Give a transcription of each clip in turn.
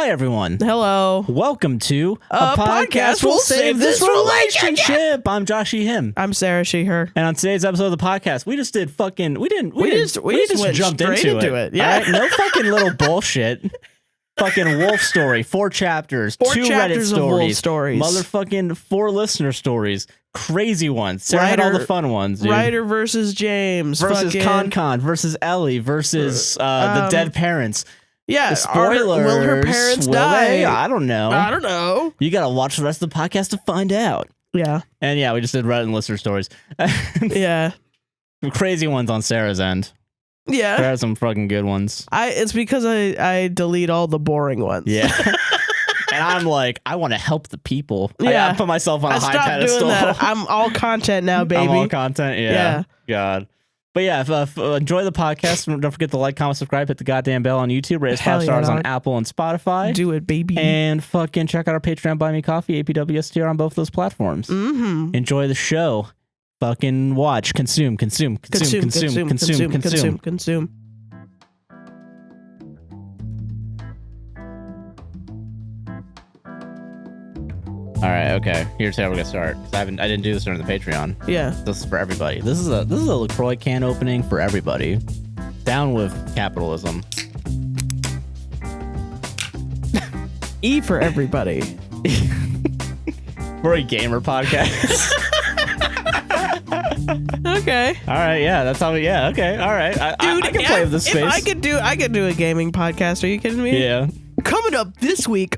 Hi, everyone. Hello. Welcome to a podcast will save this relationship. I'm Josh Him. I'm Sarah She/Her. And on today's episode of the podcast, we just did fucking, we just went jumped straight into it. Yeah. All right? No fucking little bullshit. Fucking wolf story, 4 chapters, 2 Reddit stories, of wolf stories, motherfucking 4 listener stories, crazy ones. Sarah had all the fun ones, dude. Ryder versus James versus Con versus Ellie versus the dead parents. Yeah, spoilers. Will her parents die? I don't know. You gotta watch the rest of the podcast to find out. Yeah. And yeah, we just did Reddit and listener stories. Yeah. Crazy ones on Sarah's end. Yeah. There are some fucking good ones. It's because I delete all the boring ones. Yeah. And I'm like, I want to help the people. Yeah. I put myself on a high pedestal. Doing that. I'm all content now, baby. I'm all content. Yeah. God. But yeah, if, enjoy the podcast. Don't forget to like, comment, subscribe, hit the goddamn bell on YouTube, rate us 5 stars on Apple and Spotify. Do it, baby. And fucking check out our Patreon, Buy Me Coffee, APWSTR on both those platforms. Mm-hmm. Enjoy the show. Fucking watch, consume. All right, okay. Here's how we're gonna start. I didn't do this during the Patreon. Yeah. This is for everybody. This is a LaCroix can opening for everybody. Down with capitalism. E for everybody. We're a gamer podcast. Okay. All right. Yeah. That's how we. Yeah. Okay. All right. Dude, I can play with this space. I could do a gaming podcast. Are you kidding me? Yeah. Coming up this week,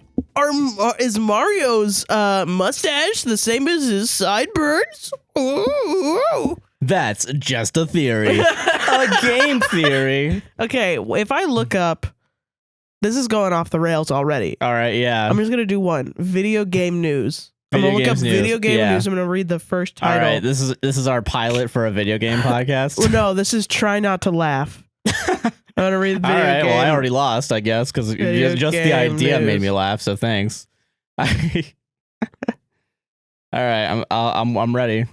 is Mario's mustache the same as his sideburns? Ooh. That's just a theory. A game theory. Okay. If I look up, this is going off the rails already. All right. Yeah. I'm just gonna do one video game news. I'm gonna look up video game news. I'm gonna read the first title. All right, this is our pilot for a video game podcast. Well, no, this is try not to laugh. I'm gonna read the video All right, game. well, I already lost, I guess, because just the idea made me laugh. So thanks. All right, I'm ready.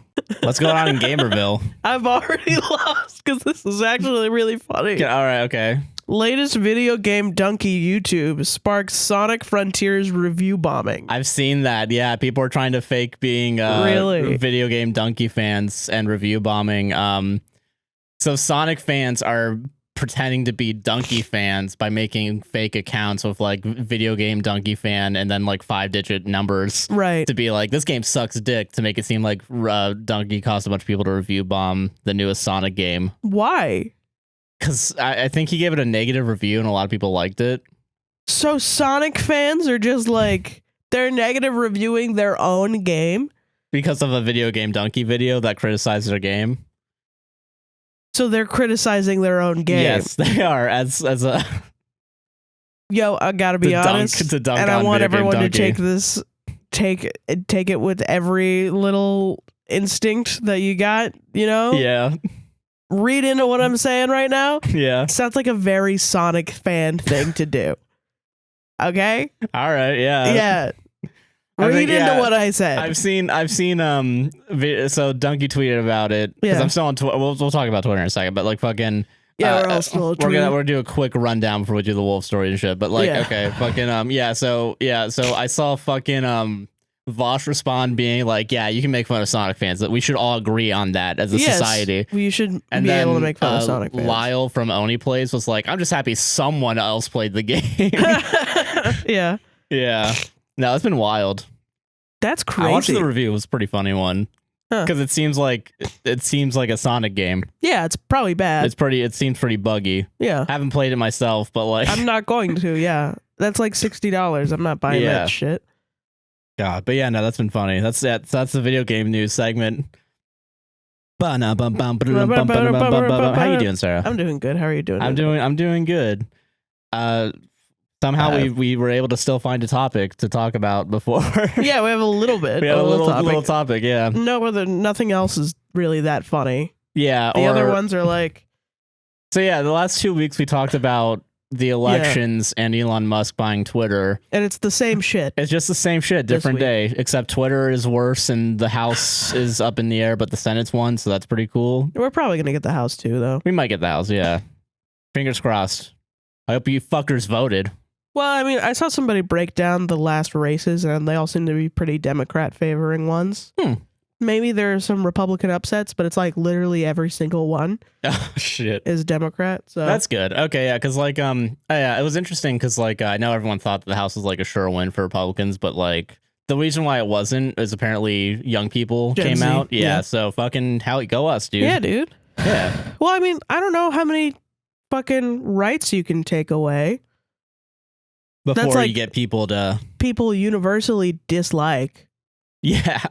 Let's go on in Gamerville. I've already lost because this is actually really funny. All right, okay. Latest video game donkey YouTube sparks Sonic Frontiers review bombing. I've seen that. Yeah, people are trying to fake being video game donkey fans and review bombing. So Sonic fans are pretending to be donkey fans by making fake accounts with like video game donkey fan and then like 5-digit numbers, right? To be like, this game sucks dick, to make it seem like donkey cost a bunch of people to review bomb the newest Sonic game. Why? Because I think he gave it a negative review and a lot of people liked it. So Sonic fans are just like, they're negative reviewing their own game? Because of a video game donkey video that criticized their game. So they're criticizing their own game. Yes, they are. As a yo, I gotta be honest, and I want everyone to take it with every little instinct that you got. You know? Yeah. Read into what I'm saying right now. Yeah. Sounds like a very Sonic fan thing to do. Okay? All right, yeah. Yeah. Read into what I said. I've seen so Donkey tweeted about it. Yeah. I'm still on Twitter. We'll talk about Twitter in a second, but like fucking yeah, we're all still we're gonna do a quick rundown before we do the wolf story and shit. But like, okay, fucking so I saw fucking Vosh respond being like, yeah, you can make fun of Sonic fans. That we should all agree on that as a society. We should be able to make fun of Sonic fans. Lyle from Oni Plays was like, I'm just happy someone else played the game. Yeah. Yeah. No, it's been wild. That's crazy. I watched the review. It was a pretty funny one. Because it seems like a Sonic game. Yeah, it's probably bad. It seems pretty buggy. Yeah. I haven't played it myself, but like I'm not going to, yeah. That's like $60. I'm not buying that shit. God, but yeah, no, that's been funny. That's the video game news segment. How you doing, Sarah? I'm doing good. How are you doing? I'm doing good. Somehow we were able to still find a topic to talk about before. Yeah, we have a little bit. We have a little topic, yeah. Nothing else is really that funny. Yeah. The other ones are like... So yeah, the last 2 weeks we talked about the elections and Elon Musk buying Twitter. And it's the same shit. It's just the same shit, different day. Except Twitter is worse and the House is up in the air, but the Senate's won, so that's pretty cool. We're probably going to get the House too, though. We might get the House, yeah. Fingers crossed. I hope you fuckers voted. Well, I mean, I saw somebody break down the last races, and they all seem to be pretty Democrat favoring ones. Maybe there are some Republican upsets, but it's like literally every single one. Oh shit, is Democrat. So that's good. Okay, yeah, because like yeah, it was interesting because like I know everyone thought that the House was like a sure win for Republicans, but like the reason why it wasn't is apparently young people Gen came Z, out. yeah. So fucking how it go us, dude. Yeah, dude. Yeah. Well, I mean, I don't know how many fucking rights you can take away Before like, you get people universally dislike. Yeah.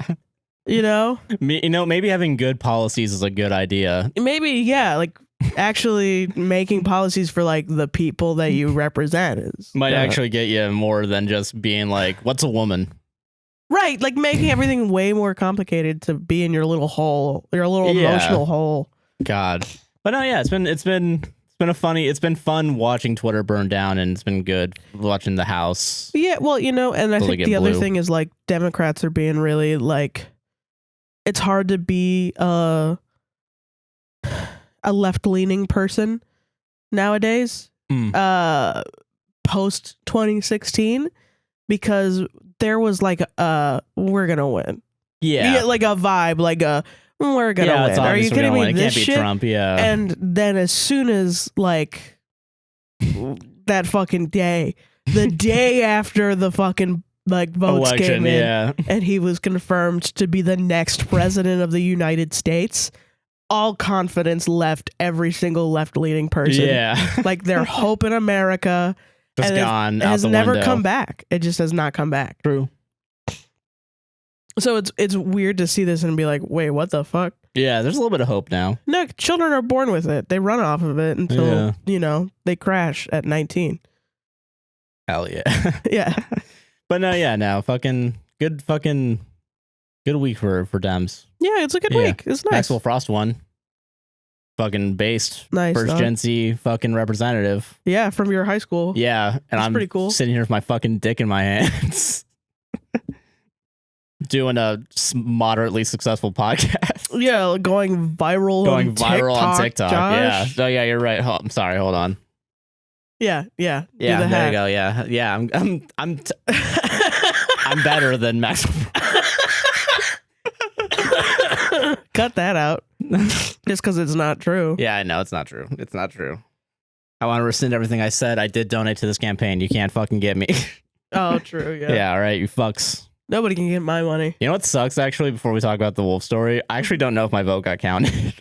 You know? Maybe having good policies is a good idea. Maybe, yeah, like actually making policies for like the people that you represent might actually get you more than just being like, what's a woman? Right, like making everything way more complicated to be in your little hole, your little emotional hole. God. But no, yeah, it's been fun watching Twitter burn down, and it's been good watching the House. Yeah, well, and I think the other thing is like Democrats are being really like, it's hard to be a left-leaning person nowadays, post 2016, because there was like we're gonna win. Yeah, like a vibe, like we're gonna win. Are you kidding me? This shit. Trump, yeah. And then as soon as like that fucking day, the day after the fucking like votes election, came in, and he was confirmed to be the next president of the United States, all confidence left every single left-leaning person. Yeah, like their hope in America just gone. It has never window. come back. It just has not come back. True. So it's weird to see this and be like, wait, what the fuck? Yeah, there's a little bit of hope now. No, children are born with it. They run off of it until they crash at 19. Hell yeah. Yeah. But no, fucking good week for Dems. Yeah, it's a good week. It's nice. Maxwell Frost won. Fucking based. Nice. First Gen Z fucking representative. Yeah, from your high school. Yeah, and I'm pretty cool. Sitting here with my fucking dick in my hands. Doing a moderately successful podcast. Yeah, going viral on TikTok. Yeah. Josh. Oh yeah, you're right. I'm sorry. Hold on. Yeah. There you go. Yeah. I'm better than Max. Cut that out. Just because it's not true. Yeah, I know it's not true. It's not true. I want to rescind everything I said. I did donate to this campaign. You can't fucking get me. Oh, true. Yeah. Yeah. All right. You fucks. Nobody can get my money. You know what sucks? Actually, before we talk about the wolf story, I actually don't know if my vote got counted.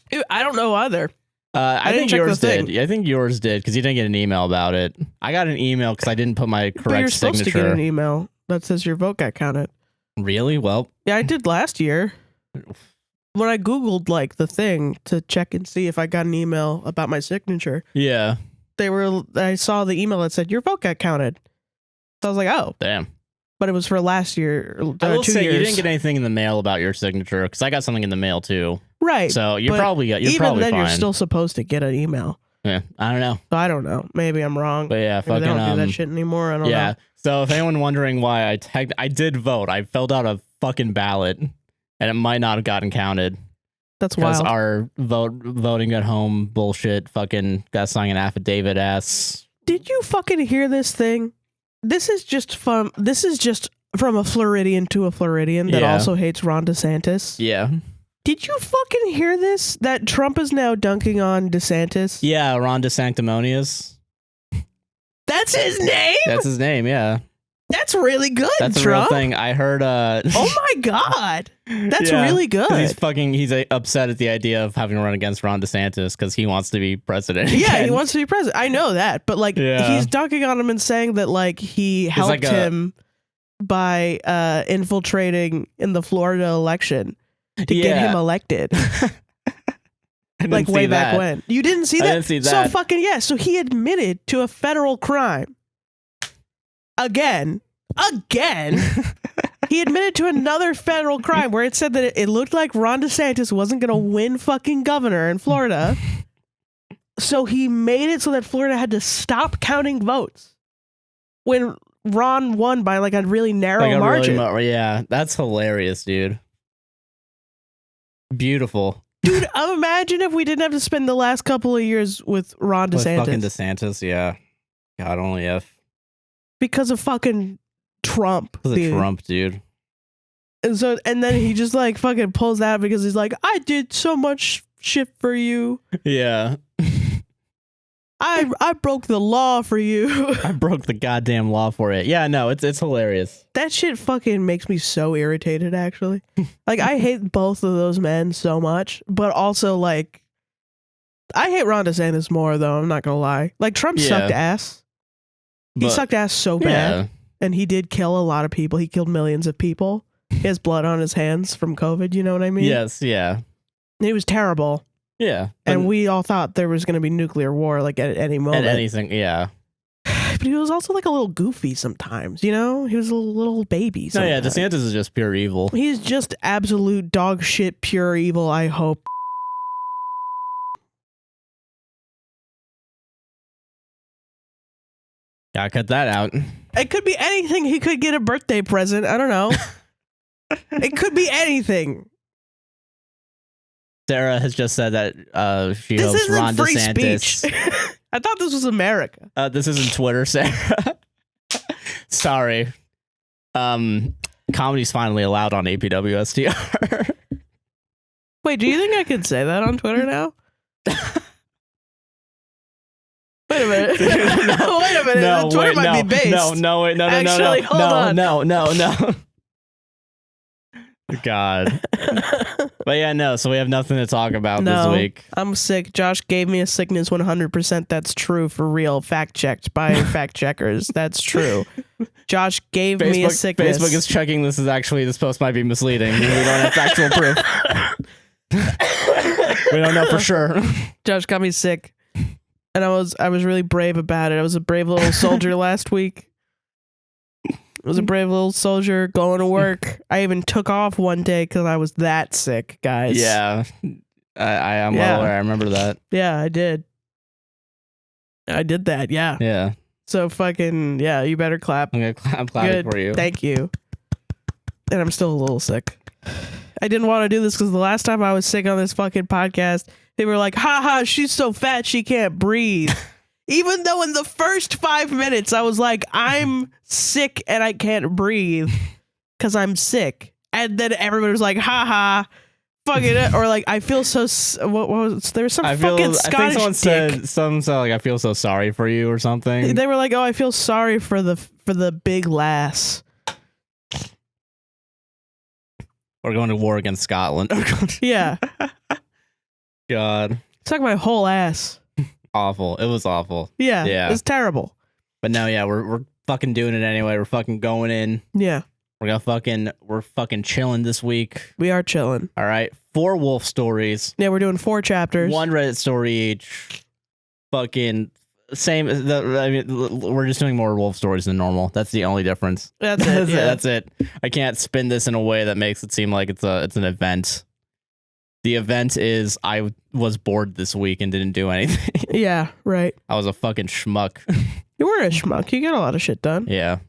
Dude, I don't know either. I think yours did. I think yours did because you didn't get an email about it. I got an email because I didn't put my correct but you're signature. Supposed to get an email that says your vote got counted. Really? Well, yeah, I did last year. When I Googled like the thing to check and see if I got an email about my signature. Yeah. I saw the email that said your vote got counted. So I was like, oh. Damn. But it was for last year. I will 2 say years. you didn't get anything in the mail about your signature because I got something in the mail too. Right. So you're probably even then fine. You're still supposed to get an email. Yeah. I don't know. So I don't know. Maybe I'm wrong. But yeah, maybe fucking they don't do that shit anymore. I don't know. So if anyone wondering why I did vote, I filled out a fucking ballot and it might not have gotten counted. That's wild. Because our voting at home bullshit fucking got signed an affidavit ass. Did you fucking hear this thing? This is just from a Floridian to a Floridian that also hates Ron DeSantis. Yeah. Did you fucking hear this? That Trump is now dunking on DeSantis? Yeah, Ron DeSanctimonious. That's his name? That's his name, yeah. That's really good, That's Trump. a real thing. I heard oh my god. That's really good. He's upset at the idea of having to run against Ron DeSantis because he wants to be president. Yeah, again. he wants to be president. I know that, but like he's dunking on him and saying that like he helped him by infiltrating in the Florida election to get him elected. Like way back when. You didn't see that? I didn't see that. So fucking so he admitted to a federal crime. Again. He admitted to another federal crime where it said that it looked like Ron DeSantis wasn't going to win fucking governor in Florida. So he made it so that Florida had to stop counting votes when Ron won by like a really narrow margin. Yeah, that's hilarious, dude. Beautiful. Dude, imagine if we didn't have to spend the last couple of years with Ron DeSantis. With fucking DeSantis, yeah. God, only if. because of fucking Trump. Because of Trump, dude. And then he just like fucking pulls that because he's like, I did so much shit for you. Yeah. I broke the law for you. I broke the goddamn law for it. Yeah, no, it's hilarious. That shit fucking makes me so irritated, actually. Like, I hate both of those men so much, but also, like, I hate Ron DeSantis more, though, I'm not gonna lie. Like, Trump sucked ass. He sucked ass so bad. And he did kill a lot of people. He killed millions of people. He has blood on his hands from COVID, you know what I mean? Yes, yeah. He was terrible. Yeah. And we all thought there was going to be nuclear war, like, at any moment. At anything, yeah. But he was also, like, a little goofy sometimes, you know? He was a little baby sometimes. No, yeah, DeSantis is just pure evil. He's just absolute dog shit, pure evil, I hope. Gotta cut that out. It could be anything. He could get a birthday present. I don't know. It could be anything. Sarah has just said that she hopes Ron DeSantis. I thought this was America. This isn't Twitter, Sarah. Sorry. Comedy's finally allowed on APWSTR. Wait, do you think I could say that on Twitter now? Wait a minute. No, wait a minute. No, Twitter wait, might be based. No, wait, no. Actually, hold on. No. God. But yeah, no, so we have nothing to talk about this week. I'm sick. Josh gave me a sickness 100%. That's true for real. Fact checked by fact checkers. That's true. Josh gave me a sickness. Facebook is checking this post might be misleading. We don't have factual proof. We don't know for sure. Josh got me sick. And I was really brave about it. I was a brave little soldier last week. I was a brave little soldier going to work. I even took off one day because I was that sick, guys. Yeah. I am well aware. I remember that. Yeah, I did. I did that, yeah. Yeah. So fucking, yeah, you better clap. I'm clapping for you. Thank you. And I'm still a little sick. I didn't want to do this because the last time I was sick on this fucking podcast, they were like, haha, she's so fat she can't breathe. Even though in the first 5 minutes I was like, I'm sick and I can't breathe because I'm sick. And then everybody was like, haha, fuck it. Or like, I feel so, what was, there was some fucking Scottish I think someone dick. said like, I feel so sorry for you or something. They were like, oh, I feel sorry for the big lass. We're going to war against Scotland. Yeah. God. Suck my whole ass. Awful. It was awful. Yeah. It was terrible. But no, yeah, we're fucking doing it anyway. We're fucking going in. Yeah. We're fucking chilling this week. We are chilling. All right. 4 wolf stories. Yeah, we're doing 4 chapters. 1 Reddit story each. Fucking same. We're just doing more wolf stories than normal. That's the only difference. That's it. Yeah. That's it. I can't spin this in a way that makes it seem like it's an event. The event is I was bored this week and didn't do anything. Yeah, right. I was a fucking schmuck. You were a schmuck. You got a lot of shit done. Yeah.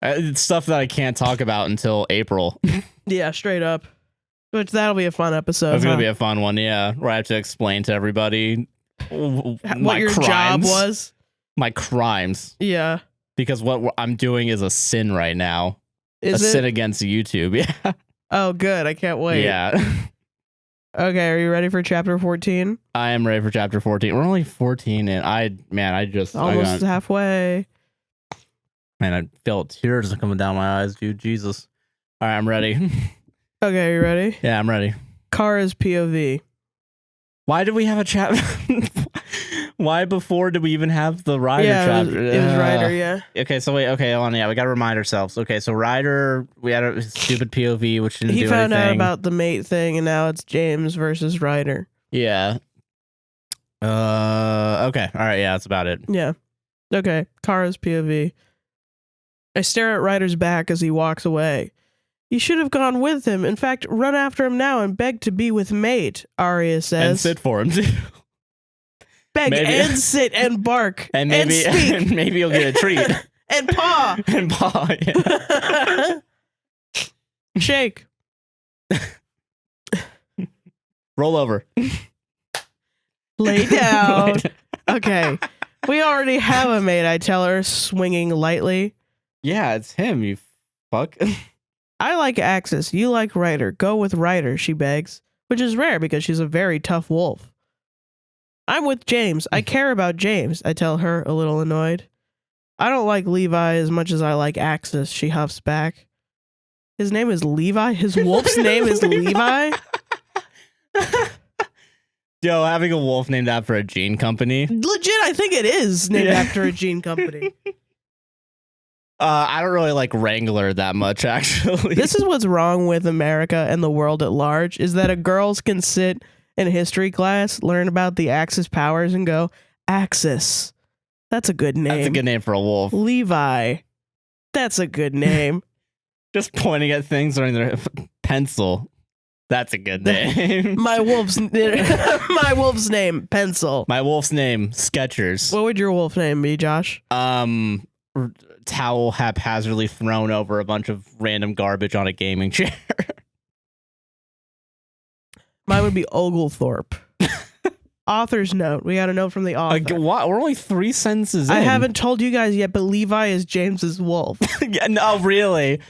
It's stuff that I can't talk about until April. Yeah, straight up. Which that'll be a fun episode. It's going to be a fun one, yeah. Where I have to explain to everybody what your job was. My crimes. Yeah. Because what I'm doing is a sin right now. Is it? Sin against YouTube, yeah. Oh, good. I can't wait. Yeah. Okay, are you ready for chapter 14? I am ready for chapter 14. We're only 14 and I just almost halfway. Man, I felt tears coming down my eyes, dude. Jesus. All right, I'm ready. Okay, are you ready? Yeah, I'm ready. Kara's POV. Why did we have a chapter? Why before did we even have the Ryder chapter? It was Ryder, yeah. Okay, so wait, okay, hold on, yeah, we gotta remind ourselves. Okay, so Ryder, we had a stupid POV, which didn't do anything. He found out about the mate thing, and now it's James versus Ryder. Yeah. Okay, all right, yeah, that's about it. Yeah. Okay, Kara's POV. I stare at Ryder's back as he walks away. You should have gone with him. In fact, run after him now and beg to be with mate, Arya says. And sit for him, too. Beg and sit and bark and maybe and speak. And maybe you'll get a treat. And paw. And paw, yeah. Shake. Roll over. Lay down. Okay. We already have a mate, I tell her, swinging lightly. Yeah, it's him, you fuck. I like Axis. You like Ryder. Go with Ryder, she begs, which is rare because she's a very tough wolf. I'm with James. I care about James, I tell her, a little annoyed. I don't like Levi as much as I like Axis, she huffs back. His name is Levi? His wolf's name is Levi? Yo, having a wolf named after a gene company. Legit, I think it is named after a gene company. I don't really like Wrangler that much, actually. This is what's wrong with America and the world at large, is that girls can sit in history class, learn about the Axis powers, and go, Axis. That's a good name. That's a good name for a wolf. Levi. That's a good name. Just pointing at things during their pencil. That's a good name. My wolf's name, Pencil. My wolf's name, Skechers. What would your wolf name be, Josh? Towel haphazardly thrown over a bunch of random garbage on a gaming chair. Mine would be Oglethorpe. Author's note. We got a note from the author. What? We're only 3 sentences in. I haven't told you guys yet, but Levi is James's wolf. Yeah, no, really.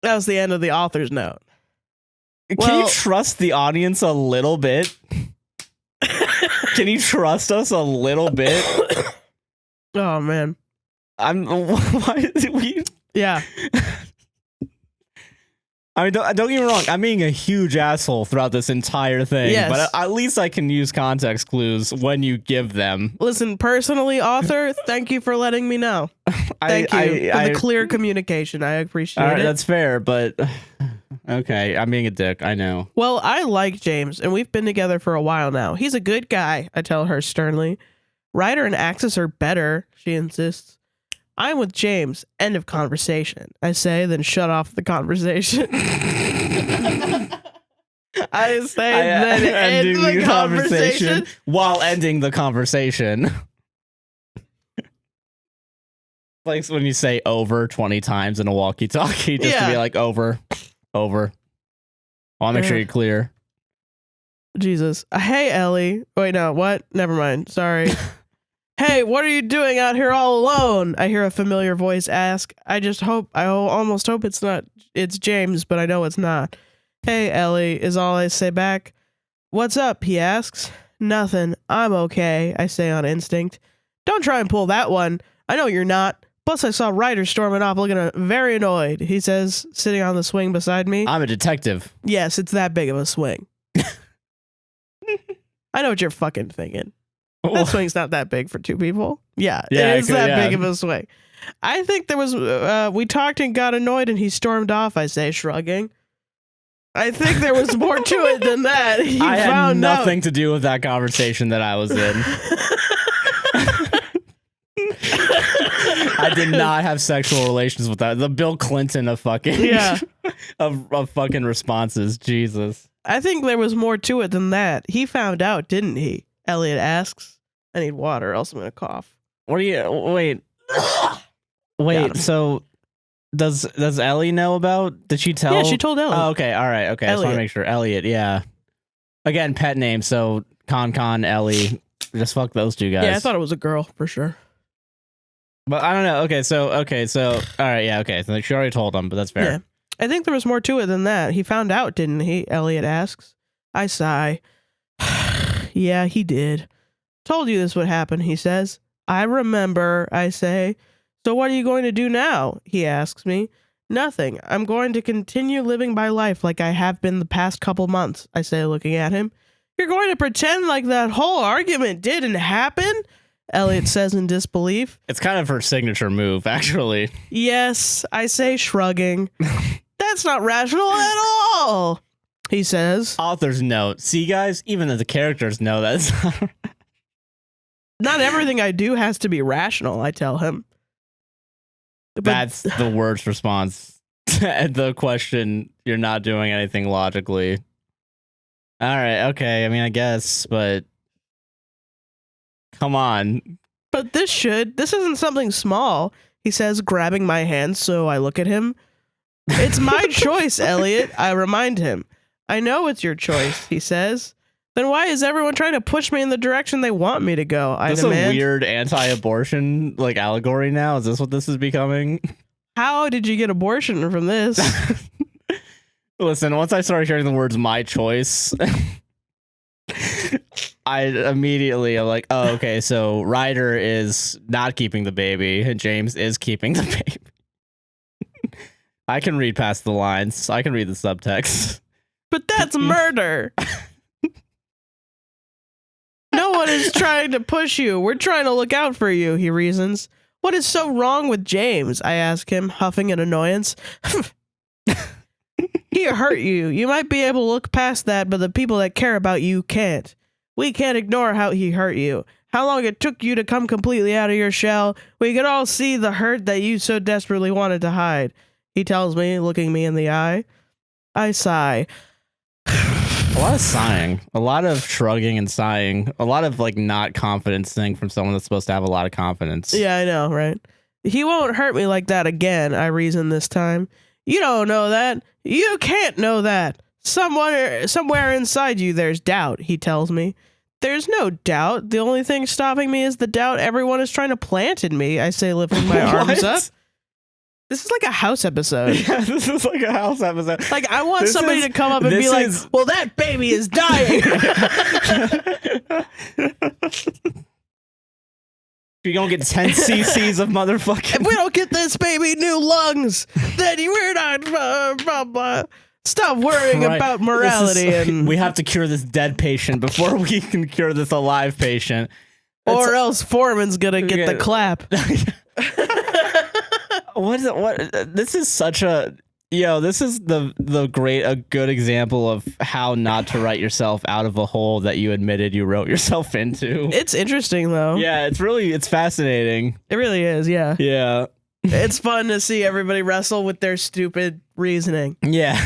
That was the end of the author's note. Can you trust the audience a little bit? Can you trust us a little bit? Oh, man. Why did we? Yeah. I mean, don't get me wrong. I'm being a huge asshole throughout this entire thing, yes. But at least I can use context clues when you give them. Listen, personally, author, thank you for letting me know. Thank you for the clear communication. I appreciate it. That's fair, but okay, I'm being a dick. I know. Well, I like James, and we've been together for a while now. He's a good guy, I tell her sternly. Ryder and Axis are better, she insists. I'm with James. End of conversation, I say, then shut off the conversation. I say, then end the conversation while ending the conversation. Like when you say over 20 times in a walkie-talkie, just to be like, over. I want to make sure you're clear. Jesus. Hey, Ellie. Wait, no, what? Never mind. Sorry. Hey, what are you doing out here all alone? I hear a familiar voice ask. I almost hope it's James, but I know it's not. Hey, Ellie, is all I say back. What's up? He asks. Nothing. I'm okay, I say on instinct. Don't try and pull that one. I know you're not. Plus, I saw Ryder storming off looking very annoyed, he says, sitting on the swing beside me. I'm a detective. Yes, it's that big of a swing. I know what you're fucking thinking. That swing's not that big for 2 people. Yeah, it is that big of a swing. I think there was, we talked and got annoyed and he stormed off, I say, shrugging. I think there was more to it than that. I had nothing to do with that conversation that I was in. I did not have sexual relations with that. The Bill Clinton of fucking, of fucking responses. Jesus. I think there was more to it than that. He found out, didn't he? Elliot asks. I need water, else I'm gonna cough. What are you? Wait. So, does Ellie know about? Did she tell? Yeah, she told Ellie. Oh, okay, all right, okay. Elliot. I just want to make sure. Elliot, yeah. Again, pet name. So Con Ellie. Just fuck those 2 guys. Yeah, I thought it was a girl for sure. But I don't know. Okay, so all right, yeah, okay. So she already told him, but that's fair. Yeah. I think there was more to it than that. He found out, didn't he? Elliot asks. I sigh. Yeah, he did. Told you this would happen, he says. I remember, I say. So what are you going to do now? He asks me. Nothing. I'm going to continue living my life like I have been the past couple months, I say, looking at him. You're going to pretend like that whole argument didn't happen? Elliot says in disbelief. It's kind of her signature move, actually. Yes, I say, shrugging. That's not rational at all, he says. Author's note. See, guys, even the characters know that's not everything I do has to be rational, I tell him. But that's the worst response to the question. You're not doing anything logically. All right, okay. I mean, I guess, but come on. But this isn't something small, he says, grabbing my hand, so I look at him. It's my choice, Elliot, I remind him. I know it's your choice, he says. Then why is everyone trying to push me in the direction they want me to go? I Is this demand. a weird anti-abortion like allegory now? Is this what this is becoming? How did you get abortion from this? Listen, once I started hearing the words "my choice," I immediately am like, oh, okay, so Ryder is not keeping the baby, and James is keeping the baby. I can read past the lines. I can read the subtext. But that's murder. No one is trying to push you. We're trying to look out for you, he reasons. What is so wrong with James? I ask him, huffing in annoyance. He hurt you. You might be able to look past that, but the people that care about you can't. We can't ignore how he hurt you. How long it took you to come completely out of your shell. We could all see the hurt that you so desperately wanted to hide. He tells me, looking me in the eye. I sigh. A lot of sighing, a lot of shrugging and sighing, a lot of like not confidence thing from someone that's supposed to have a lot of confidence. Yeah, I know, right? He won't hurt me like that again, I reason this time. You don't know that. You can't know that. Somewhere inside you there's doubt, he tells me. There's no doubt. The only thing stopping me is the doubt everyone is trying to plant in me, I say, lifting my arms up. This is like a house episode. Yeah, this is like a house episode. Like, I want somebody to come up and be like, well, that baby is dying. You're going to get 10 cc's of motherfucking... If we don't get this baby new lungs, then we're not... blah, blah. Stop worrying about morality. We have to cure this dead patient before we can cure this alive patient. Or else Foreman's going to get the clap. What is it? What? This is such a... this is a good example of how not to write yourself out of a hole that you admitted you wrote yourself into. It's interesting, though. Yeah, it's fascinating. It really is, yeah. Yeah. It's fun to see everybody wrestle with their stupid reasoning. Yeah.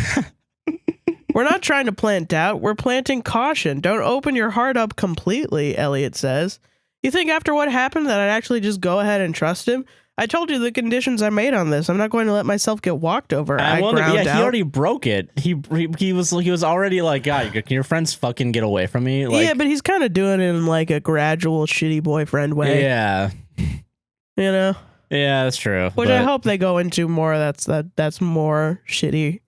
We're not trying to plant doubt. We're planting caution. Don't open your heart up completely, Elliot says. You think after what happened that I'd actually just go ahead and trust him? I told you the conditions I made on this. I'm not going to let myself get walked over. I ground out. He already broke it. He was already like, God, can your friends fucking get away from me? Like, yeah, but he's kind of doing it in like a gradual shitty boyfriend way. Yeah. You know? Yeah, that's true. Which I hope they go into more. That's more shitty.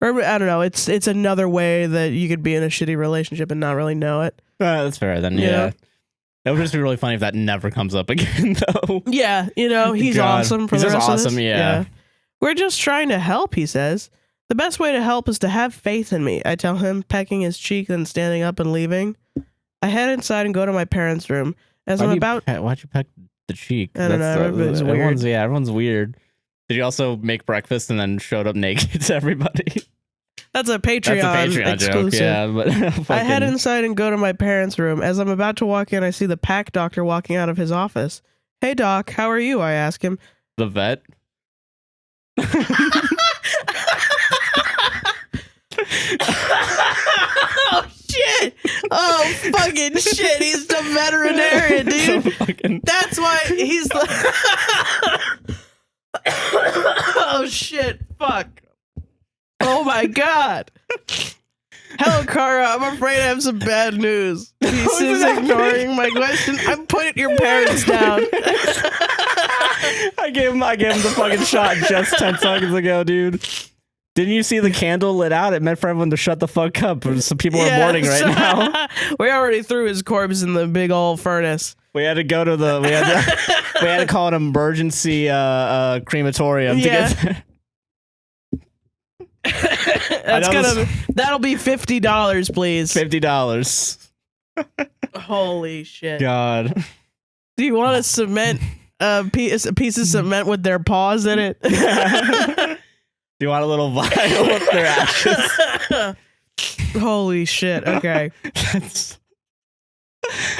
Or I don't know. It's another way that you could be in a shitty relationship and not really know it. That's fair then. Yeah. It would just be really funny if that never comes up again, though. Yeah, he's awesome for the rest of this. Yeah. We're just trying to help, he says. The best way to help is to have faith in me, I tell him, pecking his cheek, then standing up and leaving. I head inside and go to my parents' room. Why'd you peck the cheek? I don't know. Everybody's weird. Everyone's weird. Did you also make breakfast and then showed up naked to everybody? That's a Patreon exclusive. Joke, yeah, but I head inside and go to my parents' room. As I'm about to walk in, I see the pack doctor walking out of his office. Hey, doc, how are you? I ask him. The vet? Oh, shit. Oh, fucking shit. He's the veterinarian, dude. That's why he's the... Oh, shit. Fuck. Oh my god. Hello, Kara. I'm afraid I have some bad news. He says, ignoring my question. I'm putting your parents down. I gave him the fucking shot just 10 seconds ago, dude. Didn't you see the candle lit out? It meant for everyone to shut the fuck up. Some people are mourning right now. We already threw his corpse in the big old furnace. We had to go to the... We had to call an emergency crematorium to get there. That'll be $50, please. $50. Holy shit. God. Do you want to cement a piece of cement with their paws in it? Do you want a little vial with their ashes? Holy shit. Okay.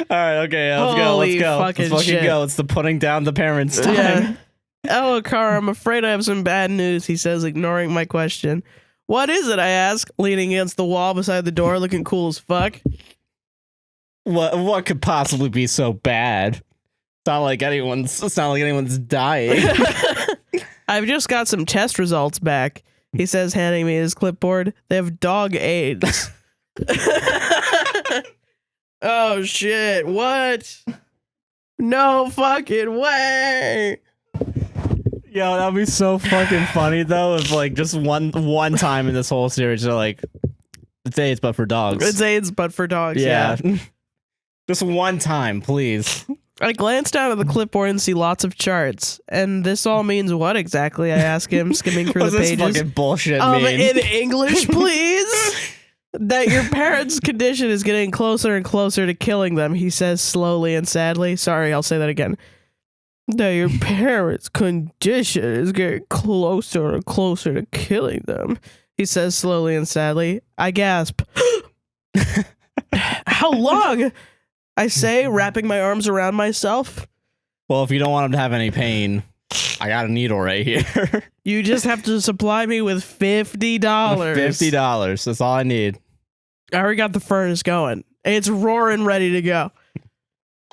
All right, okay, let's go. Let's fucking go. It's the putting down the parents time. Yeah. Hello, Car. I'm afraid I have some bad news, he says, ignoring my question. What is it, I ask, leaning against the wall beside the door, looking cool as fuck. What could possibly be so bad? It's not like anyone's dying. I've just got some test results back, he says, handing me his clipboard. They have dog AIDS. Oh shit! What? No fucking way! Yo, that'd be so fucking funny though if like just one time in this whole series they're like, it's AIDS but for dogs. It's AIDS but for dogs. Yeah. Just one time, please. I glance down at the clipboard and see lots of charts. And this all means what exactly? I ask him, skimming through the pages. What's this fucking bullshit mean? In English, please. That your parents' condition is getting closer and closer to killing them, he says slowly and sadly. Sorry, I'll say that again. That your parents' condition is getting closer and closer to killing them, he says slowly and sadly. I gasp. How long? I say, wrapping my arms around myself. Well, if you don't want him to have any pain, I got a needle right here. You just have to supply me with $50. $50. That's all I need. I already got the furnace going. It's roaring ready to go.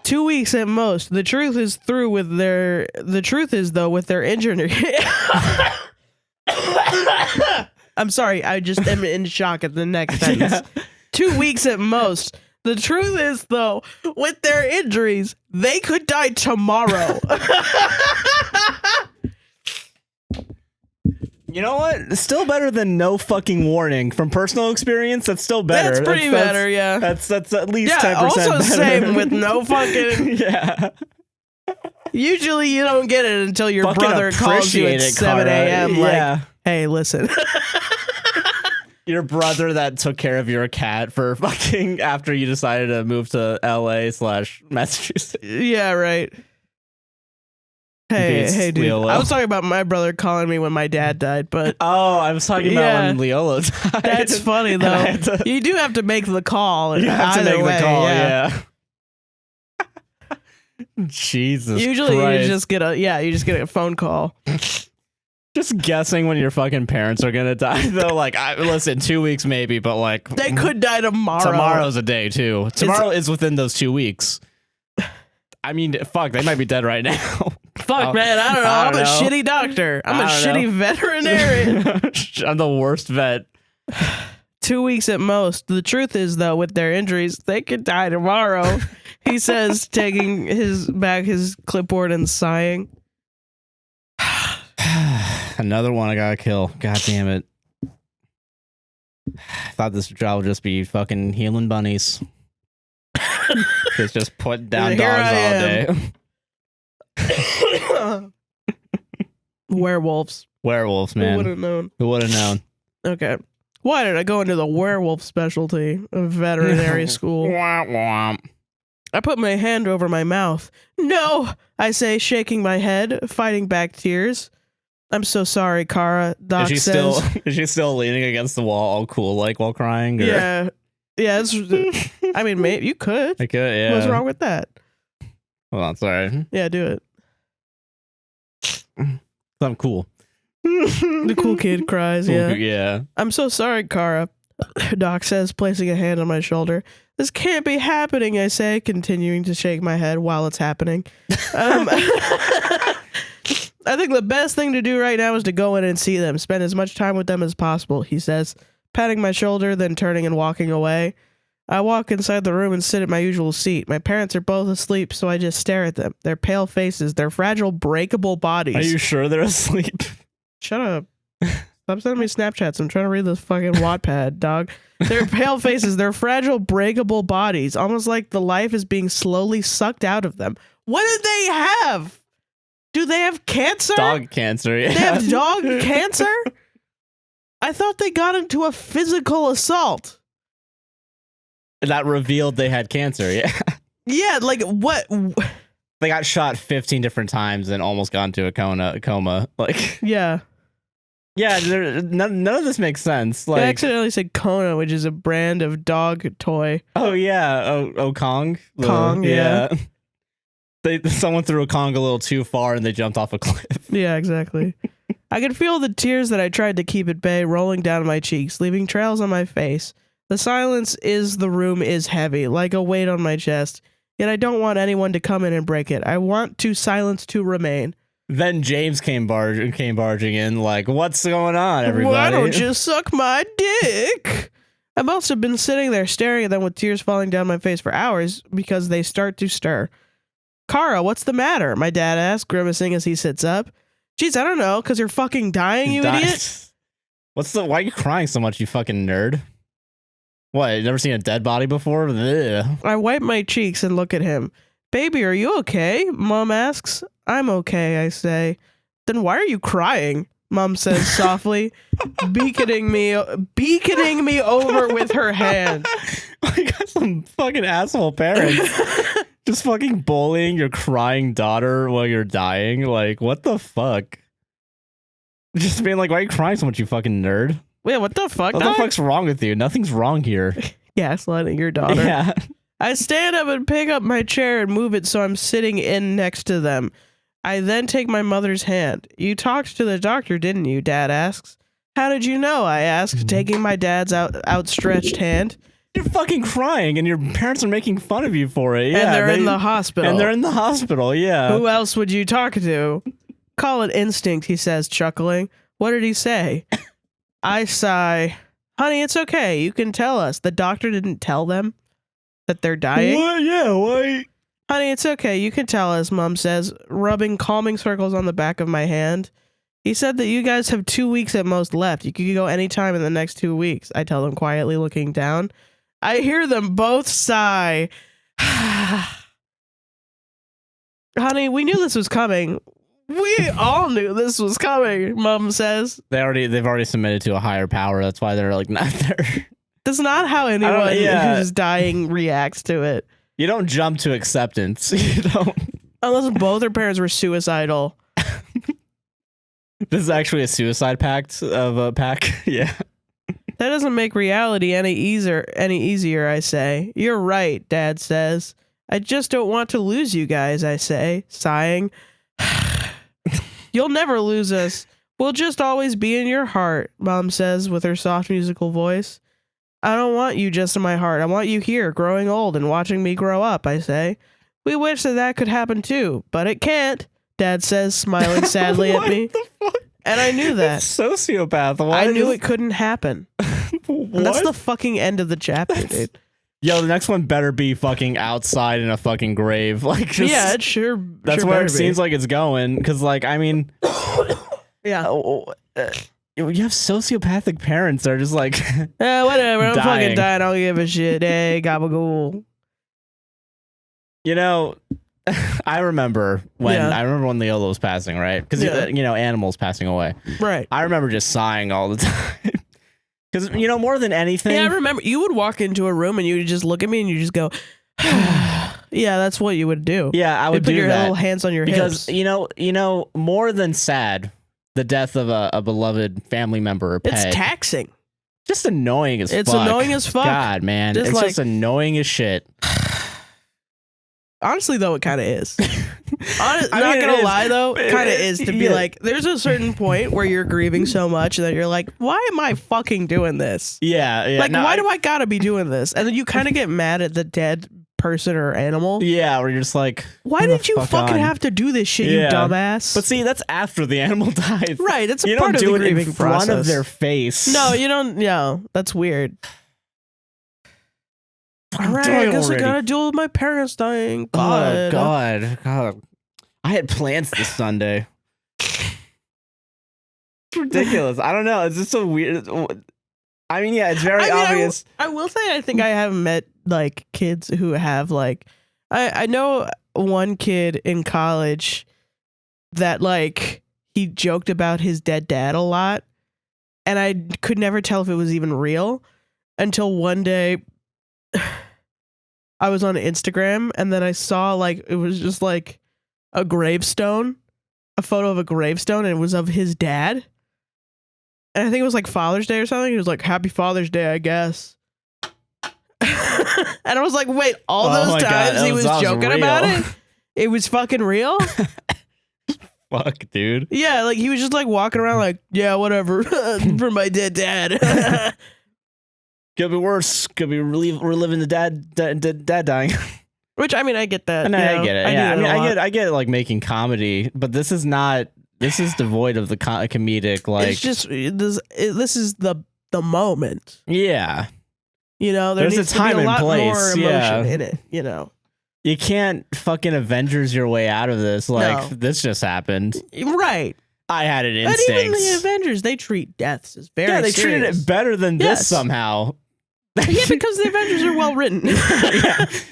2 weeks at most. The truth is though with their injury. I'm sorry, I just am in shock at the next sentence. Yeah. 2 weeks at most. The truth is, though, with their injuries, they could die tomorrow. You know what? It's still better than no fucking warning. From personal experience, that's still better. That's pretty better, yeah. That's at least 10% also better. same with no fucking... Yeah. Usually you don't get it until your fucking brother calls you at 7 a.m. Yeah. Like, hey, listen. Your brother that took care of your cat for fucking after you decided to move to LA/Massachusetts. Yeah, right. Hey, dude. Leolo. I was talking about my brother calling me when my dad died, but I was talking about when Leolo died. That's funny though. You do have to make the call. You have to make the call, yeah. Jesus. Usually Christ. you just get a phone call. Just guessing when your fucking parents are gonna die though. Like, listen, 2 weeks maybe, but like they could die tomorrow. Tomorrow's a day too. Tomorrow is within those 2 weeks. I mean, fuck, they might be dead right now. Fuck, man, I don't know. I'm a shitty doctor. I'm a shitty veterinarian. I'm the worst vet. 2 weeks at most. The truth is, though, with their injuries, they could die tomorrow. He says, taking his clipboard and sighing. Another one I gotta kill. God damn it. I thought this job would just be fucking healing bunnies. It's just put down dogs all day. Werewolves. Werewolves, man. Who would have known? Who would have known? Okay. Why did I go into the werewolf specialty of veterinary school? Womp womp. I put my hand over my mouth. No, I say, shaking my head, fighting back tears. I'm so sorry, Kara. Doc says. Is she still leaning against the wall, all cool, like while crying? Or? Yeah. Yeah. I mean, maybe you could. I could. Yeah. What's wrong with that? Hold on. Sorry. Yeah, do it. I'm cool. The cool kid cries. Yeah. Yeah. I'm so sorry, Kara. Doc says, placing a hand on my shoulder. This can't be happening, I say, continuing to shake my head while it's happening. I think the best thing to do right now is to go in and see them, spend as much time with them as possible, he says, patting my shoulder, then turning and walking away. I walk inside the room and sit at my usual seat. My parents are both asleep, so I just stare at them. Their pale faces, their fragile, breakable bodies. Are you sure they're asleep? Shut up. Stop sending me Snapchats. I'm trying to read this fucking Wattpad, dog. Their pale faces, their fragile, breakable bodies, almost like the life is being slowly sucked out of them. What do they have? Do they have cancer? Dog cancer, yeah. They have dog cancer? I thought they got into a physical assault. That revealed they had cancer, yeah. Yeah, like what? They got shot 15 different times and almost got into a coma. Like, yeah. Yeah, none of this makes sense. Like, I accidentally said Kona, which is a brand of dog toy. Oh, yeah. Oh, Kong? Kong, yeah. Someone threw a Kong a little too far and they jumped off a cliff. Yeah, exactly. I could feel the tears that I tried to keep at bay rolling down my cheeks, leaving trails on my face. The silence the room is heavy, like a weight on my chest. Yet I don't want anyone to come in and break it. I want silence to remain. Then James came barging in like, what's going on, everybody? Why don't you suck my dick? I must have been sitting there staring at them with tears falling down my face for hours because they start to stir. Kara, what's the matter? My dad asks, grimacing as he sits up. Jeez, I don't know, because you're fucking dying, you idiot. Why are you crying so much, you fucking nerd? What, you never seen a dead body before? Ugh. I wipe my cheeks and look at him. Baby, are you okay? Mom asks. I'm okay, I say. Then why are you crying? Mom says softly, beaconing me over with her hand. I got some fucking asshole parents. Just fucking bullying your crying daughter while you're dying. Like, what the fuck? Just being like, why are you crying so much, you fucking nerd? Wait, what the fuck? What the fuck's wrong with you? Nothing's wrong here. Gaslighting your daughter. Yeah. I stand up and pick up my chair and move it so I'm sitting in next to them. I then take my mother's hand. You talked to the doctor, didn't you? Dad asks. How did you know? I asked, taking my dad's outstretched hand. You're fucking crying and your parents are making fun of you for it. Yeah, and they're in the hospital. And they're in the hospital, yeah. Who else would you talk to? Call it instinct, he says, chuckling. What did he say? I sigh. Honey, it's okay. You can tell us. The doctor didn't tell them that they're dying. What? Yeah, why? Honey, it's okay. You can tell us, Mom says, rubbing calming circles on the back of my hand. He said that you guys have 2 weeks at most left. You could go anytime in the next 2 weeks, I tell them quietly, looking down. I hear them both sigh. Honey, we knew this was coming. We all knew this was coming, Mom says. They've already submitted to a higher power. That's why they're like not there. That's not how anyone who's dying reacts to it. You don't jump to acceptance. You don't. Unless both their parents were suicidal. This is actually a suicide pact of a pack. Yeah. That doesn't make reality any easier, I say. You're right, Dad says. I just don't want to lose you guys, I say, sighing. You'll never lose us. We'll just always be in your heart, Mom says with her soft musical voice. I don't want you just in my heart. I want you here, growing old and watching me grow up, I say. We wish that could happen too, but it can't, Dad says, smiling sadly at me. And I knew that. Sociopath. I knew it couldn't happen. And that's the fucking end of the chapter, dude. Yo, the next one better be fucking outside in a fucking grave. Like, just, yeah, it sure. That's sure where it seems like it's going. Because, like, I mean, yeah, you have sociopathic parents that are just like, whatever. I'm fucking dying. I don't give a shit. Hey, gabagool. You know, I remember when Leola was passing, right? Because you know, animals passing away, right? I remember just sighing all the time. Because, you know, more than anything. Yeah, I remember you would walk into a room and you would just look at me and you just go, yeah, that's what you would do. Yeah, I would do that. Put your little hands on your hips. Because, you know, more than sad, the death of a beloved family member or pet. It's taxing. Just annoying as fuck. It's annoying as fuck. God, man. It's like, just annoying as shit. Honestly, though, it kind of is. Not gonna lie, though, it kind of is to be like, there's a certain point where you're grieving so much that you're like, why am I fucking doing this? Yeah. Like, why do I gotta be doing this? And then you kind of get mad at the dead person or animal. Yeah, where you're just like, why did you fucking have to do this shit, you dumbass? But see, that's after the animal dies. Right, it's a part of the grieving process. You don't do it in front of their face. No, you don't. No, that's weird. All right, I guess I gotta deal with my parents dying. God. Oh, God. I had plans this Sunday. It's ridiculous. I don't know. It's just so weird. I mean, yeah, it's very obvious. I will say I think I have met, like, kids who have, like... I know one kid in college that, like, he joked about his dead dad a lot. And I could never tell if it was even real until one day... I was on Instagram and then I saw, like, it was just like a gravestone, a photo of a gravestone, and it was of his dad. And I think it was like Father's Day or something. He was like, Happy Father's Day, I guess. And I was like, wait, all those times he was joking about it? It was fucking real? Fuck, dude. Yeah, like he was just like walking around like, yeah, whatever, for my dead dad. Could be worse. Could be reliving the dad dying. Which, I mean, I get that. No, I get it. I get like making comedy, but this is not. This is devoid of the comedic. Like, it's just this is the moment. Yeah. You know, there needs to be a lot more emotion in it, you know. You can't fucking Avengers your way out of this. Like, this just happened. Right. I had an instinct. But even the Avengers, they treat deaths as very serious. Treated it better than this somehow. Yeah, because the Avengers are well written.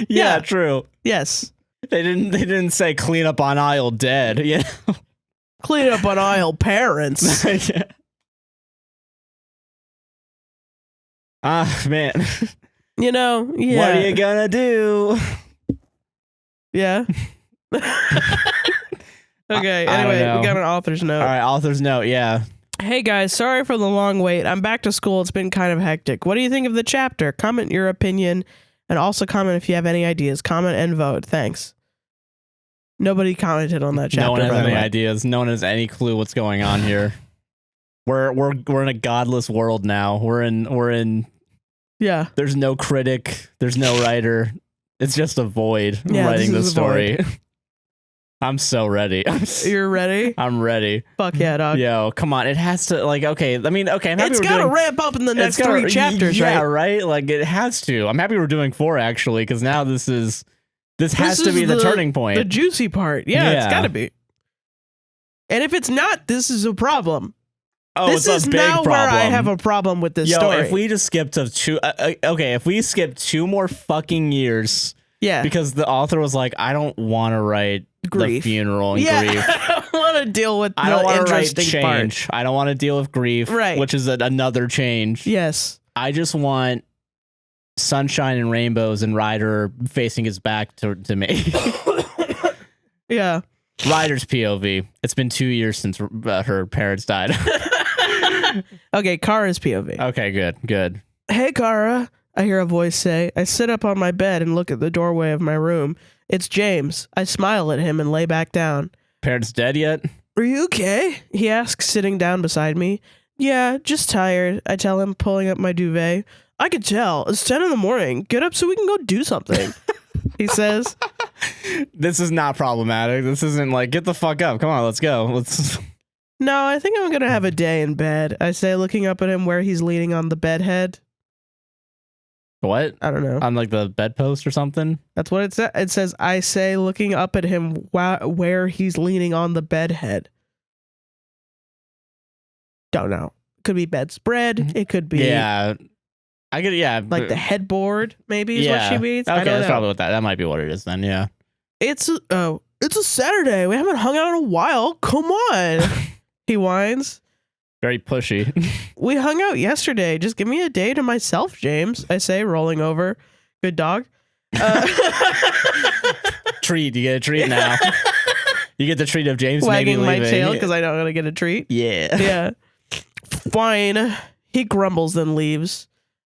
yeah, true. Yes. They didn't say clean up on aisle dead. Yeah. Clean up on aisle parents. Man. You know, yeah. What are you gonna do? Yeah. Okay, anyway, we got an author's note. All right, author's note, yeah. Hey guys, sorry for the long wait. I'm back to school. It's been kind of hectic. What do you think of the chapter? Comment your opinion, and also comment if you have any ideas. Comment and vote. Thanks. Nobody commented on that chapter. No one has any ideas. No one has any clue what's going on here. We're in a godless world now. We're in. Yeah. There's no critic. There's no writer. It's just a void writing the story. I'm so ready. You're ready? I'm ready. Fuck yeah, dog. Yo, come on. It has to, like, okay. I mean, okay. I'm happy it's got to ramp up in the next 3 chapters, right? Yeah, right? Like, it has to. I'm happy we're doing 4, actually, because now this has to be the turning point. The juicy part. Yeah, it's got to be. And if it's not, this is a problem. Oh, this is now where I have a problem with this story. If we just skipped if we skipped 2 more fucking years. Yeah. Because the author was like, I don't want to write the funeral and grief. I don't want to deal with the interesting change. part. I don't want to deal with grief, which is another change. Yes. I just want sunshine and rainbows and Ryder facing his back to me. Yeah. Ryder's POV. It's been 2 years since her parents died. Okay, Kara's POV. Okay, good. Hey, Kara. I hear a voice say. I sit up on my bed and look at the doorway of my room. It's James. I smile at him and lay back down. Parents dead yet? Are you okay? He asks, sitting down beside me. Yeah, just tired, I tell him, pulling up my duvet. I could tell. It's 10 in the morning. Get up so we can go do something. He says. This is not problematic. This isn't like, get the fuck up. Come on, let's go. No, I think I'm going to have a day in bed, I say, looking up at him where he's leaning on the bed head. What? I don't know. On like the bedpost or something? That's what it says. It says, I say, looking up at him where he's leaning on the bed head. Don't know. Could be bedspread. It could be. Yeah. I get like the headboard, maybe is what she means. Okay, that's probably what that might be what it is then, yeah. It's a Saturday. We haven't hung out in a while. Come on. He whines. Very pushy. We hung out yesterday. Just give me a day to myself, James, I say, rolling over. Good dog. Treat. You get a treat now. You get the treat of James wagging maybe my tail because I don't want to get a treat. Yeah. Yeah. Fine. He grumbles, then leaves.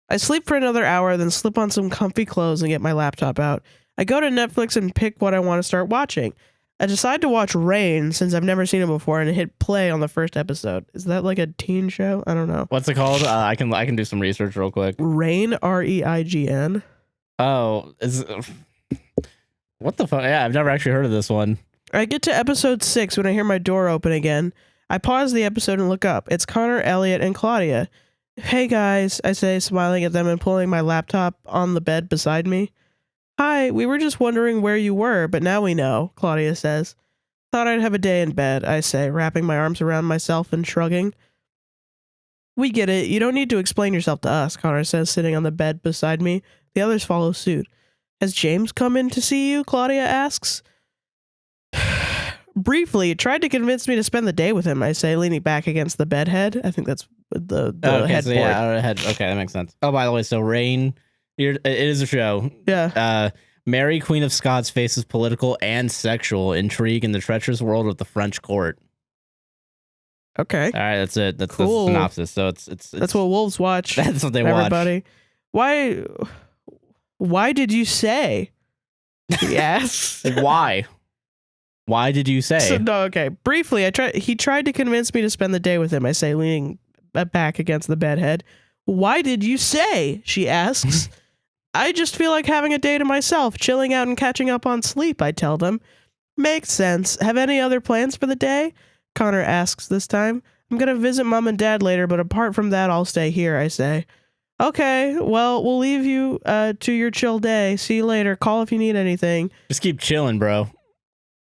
I sleep for another hour, then slip on some comfy clothes and get my laptop out. I go to Netflix and pick what I want to start watching. I decide to watch Rain since I've never seen it before and hit play on the first episode. Is that like a teen show? I don't know. What's it called? I can do some research real quick. Rain, REIGN. Oh, what the fuck? Yeah, I've never actually heard of this one. I get to episode 6 when I hear my door open again. I pause the episode and look up. It's Connor, Elliot, and Claudia. Hey guys, I say, smiling at them and pulling my laptop on the bed beside me. Hi, we were just wondering where you were, but now we know, Claudia says. Thought I'd have a day in bed, I say, wrapping my arms around myself and shrugging. We get it. You don't need to explain yourself to us, Connor says, sitting on the bed beside me. The others follow suit. Has James come in to see you? Claudia asks. Briefly, tried to convince me to spend the day with him, I say, leaning back against the bed head. I think that's the headboard. So yeah, okay, that makes sense. Oh, by the way, so Rain, it is a show. Yeah. Mary, Queen of Scots, faces political and sexual intrigue in the treacherous world of the French court. Okay. All right, that's it. That's cool. the synopsis. So it's that's what wolves watch. That's what they watch. Everybody. Why did you say? Yes. Why? Why did you say? So, no, okay. Briefly, he tried to convince me to spend the day with him, I say, leaning back against the bed head. Why did you say? She asks. I just feel like having a day to myself, chilling out and catching up on sleep, I tell them. Makes sense. Have any other plans for the day? Connor asks this time. I'm going to visit mom and dad later, but apart from that, I'll stay here, I say. Okay, well, we'll leave you to your chill day. See you later. Call if you need anything. Just keep chilling, bro.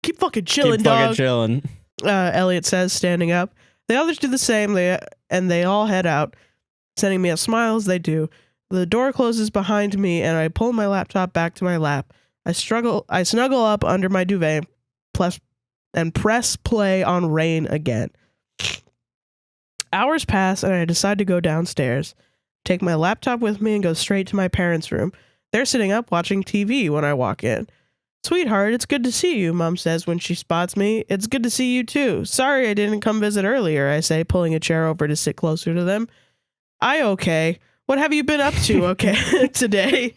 Keep fucking chilling, Keep dog. fucking chilling. Elliot says, standing up. The others do the same, and they all head out, sending me a smile as they do. The door closes behind me, and I pull my laptop back to my lap. I snuggle up under my duvet and press play on Rain again. Hours pass, and I decide to go downstairs. Take my laptop with me and go straight to my parents' room. They're sitting up watching TV when I walk in. Sweetheart, it's good to see you, Mom says when she spots me. It's good to see you too. Sorry I didn't come visit earlier, I say, pulling a chair over to sit closer to them. Okay. What have you been up to, okay, today?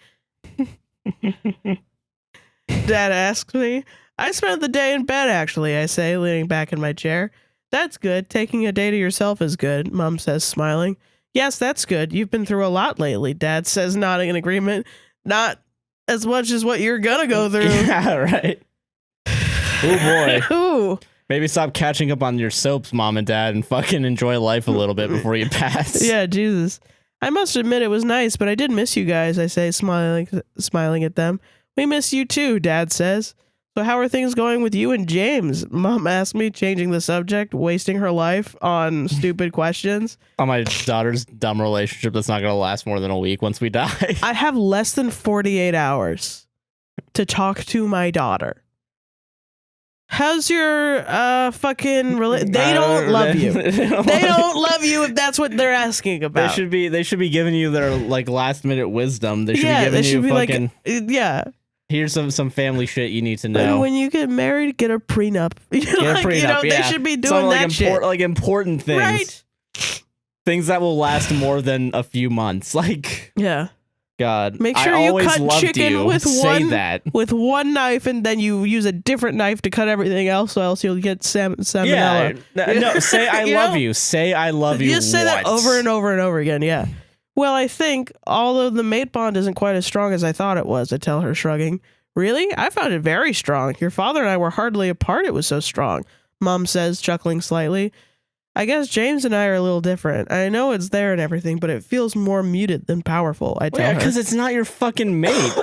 Dad asks me. I spent the day in bed, actually, I say, leaning back in my chair. That's good. Taking a day to yourself is good, Mom says, smiling. Yes, that's good. You've been through a lot lately, Dad says, nodding in agreement. Not as much as what you're gonna go through. Yeah, right. Oh, boy. Ooh. Maybe stop catching up on your soaps, Mom and Dad, and fucking enjoy life a little bit before you pass. Yeah, Jesus. I must admit it was nice, but I did miss you guys, I say, smiling at them. We miss you too, Dad says. So how are things going with you and James? Mom asked me, changing the subject, wasting her life on stupid questions. On my daughter's dumb relationship that's not going to last more than a week once we die. I have less than 48 hours to talk to my daughter. How's your fucking they don't love you. They don't love you if that's what they're asking about. They should be giving you their like last minute wisdom. They should be giving you fucking yeah. Here's some family shit you need to know. And when you get married, get a prenup. They should be doing that shit. Like important things. Right. Things that will last more than a few months. Like, yeah. God, make sure you cut chicken with one knife, and then you use a different knife to cut everything else, or else you'll get salmonella. Yeah, no, say I love you. Say I love you. Just say that over and over and over again. Yeah. Well, I think, although the mate bond isn't quite as strong as I thought it was, I tell her, shrugging. Really? I found it very strong. Your father and I were hardly apart. It was so strong, Mom says, chuckling slightly. I guess James and I are a little different. I know it's there and everything, but it feels more muted than powerful, I tell her. Because it's not your fucking mate.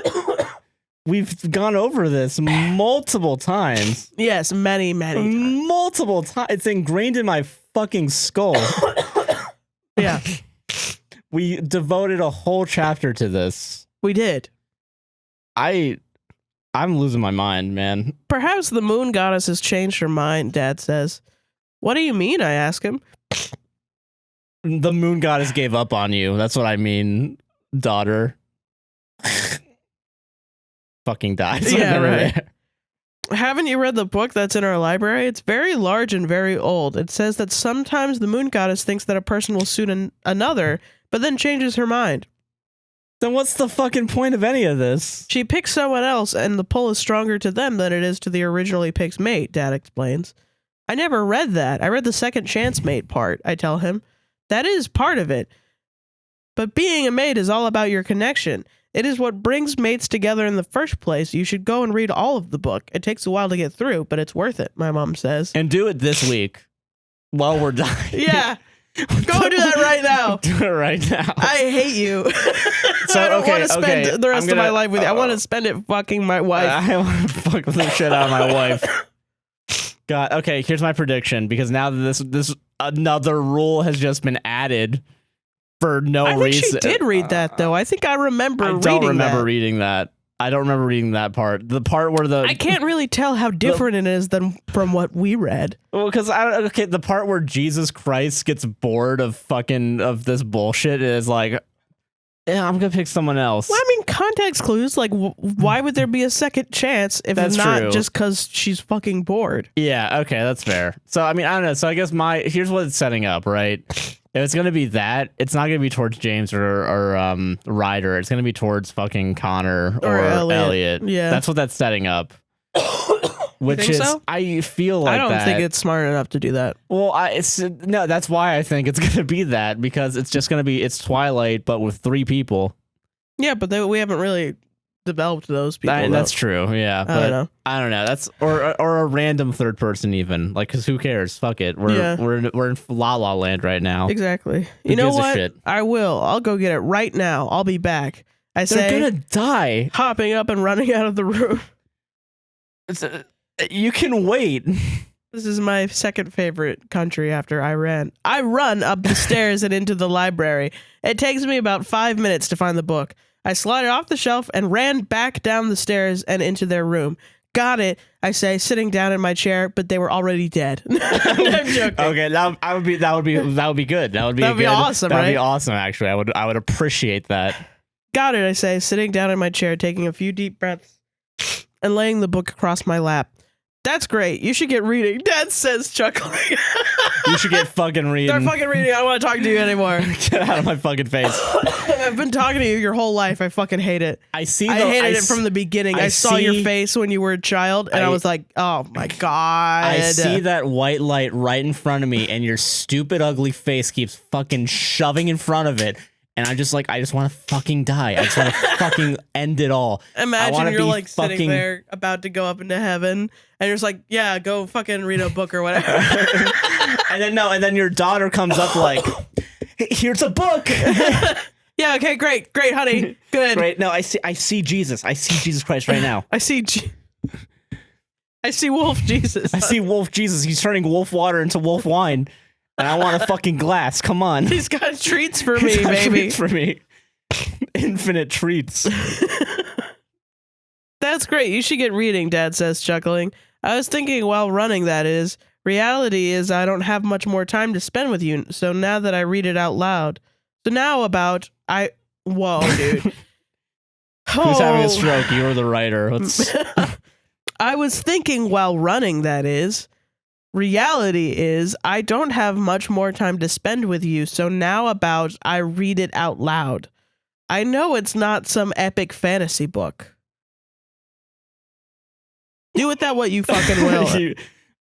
We've gone over this multiple times. Yes, many times. Multiple times. It's ingrained in my fucking skull. Yeah. We devoted a whole chapter to this. We did. I'm losing my mind, man. Perhaps the moon goddess has changed her mind, Dad says. What do you mean? I ask him. The moon goddess gave up on you. That's what I mean, daughter. Fucking dies. Yeah, right. Haven't you read the book that's in our library? It's very large and very old. It says that sometimes the moon goddess thinks that a person will suit another, but then changes her mind. Then what's the fucking point of any of this? She picks someone else, and the pull is stronger to them than it is to the originally picked mate, Dad explains. I never read that. I read the second chance mate part, I tell him. That is part of it. But being a mate is all about your connection. It is what brings mates together in the first place. You should go and read all of the book. It takes a while to get through, but it's worth it, my mom says. And do it this week while we're dying. Yeah. Go do that right now. Do it right now. I hate you. So I don't want to spend the rest of my life with you. I want to spend it fucking my wife. I want to fuck the shit out of my wife. God, okay, here's my prediction, because now that this another rule has just been added for no reason. I think she did read that, though. I think I remember reading that. I don't remember reading that. I don't remember reading that part. The part where I can't really tell how different it is than from what we read. Well, because the part where Jesus Christ gets bored of this bullshit is like, yeah, I'm gonna pick someone else. Well, I mean, context clues. Like, why would there be a second chance if it's not true. Just because she's fucking bored? Yeah, okay, that's fair. So, I mean, I don't know. So, I guess here's what it's setting up, right? If it's gonna be that, it's not gonna be towards James or Ryder. It's gonna be towards fucking Connor or Elliot. Yeah, that's what that's setting up. Which is, so? I feel like I don't think it's smart enough to do that. Well, no, that's why I think it's gonna be that, because it's just gonna be Twilight but with 3 people. Yeah, but we haven't really developed those people. That's true. Yeah, but I don't know. That's or a random third person even. Like, cause who cares? Fuck it. We're in La La Land right now. Exactly. You know what? I will. I'll go get it right now. I'll be back. They're gonna die. Hopping up and running out of the room. You can wait. This is my second favorite country after Iran. I run up the stairs and into the library. It takes me about 5 minutes to find the book. I slide it off the shelf and ran back down the stairs and into their room. Got it, I say, sitting down in my chair, but they were already dead. I'm joking. Okay, that would be good. That would be awesome, right? That'd be awesome, actually. I would appreciate that. Got it, I say, sitting down in my chair, taking a few deep breaths and laying the book across my lap. That's great. You should get reading. Dad says, chuckling. You should get fucking reading. Start fucking reading. I don't want to talk to you anymore. Get out of my fucking face. I've been talking to you your whole life. I fucking hate it. I hated it from the beginning. I saw your face when you were a child, and I was like, oh my God. I see that white light right in front of me, and your stupid, ugly face keeps fucking shoving in front of it. And I'm just like, I just want to fucking die. I just want to fucking end it all. Imagine you're like sitting there about to go up into heaven, and you're just like, yeah, go fucking read a book or whatever. and then your daughter comes up like, hey, here's a book. Yeah, okay, great, honey, good. Great. No, I see Jesus. I see Jesus Christ right now. I see Wolf Jesus. I see Wolf Jesus. He's turning wolf water into wolf wine. And I want a fucking glass. Come on. He's got treats for me, baby. Treats for me. Infinite treats. That's great. You should get reading, Dad says, chuckling. I was thinking while running, that is. Reality is I don't have much more time to spend with you, so now that I read it out loud. So now whoa, dude. Who's having a stroke? You were the writer. I was thinking while running, that is. Reality is I don't have much more time to spend with you, so now I read it out loud. I know it's not some epic fantasy book. Do with that what you fucking will.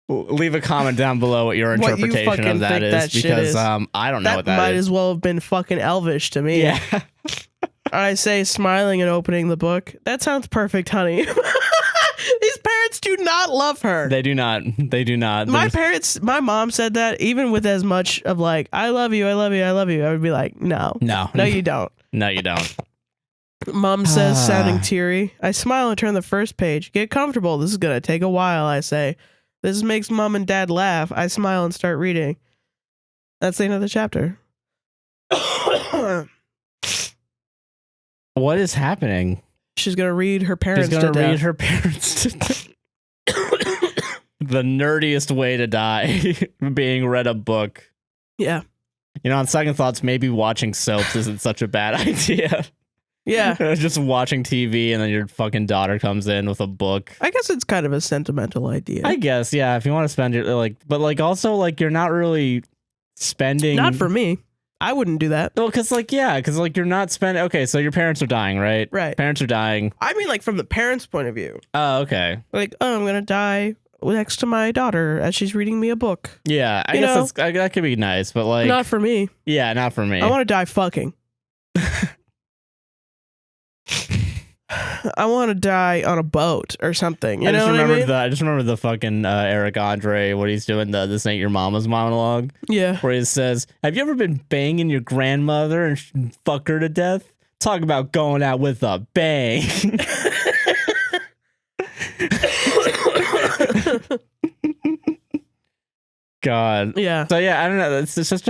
Leave a comment down below what your interpretation of that is, because I don't know what that is. That might as well have been fucking Elvish to me. Yeah. I say, smiling and opening the book. That sounds perfect, honey. These parents do not love her. They do not. My mom said that, even with as much of like, I love you, I love you, I love you. I would be like, no, you don't. No, you don't. Mom says, sounding teary. I smile and turn the first page. Get comfortable. This is going to take a while, I say. This makes Mom and Dad laugh. I smile and start reading. That's the end of the chapter. What is happening? She's going to read her parents to death. She's going to read her parents to death. The nerdiest way to die, being read a book. Yeah. You know, on second thoughts, maybe watching soaps isn't such a bad idea. Yeah. Just watching TV and then your fucking daughter comes in with a book. I guess it's kind of a sentimental idea. I guess, yeah. If you want to spend it, like, but like also like you're not really spending. Not for me. I wouldn't do that. Well, because like you're not spending. Okay, so your parents are dying, right? Right. Parents are dying. I mean, like from the parents' point of view. Oh, okay. Like, oh, I'm gonna die next to my daughter as she's reading me a book. Yeah, I guess that could be nice, but like not for me. Yeah, not for me. I want to die fucking. I want to die on a boat or something. I just remember the fucking Eric Andre, what he's doing, the "This Ain't Your Mama's" monologue. Yeah. Where he says, "Have you ever been banging your grandmother and fuck her to death? Talk about going out with a bang." God. Yeah. So yeah, I don't know. It's just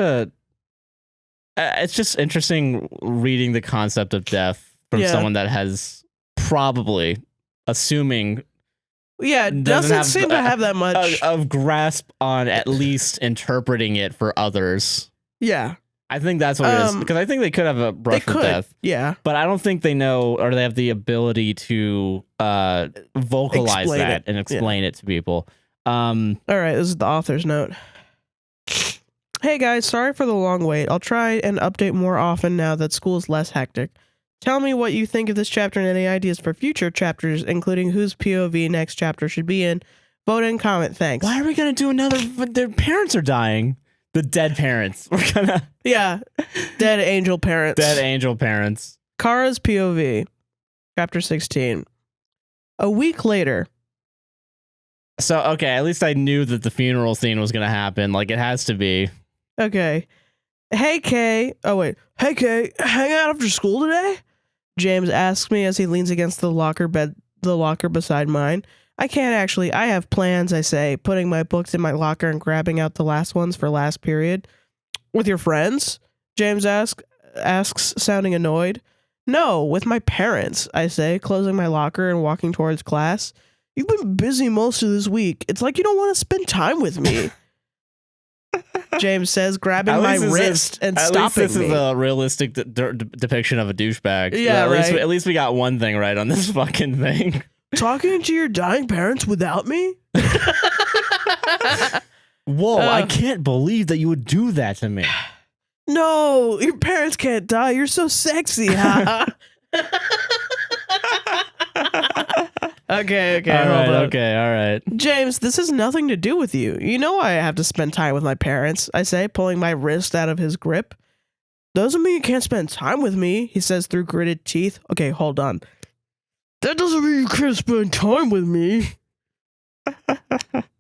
it's just interesting reading the concept of death from someone that has probably, assuming, doesn't seem to have that much of grasp on at least interpreting it for others. Yeah. I think that's what it is, because I think they could have a brush with death. Yeah. But I don't think they know, or they have the ability to vocalize that and explain it to people. All right, this is the author's note. Hey guys, sorry for the long wait. I'll try and update more often now that school is less hectic. Tell me what you think of this chapter and any ideas for future chapters, including whose POV next chapter should be in. Vote and comment, thanks. Why are we going to do another? Their parents are dying. The dead parents. We're gonna. Yeah. Dead angel parents. Dead angel parents. Kara's POV. Chapter 16. A week later. So, okay, at least I knew that the funeral scene was going to happen. Like, it has to be. Okay. Hey, Kay. Oh, wait. Hey, Kay. Hang out after school today? James asks me as he leans against the locker beside mine. I can't actually. I have plans, I say, putting my books in my locker and grabbing out the last ones for last period. With your friends? James asks, sounding annoyed. No, with my parents, I say, closing my locker and walking towards class. You've been busy most of this week. It's like you don't want to spend time with me. James says, grabbing my wrist and stopping me. At least this is a realistic depiction of a douchebag. Yeah, right. At least we got one thing right on this fucking thing. Talking to your dying parents without me? Whoa, I can't believe that you would do that to me. No, your parents can't die. You're so sexy, huh? Okay, all right. James, this has nothing to do with you. You know I have to spend time with my parents, I say, pulling my wrist out of his grip. Doesn't mean you can't spend time with me, he says through gritted teeth. Okay, hold on. That doesn't mean you can't spend time with me.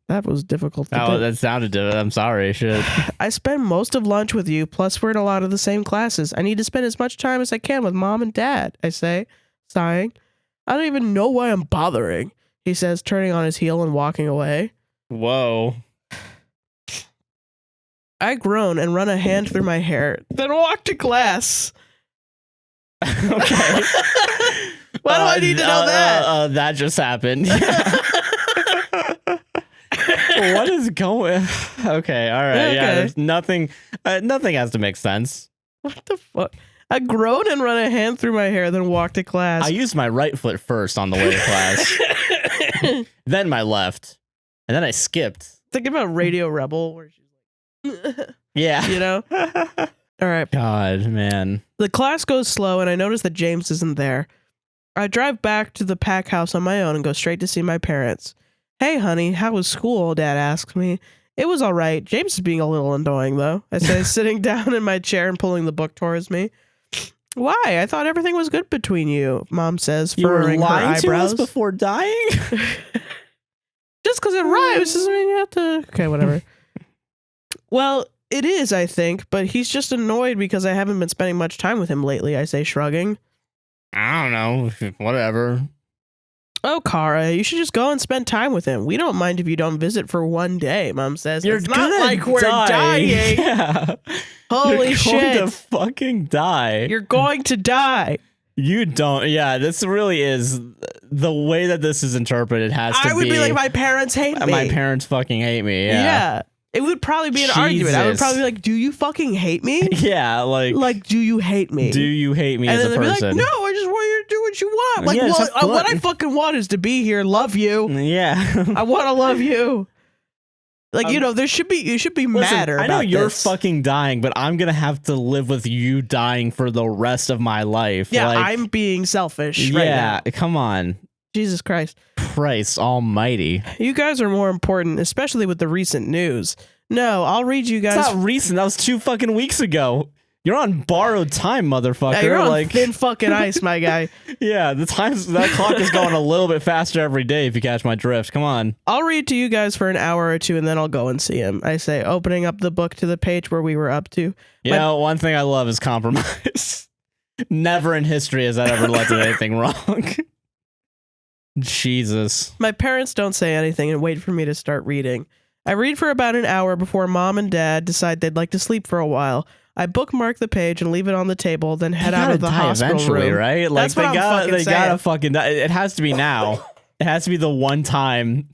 That was difficult to do. That sounded difficult. I'm sorry. Shit. I spend most of lunch with you, plus we're in a lot of the same classes. I need to spend as much time as I can with mom and dad, I say, sighing. I don't even know why I'm bothering, he says, turning on his heel and walking away. Whoa. I groan and run a hand through my hair, then walk to class. Okay. Why do I need to know that? That just happened. What is going? Okay, all right. Okay. Yeah, there's nothing. Nothing has to make sense. What the fuck? I groan and run a hand through my hair, then walk to class. I used my right foot first on the way to class, then my left, and then I skipped. Think about Radio Rebel, where she's like, yeah, you know. All right. God, man. The class goes slow, and I notice that James isn't there. I drive back to the pack house on my own and go straight to see my parents. Hey, honey, how was school? Dad asks me. It was all right. James is being a little annoying, though, I say, sitting down in my chair and pulling the book towards me. Why? I thought everything was good between you, Mom says, furrowing her eyebrows. You were lying to us before dying? Just because it rhymes doesn't mean you have to... Okay, whatever. Well, it is, I think, but he's just annoyed because I haven't been spending much time with him lately, I say, shrugging. I don't know. Whatever. Oh, Kara, you should just go and spend time with him. We don't mind if you don't visit for one day, Mom says. You're it's not like we're dying. Yeah. Holy shit. You're going to fucking die. You're going to die. You don't. Yeah, this really is the way that this is interpreted has to be. I would be like, my parents hate me. My parents fucking hate me. Yeah. It would probably be an argument. I would probably be like, do you fucking hate me? Yeah, like do you hate me? Do you hate me as a person? And then they'd be like, no, I just want you to do what you want. Like, yeah, what I fucking want is to be here, love you. Yeah. I want to love you. Like, you know, you should be madder about I know you're this. fucking dying, but I'm going to have to live with you dying for the rest of my life. Yeah, like, I'm being selfish right now. Yeah, come on. Jesus Christ. Christ almighty. You guys are more important, especially with the recent news. No, I'll read you guys. It's not recent. That was 2 fucking weeks ago. You're on borrowed time, motherfucker. Yeah, you're on thin fucking ice, my guy. Yeah, that clock is going a little bit faster every day, if you catch my drift. Come on. I'll read to you guys for an hour or two, and then I'll go and see him. I say, opening up the book to the page where we were up to. You know, one thing I love is compromise. Never in history has that ever led to anything wrong. Jesus. My parents don't say anything and wait for me to start reading. I read for about an hour before Mom and Dad decide they'd like to sleep for a while. I bookmark the page and leave it on the table, then head out of the hospital eventually, room. right? Like That's they gotta fucking die. It has to be now. It has to be the one time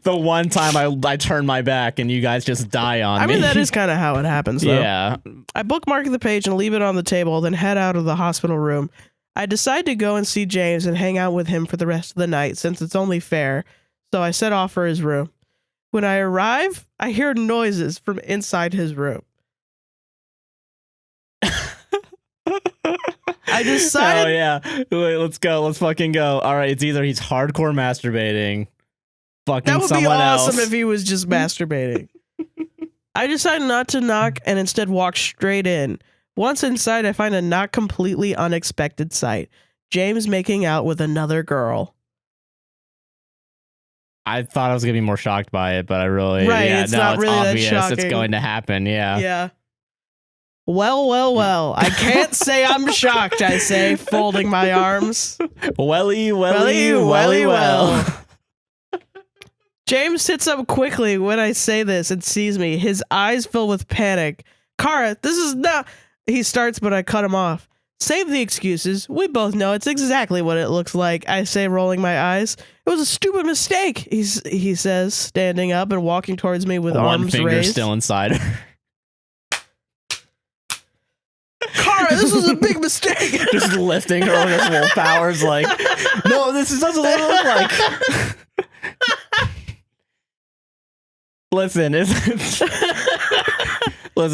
I turn my back and you guys just die on me. I mean, that is kind of how it happens, though. Yeah. I bookmark the page and leave it on the table, then head out of the hospital room. I decide to go and see James and hang out with him for the rest of the night, since it's only fair, so I set off for his room. When I arrive, I hear noises from inside his room. I decide... Oh, yeah. Wait, let's go. Let's fucking go. All right, it's either he's hardcore masturbating, fucking someone else. That would be awesome if he was just masturbating. I decide not to knock and instead walk straight in. Once inside, I find a not completely unexpected sight. James making out with another girl. I thought I was gonna be more shocked by it, but I really it's not really obvious. that shocking. It's going to happen. Yeah. Well. I can't say I'm shocked. I say, folding my arms. Welly. James sits up quickly when I say this and sees me. His eyes fill with panic. Kara, this is not. He starts, but I cut him off. Save the excuses. We both know it's exactly what it looks like, I say, rolling my eyes. It was a stupid mistake, he says, standing up and walking towards me with arms raised. One finger still inside her. Kara, this was a big mistake. Just lifting her with his willpower's like, no, this doesn't look like. Listen, listen,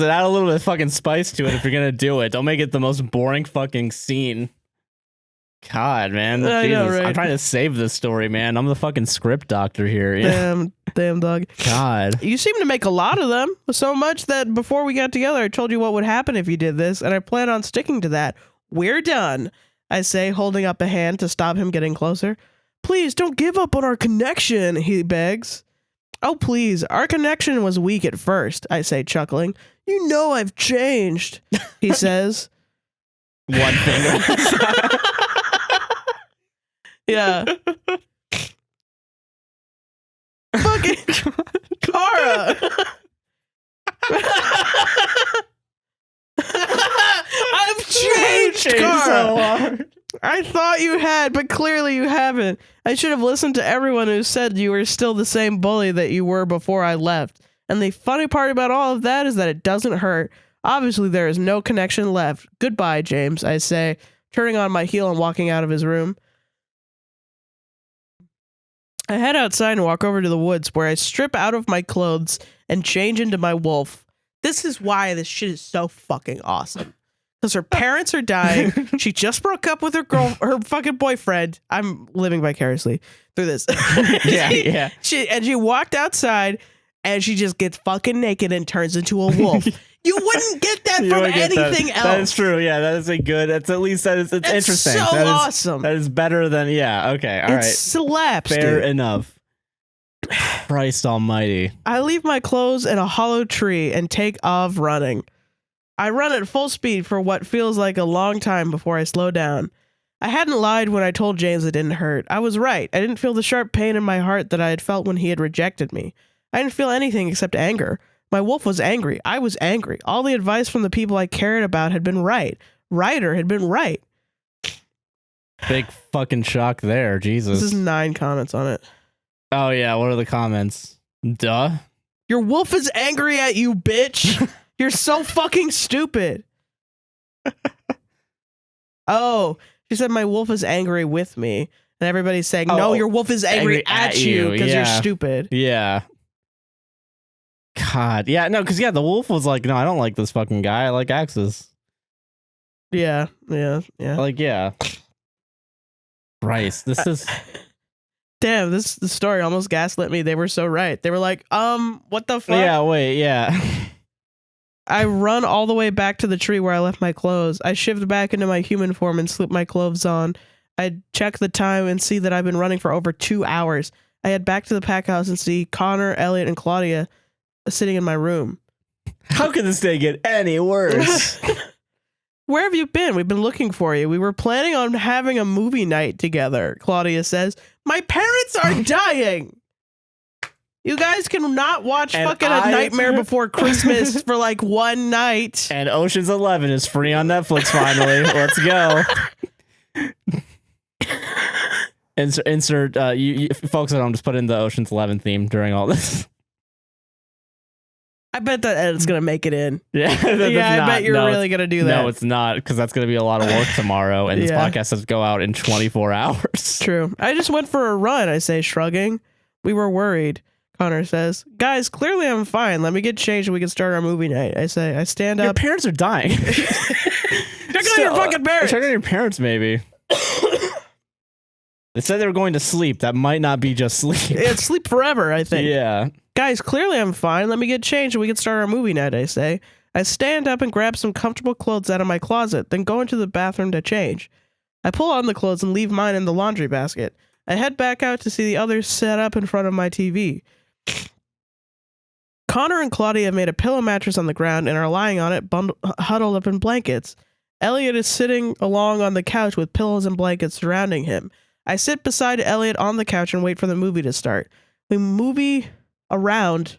add a little bit of fucking spice to it if you're gonna do it. Don't make it the most boring fucking scene. God, man. I know, right? I'm trying to save this story, man. I'm the fucking script doctor here. Yeah. Damn dog. God. You seem to make a lot of them, so much that before we got together, I told you what would happen if you did this, and I plan on sticking to that. We're done, I say, holding up a hand to stop him getting closer. Please, don't give up on our connection, he begs. Oh, please, our connection was weak at first, I say, chuckling. You know I've changed, he says. One finger. Yeah. Fucking Kara. I've changed, Kara. So hard. I thought you had, but clearly you haven't. I should have listened to everyone who said you were still the same bully that you were before I left. And the funny part about all of that is that it doesn't hurt. Obviously, there is no connection left. Goodbye, James, I say, turning on my heel and walking out of his room. I head outside and walk over to the woods where I strip out of my clothes and change into my wolf. This is why this shit is so fucking awesome. Because her parents are dying. She just broke up with her fucking boyfriend. I'm living vicariously through this. Yeah. She walked outside and she just gets fucking naked and turns into a wolf. You wouldn't get that from anything else. That is true. Yeah, that is a good. It's at least it's interesting. So awesome. That is better than Okay, all right. It slaps. Fair enough. Christ Almighty. I leave my clothes in a hollow tree and take off running. I run at full speed for what feels like a long time before I slow down. I hadn't lied when I told James it didn't hurt. I was right. I didn't feel the sharp pain in my heart that I had felt when he had rejected me. I didn't feel anything except anger. My wolf was angry. I was angry. All the advice from the people I cared about had been right. Ryder had been right. Big fucking shock there. Jesus. This is 9 comments on it. Oh, yeah. What are the comments? Duh. Your wolf is angry at you, bitch. You're so fucking stupid. Oh, she said my wolf is angry with me. And everybody's saying, no, your wolf is angry at you because you're stupid. Yeah. God. Yeah, no, because, the wolf was like, no, I don't like this fucking guy. I like axes. Yeah. Like, yeah. Christ, this is... Damn, the story almost gaslit me. They were so right. They were like, what the fuck? Yeah, wait, yeah. I run all the way back to the tree where I left my clothes. I shift back into my human form and slip my clothes on. I check the time and see that I've been running for over 2 hours. I head back to the pack house and see Connor, Elliot, and Claudia sitting in my room. How can this day get any worse? Where have you been? We've been looking for you. We were planning on having a movie night together, Claudia says. My parents are dying. You guys cannot watch fucking A Nightmare Before Christmas for like one night. And Ocean's 11 is free on Netflix finally. Let's go. Insert you folks at home, just put in the Ocean's 11 theme during all this. I bet that edit's gonna make it in. Yeah, I bet you're really gonna do that. No, it's not, because that's gonna be a lot of work tomorrow, and this podcast has to go out in 24 hours. True. I just went for a run, I say, shrugging. We were worried, Connor says. Guys, clearly I'm fine. Let me get changed and we can start our movie night. I say. I stand up. Your parents are dying. Check on your fucking parents. Check on your parents, maybe. They said they were going to sleep. That might not be just sleep. It's sleep forever, I think. Yeah. Guys, clearly I'm fine. Let me get changed and we can start our movie night, I say. I stand up and grab some comfortable clothes out of my closet, then go into the bathroom to change. I pull on the clothes and leave mine in the laundry basket. I head back out to see the others set up in front of my TV. Connor and Claudia have made a pillow mattress on the ground and are lying on it, huddled up in blankets. Elliot is sitting along on the couch with pillows and blankets surrounding him. I sit beside Elliot on the couch and wait for the movie to start. We movie around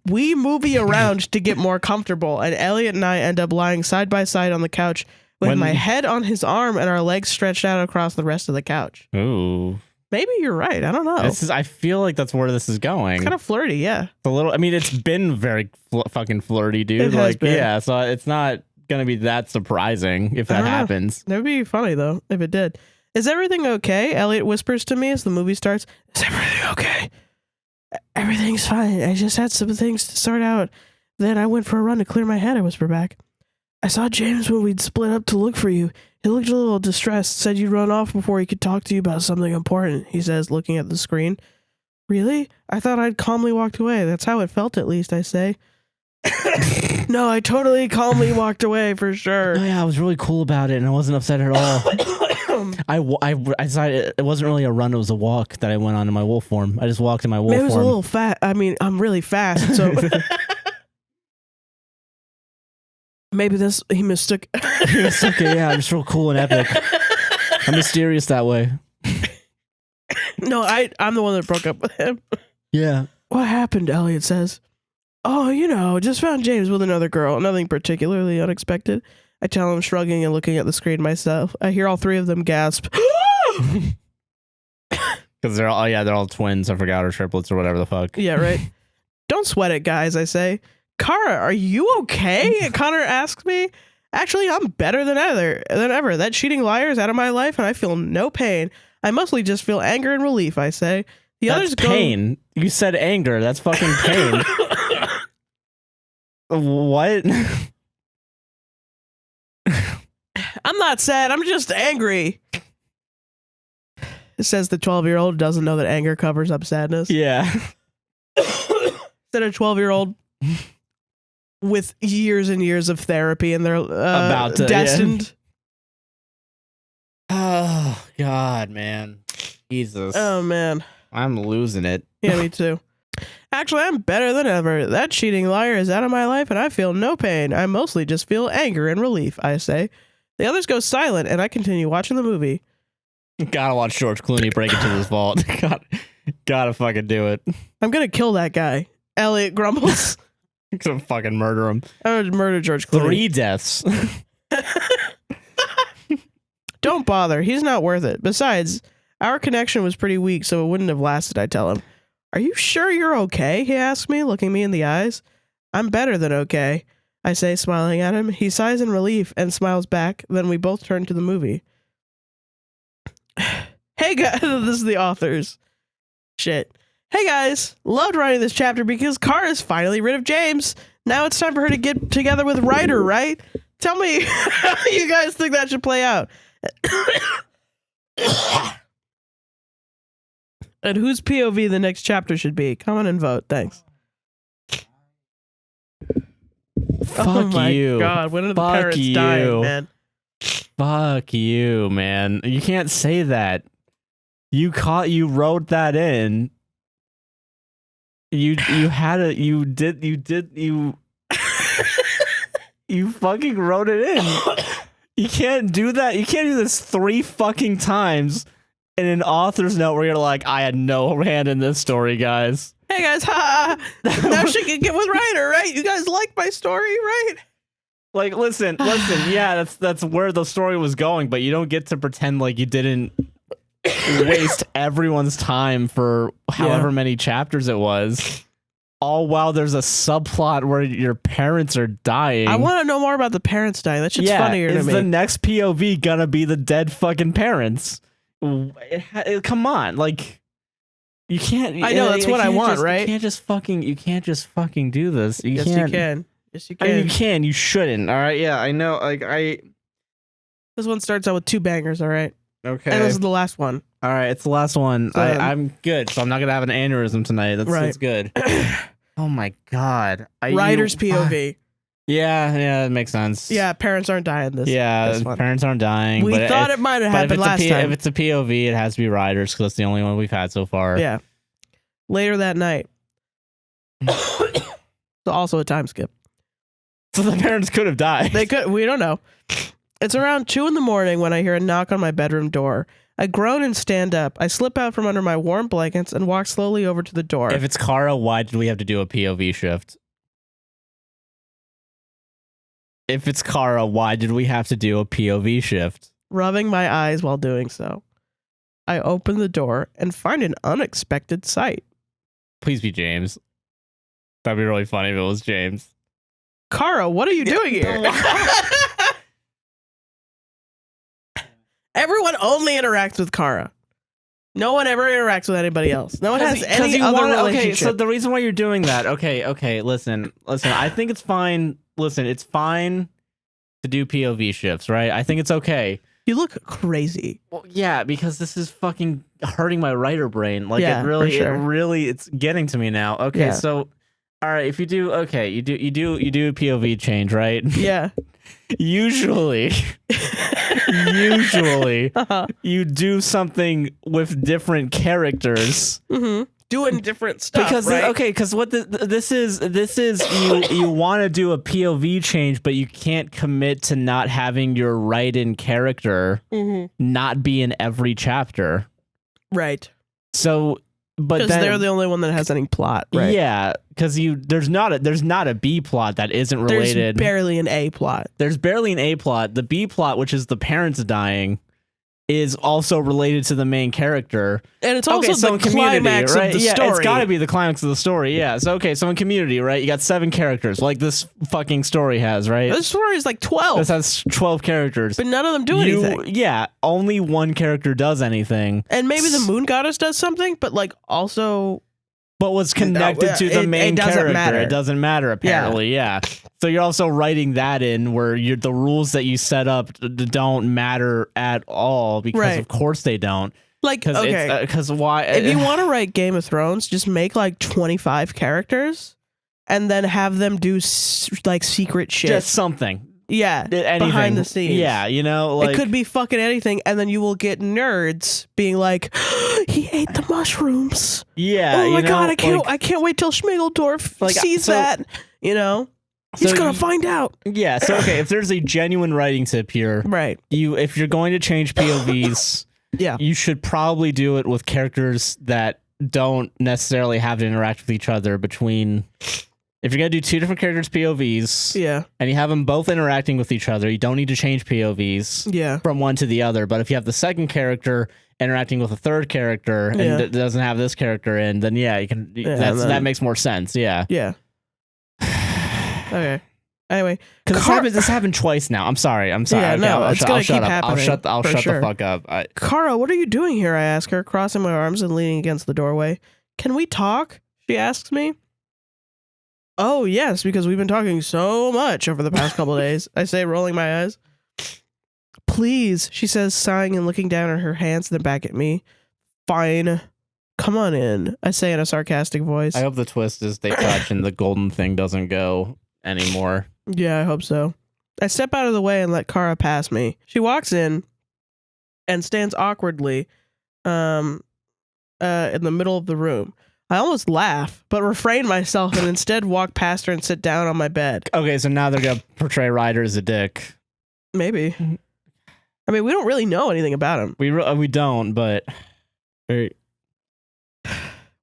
to get more comfortable, and Elliot and I end up lying side by side on the couch with my head on his arm and our legs stretched out across the rest of the couch. Ooh. Maybe you're right. I don't know. I feel like that's where this is going. It's kind of flirty, yeah. It's a little. I mean, it's been very fucking flirty, dude. It has been. Yeah. So it's not gonna be that surprising if that happens. That would be funny though if it did. Is everything okay? Elliot whispers to me as the movie starts. Is everything okay? Everything's fine. I just had some things to sort out. Then I went for a run to clear my head, I whisper back. I saw James when we'd split up to look for you. He looked a little distressed, said you'd run off before he could talk to you about something important, he says, looking at the screen. Really? I thought I'd calmly walked away. That's how it felt, at least, I say. No, I totally calmly walked away, for sure. Oh, yeah, I was really cool about it, and I wasn't upset at all. I decided it wasn't really a run, it was a walk that I went on in my wolf form. I just walked in my wolf form. It was a little fat. I mean, I'm really fast, so... Maybe he mistook. He mistook it, yeah, I'm just real cool and epic. I'm mysterious that way. No, I'm the one that broke up with him. Yeah. What happened, Elliot says. Oh, just found James with another girl. Nothing particularly unexpected. I tell him, shrugging and looking at the screen myself. I hear all three of them gasp. Because they're all twins, I forgot, or triplets or whatever the fuck. Yeah, right. Don't sweat it, guys, I say. Kara, are you okay? Connor asks me. Actually, I'm better than ever. That cheating liar is out of my life, and I feel no pain. I mostly just feel anger and relief, I say. That's pain. You said anger. That's fucking pain. What? I'm not sad. I'm just angry. It says the 12-year-old doesn't know that anger covers up sadness. Yeah. Instead of 12-year-old with years and years of therapy and they're about to, destined. Yeah. Oh, God, man. Jesus. Oh, man. I'm losing it. Yeah, me too. Actually, I'm better than ever. That cheating liar is out of my life and I feel no pain. I mostly just feel anger and relief, I say. The others go silent and I continue watching the movie. Gotta watch George Clooney break into his vault. Gotta fucking do it. I'm gonna kill that guy. Elliot grumbles. Gonna fucking murder him. I would murder George Clooney. 3 deaths. Don't bother. He's not worth it. Besides, our connection was pretty weak, so it wouldn't have lasted, I tell him. Are you sure you're okay? He asks me, looking me in the eyes. I'm better than okay, I say, smiling at him. He sighs in relief and smiles back. Then we both turn to the movie. Hey guys, this is the authors. Shit. Hey guys, loved writing this chapter because Kara's finally rid of James. Now it's time for her to get together with Ryder, right? Tell me how you guys think that should play out. And whose POV the next chapter should be? Comment and vote. Thanks. Fuck you. Oh my God, when are the parents dying, man? Fuck you, man. You can't say that. You wrote that in. You fucking wrote it in. You can't do that. You can't do this 3 fucking times in an author's note where you're like, I had no hand in this story, guys. Hey guys, ha! Now she can get with Ryder, right? You guys like my story, right? Like, listen. Yeah, that's where the story was going, but you don't get to pretend like you didn't waste everyone's time for however many chapters it was. All while there's a subplot where your parents are dying. I want to know more about the parents dying. That shit's funnier to me. Is the next POV gonna be the dead fucking parents? Come on, like you can't. I know that's what I want, right? You can't just fucking do this. Yes, you can. Yes, you can. I mean, you can. You shouldn't. All right. Yeah, I know. Like This one starts out with 2 bangers. All right. Okay. And this is the last one. All right, it's the last one. So, I'm good, so I'm not gonna have an aneurysm tonight. That's good. Oh my God. Ryder's POV. Yeah, it makes sense. Yeah, parents aren't dying this one. Parents aren't dying. We thought it might have happened last time. If it's a POV, it has to be riders because that's the only one we've had so far. Yeah. Later that night. So also a time skip. So the parents could have died. They could. We don't know. It's around 2 a.m. when I hear a knock on my bedroom door. I groan and stand up. I slip out from under my warm blankets and walk slowly over to the door. If it's Kara, why did we have to do a POV shift? If it's Kara, why did we have to do a POV shift? Rubbing my eyes while doing so. I open the door and find an unexpected sight. Please be James. That'd be really funny if it was James. Kara, what are you doing here? Everyone only interacts with Kara. No one ever interacts with anybody else. No one has any other relationship. Okay, so the reason why you're doing that, okay, listen, I think it's fine. Listen, it's fine to do POV shifts, right? I think it's okay. You look crazy. Well, yeah, because this is fucking hurting my writer brain. Like, yeah, it really, it's getting to me now. Okay, yeah. So, all right, if you do, okay, you do a POV change, right? Yeah. Usually, you do something with different characters. Mm-hmm. Doing different stuff, because right? Because what this is you want to do a POV change, but you can't commit to not having your write-in character not be in every chapter, right? So, but because they're the only one that has any plot, right? Yeah, because there's not a B plot that isn't related. There's barely an A plot. There's barely an A plot. The B plot, which is the parents dying, is also related to the main character. And it's also the climax of the story. Yeah, it's got to be the climax of the story, yeah. So, so in Community, right, you got 7 characters, like this fucking story has, right? This story is like 12. This has 12 characters. But none of them do anything. Yeah, only one character does anything. And maybe the Moon Goddess does something, but like also... But what's connected to the main character. Matter. It doesn't matter, apparently, yeah. So you're also writing that in where the rules that you set up don't matter at all because of course they don't. Like, because why? If you want to write Game of Thrones, just make like 25 characters and then have them do like secret shit. Just something. Yeah, anything. Behind the scenes. Yeah, like, it could be fucking anything, and then you will get nerds being like, "He ate the mushrooms." Yeah. Oh my god, I can't wait till Schmiggeldorf sees that. He's gonna find out. Yeah. So if there's a genuine writing tip here, right? If you're going to change POVs, you should probably do it with characters that don't necessarily have to interact with each other between. If you're going to do 2 different characters' POVs, and you have them both interacting with each other, you don't need to change POVs from one to the other. But if you have the second character interacting with a third character and doesn't have this character in, then you can. That makes more sense. Yeah. Yeah. Okay. Anyway, because this happened twice now. I'm sorry. Yeah, no, it's gonna keep happening. I'll shut the fuck up. Kara, what are you doing here? I ask her, crossing my arms and leaning against the doorway. Can we talk? She asks me. Oh, yes, because we've been talking so much over the past couple of days. I say, rolling my eyes. Please, she says, sighing and looking down at her hands, then back at me. Fine. Come on in, I say in a sarcastic voice. I hope the twist is they touch and the golden thing doesn't go anymore. Yeah, I hope so. I step out of the way and let Kara pass me. She walks in and stands awkwardly in the middle of the room. I almost laugh, but refrain myself and instead walk past her and sit down on my bed. Okay, so now they're going to portray Ryder as a dick. Maybe. I mean, we don't really know anything about him. We don't, but...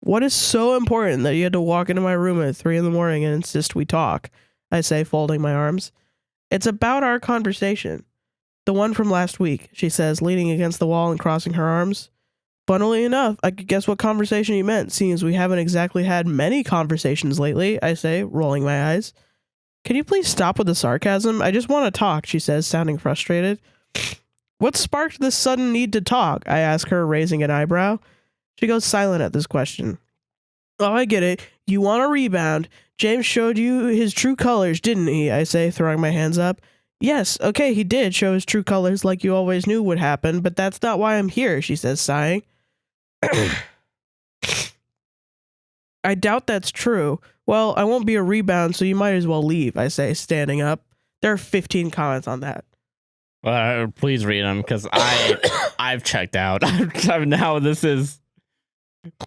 What is so important that you had to walk into my room at 3 a.m. and insist we talk? I say, folding my arms. It's about our conversation. The one from last week, she says, leaning against the wall and crossing her arms. Funnily enough, I could guess what conversation you meant, seeing as we haven't exactly had many conversations lately, I say, rolling my eyes. Can you please stop with the sarcasm? I just want to talk, she says, sounding frustrated. What sparked this sudden need to talk? I ask her, raising an eyebrow. She goes silent at this question. Oh, I get it. You want a rebound. James showed you his true colors, didn't he? I say, throwing my hands up. Yes, okay, he did show his true colors like you always knew would happen, but that's not why I'm here, she says, sighing. I doubt that's true. Well, I won't be a rebound, so you might as well leave, I say, standing up. There are 15 comments on that. Please read them, because I've checked out. Now this is...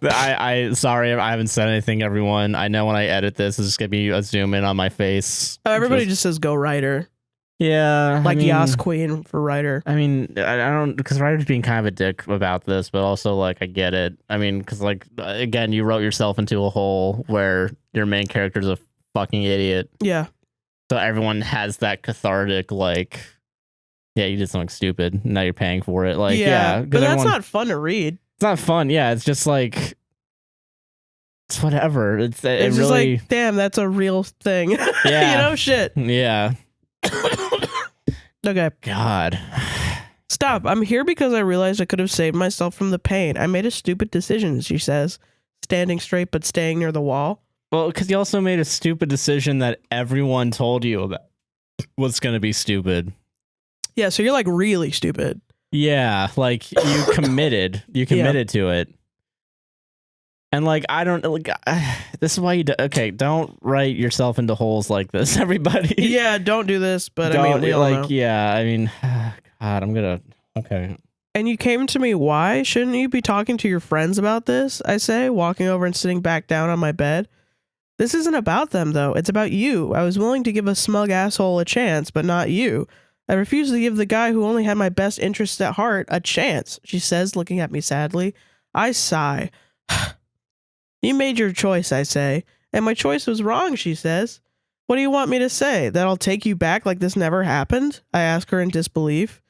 Sorry, I haven't said anything, everyone. I know when I edit this, it's just going to be a zoom in on my face. Oh, everybody just says go Ryder. Yeah. Like Yas Queen for Ryder. I mean, I don't, because Ryder's being kind of a dick about this, but also, like, I get it. I mean, because, like, again, you wrote yourself into a hole where your main character's a fucking idiot. Yeah. So everyone has that cathartic, like, yeah, you did something stupid. Now you're paying for it. Like, yeah. But that's not fun to read. It's not fun. Yeah. It's just like, it's whatever. It's just really, like, damn, that's a real thing. Yeah. You know, shit. Yeah. Okay. God. Stop. I'm here because I realized I could have saved myself from the pain. I made a stupid decision, she says, standing straight but staying near the wall. Well, because you also made a stupid decision that everyone told you about was going to be stupid. Yeah, so you're like really stupid. Yeah, like you committed. You committed to it. And like, I don't, like, this is why you, don't write yourself into holes like this, everybody. Yeah, don't do this, but I mean, we all know. Yeah, I mean, God, I'm gonna, okay. And you came to me, why? Shouldn't you be talking to your friends about this? I say, walking over and sitting back down on my bed. This isn't about them, though. It's about you. I was willing to give a smug asshole a chance, but not you. I refuse to give the guy who only had my best interests at heart a chance, she says, looking at me sadly. I sigh. You made your choice, I say. And my choice was wrong, she says. What do you want me to say? That I'll take you back like this never happened? I ask her in disbelief.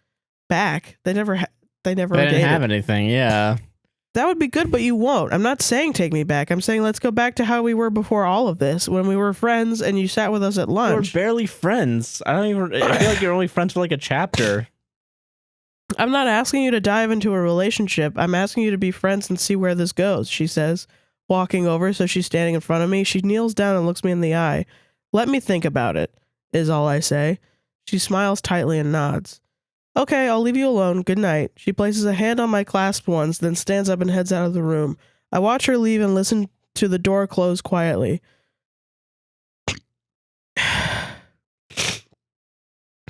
Back? They never didn't have anything, yeah. That would be good, but you won't. I'm not saying take me back. I'm saying let's go back to how we were before all of this, when we were friends and you sat with us at lunch. We're barely friends. I feel like you're only friends for like a chapter. I'm not asking you to dive into a relationship. I'm asking you to be friends and see where this goes, she says, walking over so she's standing in front of me. She kneels down and looks me in the eye. Let me think about it, is all I say. She smiles tightly and nods. Okay, I'll leave you alone. Good night. She places a hand on my clasped ones, then stands up and heads out of the room. I watch her leave and listen to the door close quietly.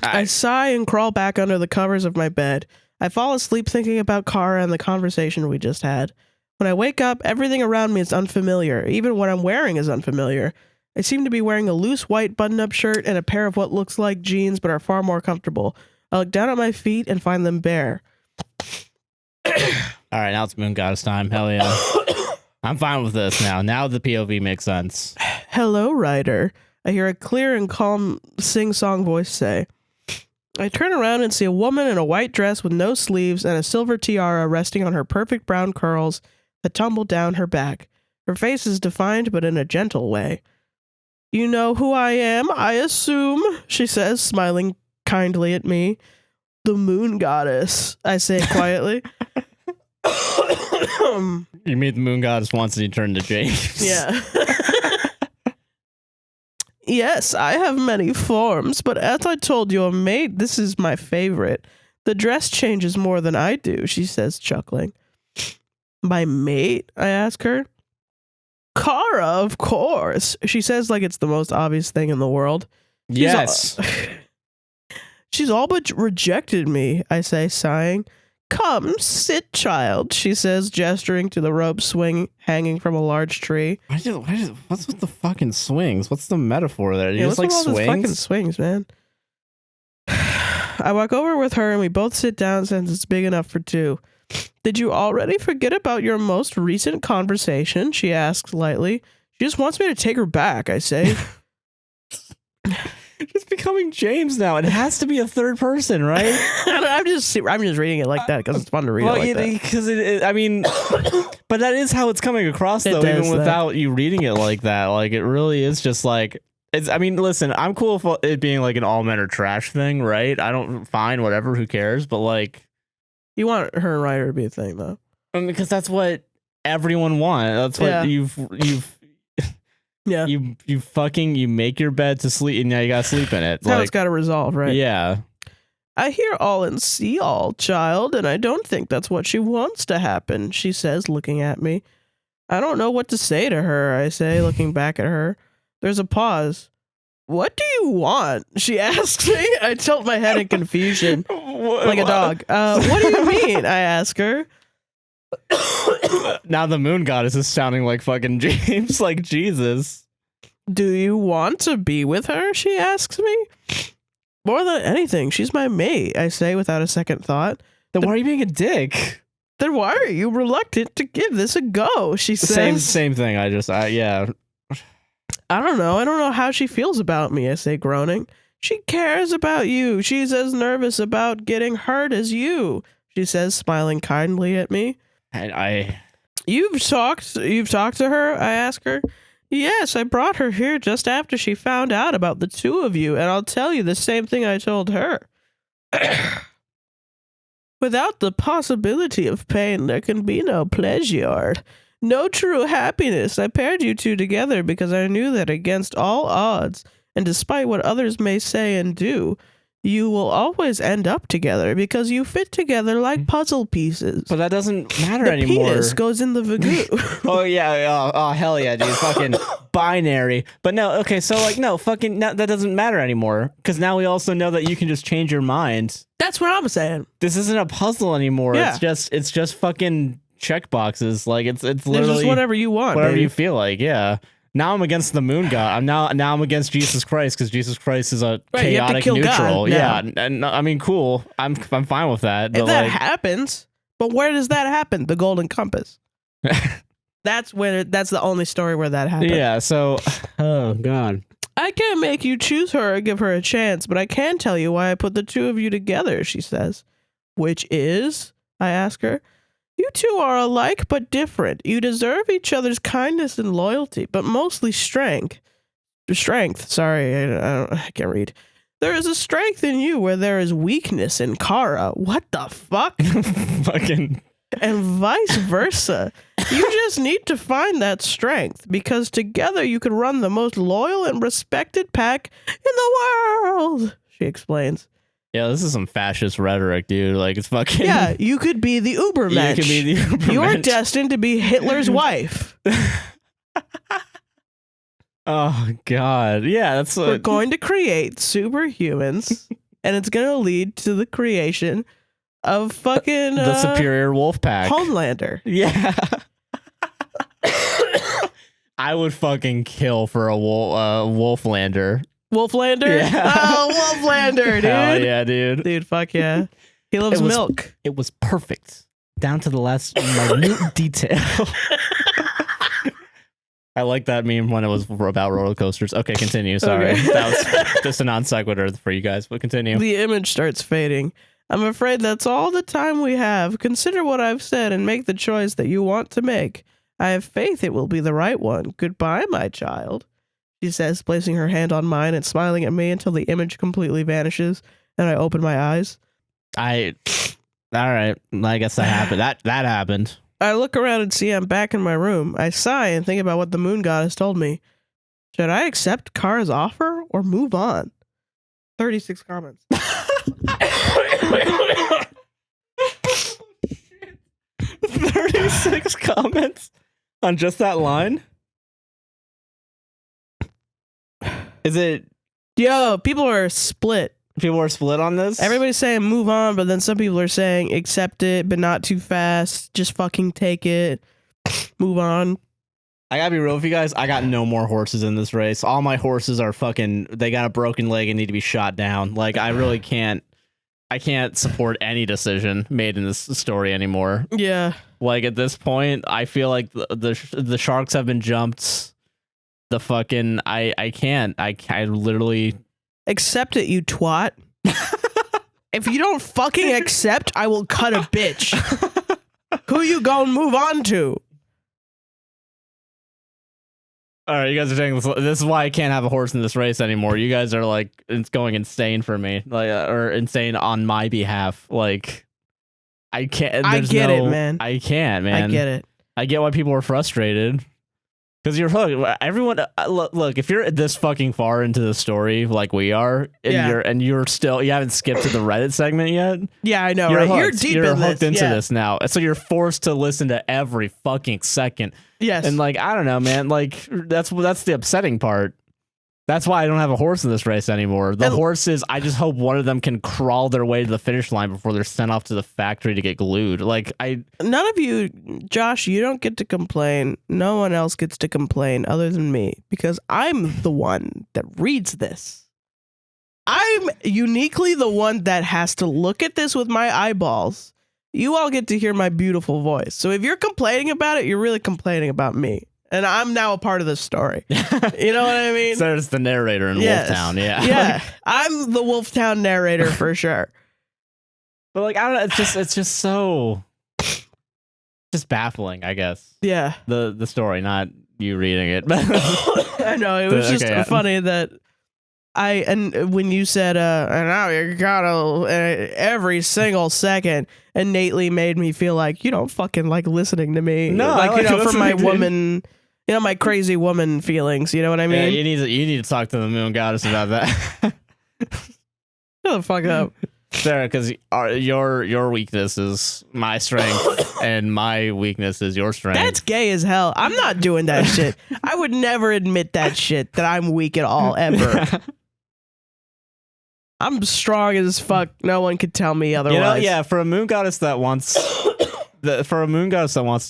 I sigh and crawl back under the covers of my bed. I fall asleep thinking about Kara and the conversation we just had. When I wake up, everything around me is unfamiliar. Even what I'm wearing is unfamiliar. I seem to be wearing a loose white button-up shirt and a pair of what looks like jeans but are far more comfortable. I look down at my feet and find them bare. All right, now it's Moon Goddess time. Hell yeah. I'm fine with this now. Now the POV makes sense. Hello, Ryder. I hear a clear and calm sing-song voice say. I turn around and see a woman in a white dress with no sleeves and a silver tiara resting on her perfect brown curls that tumble down her back. Her face is defined, but in a gentle way. You know who I am, I assume, she says, smiling kindly at me. The Moon Goddess, I say quietly. You meet the Moon Goddess once and you turn to James. Yeah. Yes, I have many forms, but as I told your maid, this is my favorite. The dress changes more than I do, she says, chuckling. My mate? I ask her. Kara, of course. She says like it's the most obvious thing in the world. Yes. She's all but rejected me, I say, sighing. Come, sit, child, she says, gesturing to the rope swing hanging from a large tree. What's with the fucking swings? What's the metaphor there? Yeah, just like swings? Fucking swings, man. I walk over with her and we both sit down since it's big enough for two. Did you already forget about your most recent conversation? She asks lightly. She just wants me to take her back, I say. It's becoming James now. It has to be a third person, right? I'm just reading it like that because it's fun to read it like that. Because I mean, but that is how it's coming across, though, even without you reading it like that. Like, it really is just like, it's. I mean, listen, I'm cool with it being like an all men are trash thing, right? I don't find whatever, who cares? But like, you want her and Ryder to be a thing, though. I mean, because that's what everyone wants. That's what you've. Yeah. You make your bed to sleep and now you gotta sleep in it. That's how it's gotta resolve, right? Yeah. I hear all and see all, child, and I don't think that's what she wants to happen, she says, looking at me. I don't know what to say to her, I say, looking back at her. There's a pause. What do you want? She asks me. I tilt my head in confusion, like a dog. What do you mean? I ask her. Now the moon goddess is sounding like fucking James, like Jesus. Do you want to be with her? She asks me. More than anything, she's my mate, I say without a second thought. Then why are you being a dick? Then why are you reluctant to give this a go? She says. Same thing. Yeah. I don't know. I don't know how she feels about me, I say, groaning. She cares about you. She's as nervous about getting hurt as you, she says, smiling kindly at me. You've talked to her? I ask her. Yes, I brought her here just after she found out about the two of you, and I'll tell you the same thing I told her. Without the possibility of pain, there can be no pleasure. No true happiness. I paired you two together because I knew that against all odds, and despite what others may say and do, you will always end up together because you fit together like puzzle pieces. But that doesn't matter the anymore. The penis goes in the vagoo. Oh, yeah. Oh, hell yeah, dude. Fucking binary. But no, okay, so like, no, fucking, no, that doesn't matter anymore. Because now we also know that you can just change your mind. That's what I'm saying. This isn't a puzzle anymore. Yeah. It's just fucking check boxes. Like, it's literally just whatever you want. Whatever baby. you feel like, yeah. Now I'm against the moon god. Now I'm against Jesus Christ because Jesus Christ is a chaotic neutral. Yeah, and I mean, cool. I'm fine with that. If that happens, but where does that happen? The Golden Compass. That's the only story where that happens. Yeah. So, oh god, I can't make you choose her or give her a chance, but I can tell you why I put the two of you together. She says, which is, I ask her. You two are alike but different. You deserve each other's kindness and loyalty, but mostly strength. Sorry, I can't read. There is a strength in you where there is weakness in Kara. What the fuck? Fucking. And vice versa. You just need to find that strength because together you could run the most loyal and respected pack in the world, she explains. Yeah, this is some fascist rhetoric, dude. Like, it's fucking... Yeah, you could be the Ubermensch. You could be the Ubermensch. You're destined to be Hitler's wife. Oh, God. Yeah, that's... We're going to create superhumans, and it's going to lead to the creation of fucking... the superior wolf pack. Homelander. Yeah. I would fucking kill for a Wolflander. Wolflander? Yeah. Oh, Wolflander, dude. Hell yeah, dude. Dude, fuck yeah. He loves milk. It was perfect. Down to the last minute detail. I like that meme when it was about roller coasters. Okay, continue. Sorry. Okay. That was just a non sequitur for you guys, but continue. The image starts fading. I'm afraid that's all the time we have. Consider what I've said and make the choice that you want to make. I have faith it will be the right one. Goodbye, my child. She says, placing her hand on mine and smiling at me until the image completely vanishes, and I open my eyes. All right. I guess that happened. That happened. I look around and see I'm back in my room. I sigh and think about what the moon goddess told me. Should I accept Kara's offer or move on? 36 comments. 36 comments on just that line? Is it... Yo, people are split. People are split on this? Everybody's saying move on, but then some people are saying accept it, but not too fast. Just fucking take it. Move on. I gotta be real with you guys. I got no more horses in this race. All my horses are fucking... They got a broken leg and need to be shot down. Like, I really can't... I can't support any decision made in this story anymore. Yeah. Like, at this point, I feel like the sharks have been jumped. The fucking... I can't. I literally... Accept it, you twat. If you don't fucking accept, I will cut a bitch. Who you gonna move on to? All right, you guys are saying this is why I can't have a horse in this race anymore. You guys are like, it's going insane for me, like, or insane on my behalf. Like, I can't. I get it, man. I can't, man. I get it. I get why people are frustrated. Because you're hooked. Everyone, look, if you're this fucking far into the story like we are, and you're still, you haven't skipped to the Reddit segment yet. Yeah, I know, you're right? Hooked. You're deep you're in hooked this. into this now. So you're forced to listen to every fucking second. Yes. And like, I don't know, man. Like, that's the upsetting part. That's why I don't have a horse in this race anymore. The horses, I just hope one of them can crawl their way to the finish line before they're sent off to the factory to get glued. None of you, Josh, you don't get to complain. No one else gets to complain other than me, because I'm the one that reads this. I'm uniquely the one that has to look at this with my eyeballs. You all get to hear my beautiful voice. So if you're complaining about it, you're really complaining about me. And I'm now a part of the story. You know what I mean? So it's the narrator in Wolftown, yeah. Yeah, I'm the Wolftown narrator for sure. But I don't know, it's just so just baffling, I guess. Yeah. The story, not you reading it. I know, it was just funny that and when you said and now you gotta every single second innately made me feel like you don't fucking like listening to me. No, for my woman, my crazy woman feelings, you know what I mean? Yeah, you need to talk to the moon goddess about that. Shut the fuck up, Sarah, because your weakness is my strength and my weakness is your strength. That's gay as hell. I'm not doing that shit. I would never admit that shit, that I'm weak at all, ever. I'm strong as fuck. No one could tell me otherwise. For a moon goddess that wants to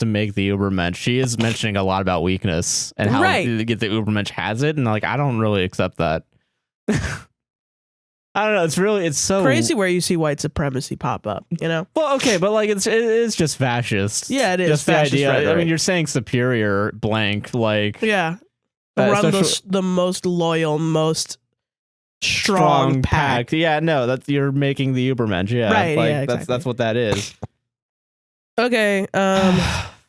make the Ubermensch, she is mentioning a lot about weakness and how to get the Ubermensch has it, and I don't really accept that. I don't know. It's so crazy where you see white supremacy pop up. Well, okay, but it's just fascist. Yeah, it is. Just fascist the idea. rhetoric. I mean, you're saying superior blank, yeah, around the most loyal, most strong pack. Yeah, no, you're making the Ubermensch. Yeah, right. Yeah, exactly. That's what that is. Okay.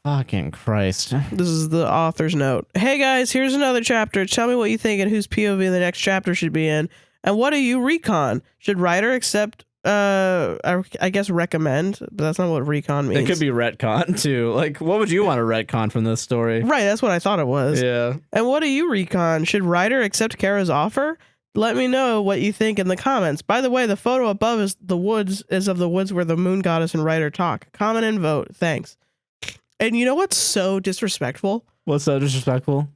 Fucking Christ. This is the author's note. Hey guys, here's another chapter. Tell me what you think and whose POV the next chapter should be in. And what do you recon? Should writer accept, I guess recommend, but that's not what recon means. It could be retcon too. What would you want to retcon from this story? Right, that's what I thought it was. Yeah. And what do you recon? Should writer accept Kara's offer? Let me know what you think in the comments. By the way, the photo above is of the woods where the moon goddess and writer talk. Comment and vote. Thanks. And you know what's so disrespectful? What's so disrespectful?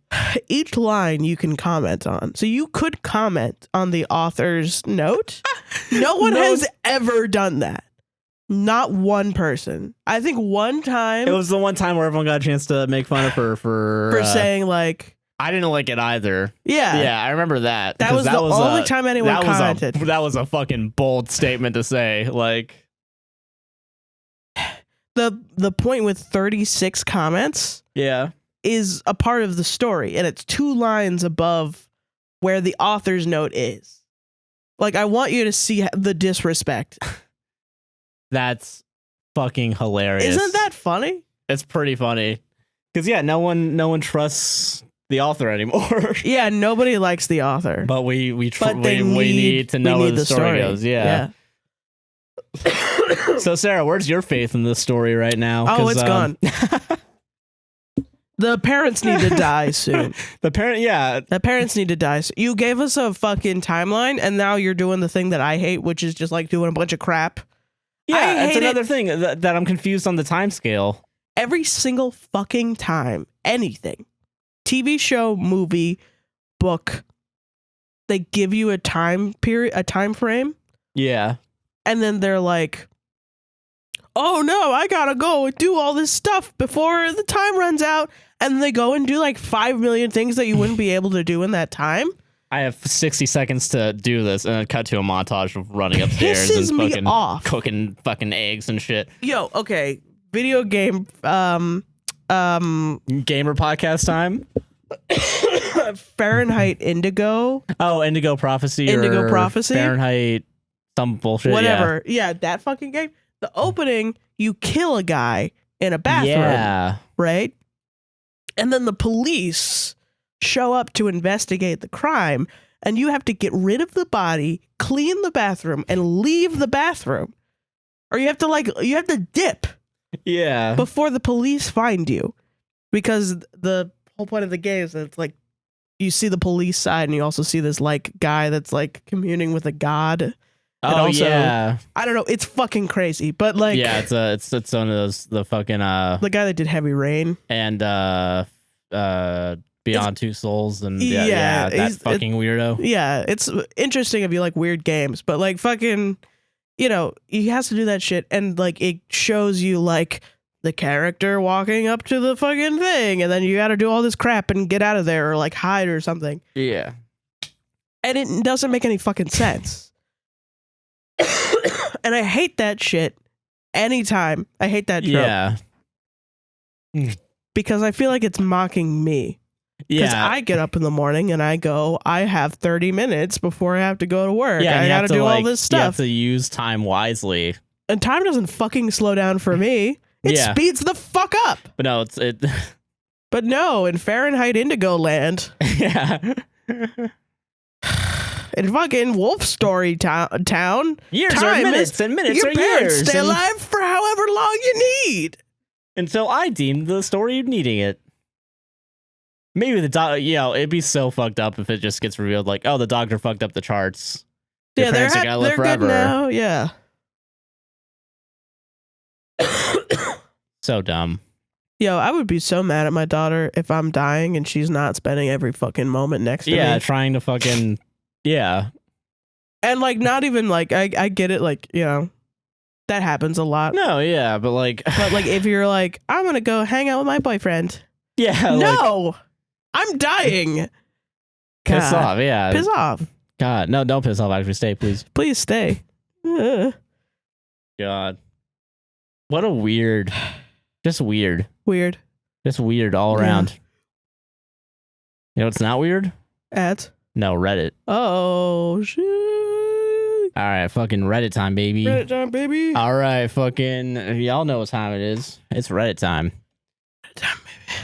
Each line you can comment on. So you could comment on the author's note. No one has ever done that. Not one person. I think one time. It was the one time where everyone got a chance to make fun of her for saying I didn't like it either. Yeah. Yeah, I remember that. That was the only time anyone commented. That was a fucking bold statement to say. The point with 36 comments is a part of the story, and it's 2 lines above where the author's note is. I want you to see the disrespect. That's fucking hilarious. Isn't that funny? It's pretty funny. Because no one trusts the author anymore. Yeah, nobody likes the author. But we need to know where the story goes. Yeah. So Sarah, where's your faith in this story right now? Oh, it's gone. The parents need to die soon. The parents need to die. You gave us a fucking timeline, and now you're doing the thing that I hate, which is just doing a bunch of crap. Yeah, that's another thing that I'm confused on the time scale. Every single fucking time, anything, TV show, movie, book, they give you a time period, a time frame. Yeah. And then they're like, oh no, I gotta go and do all this stuff before the time runs out. And they go and do 5 million things that you wouldn't be able to do in that time. I have 60 seconds to do this, and then cut to a montage of running upstairs and fucking cooking fucking eggs and shit. Yo, okay. Video game gamer podcast time. Fahrenheit Indigo. Oh, Indigo Prophecy. Fahrenheit some bullshit. Whatever. Yeah, that fucking game. The opening, you kill a guy in a bathroom. Yeah. Right? And then the police show up to investigate the crime, and you have to get rid of the body, clean the bathroom, and leave the bathroom. Or you have to dip. Yeah. Before the police find you. Because the whole point of the game is that it's you see the police side, and you also see this guy that's communing with a god. Yeah. I don't know. It's fucking crazy, but yeah, it's one of those the fucking the guy that did Heavy Rain and Beyond Two Souls and that fucking weirdo. Yeah, it's interesting if you like weird games, but like fucking, you know, he has to do that shit, and like it shows you like the character walking up to the fucking thing, and then you got to do all this crap and get out of there or like hide or something. Yeah, and it doesn't make any fucking sense. And I hate that shit. Anytime I hate that trope. Yeah. Because I feel like it's mocking me. Because I get up in the morning and I go, I have 30 minutes before I have to go to work. Yeah, I got to do all this stuff. You have to use time wisely. And time doesn't fucking slow down for me. It speeds the fuck up. But no, But no, in Fahrenheit Indigo Land. Yeah. In fucking Wolf Story town. Years are minutes and minutes are years. Your parents stay alive for however long you need. Until I deem the story needing it. Maybe the dog, it'd be so fucked up if it just gets revealed like, oh, the doctor fucked up the charts. Your parents are gonna live forever. Good now, yeah. So dumb. Yo, I would be so mad at my daughter if I'm dying and she's not spending every fucking moment next to me. Yeah, trying to fucking, yeah. And like, not even like, I get it, like, you know, that happens a lot. No, yeah, but like. But like, if you're like, I'm going to go hang out with my boyfriend. Yeah. No, I'm dying. Piss off, yeah. Piss off. God, no, don't piss off. Actually, stay, please. Please stay. God. What a weird. Just weird. Weird. Just weird all around. You know what's not weird? Ads? No, Reddit. Oh, shit. All right, fucking Reddit time, baby. Reddit time, baby. All right, fucking, y'all know what time it is. It's Reddit time. Reddit time, baby.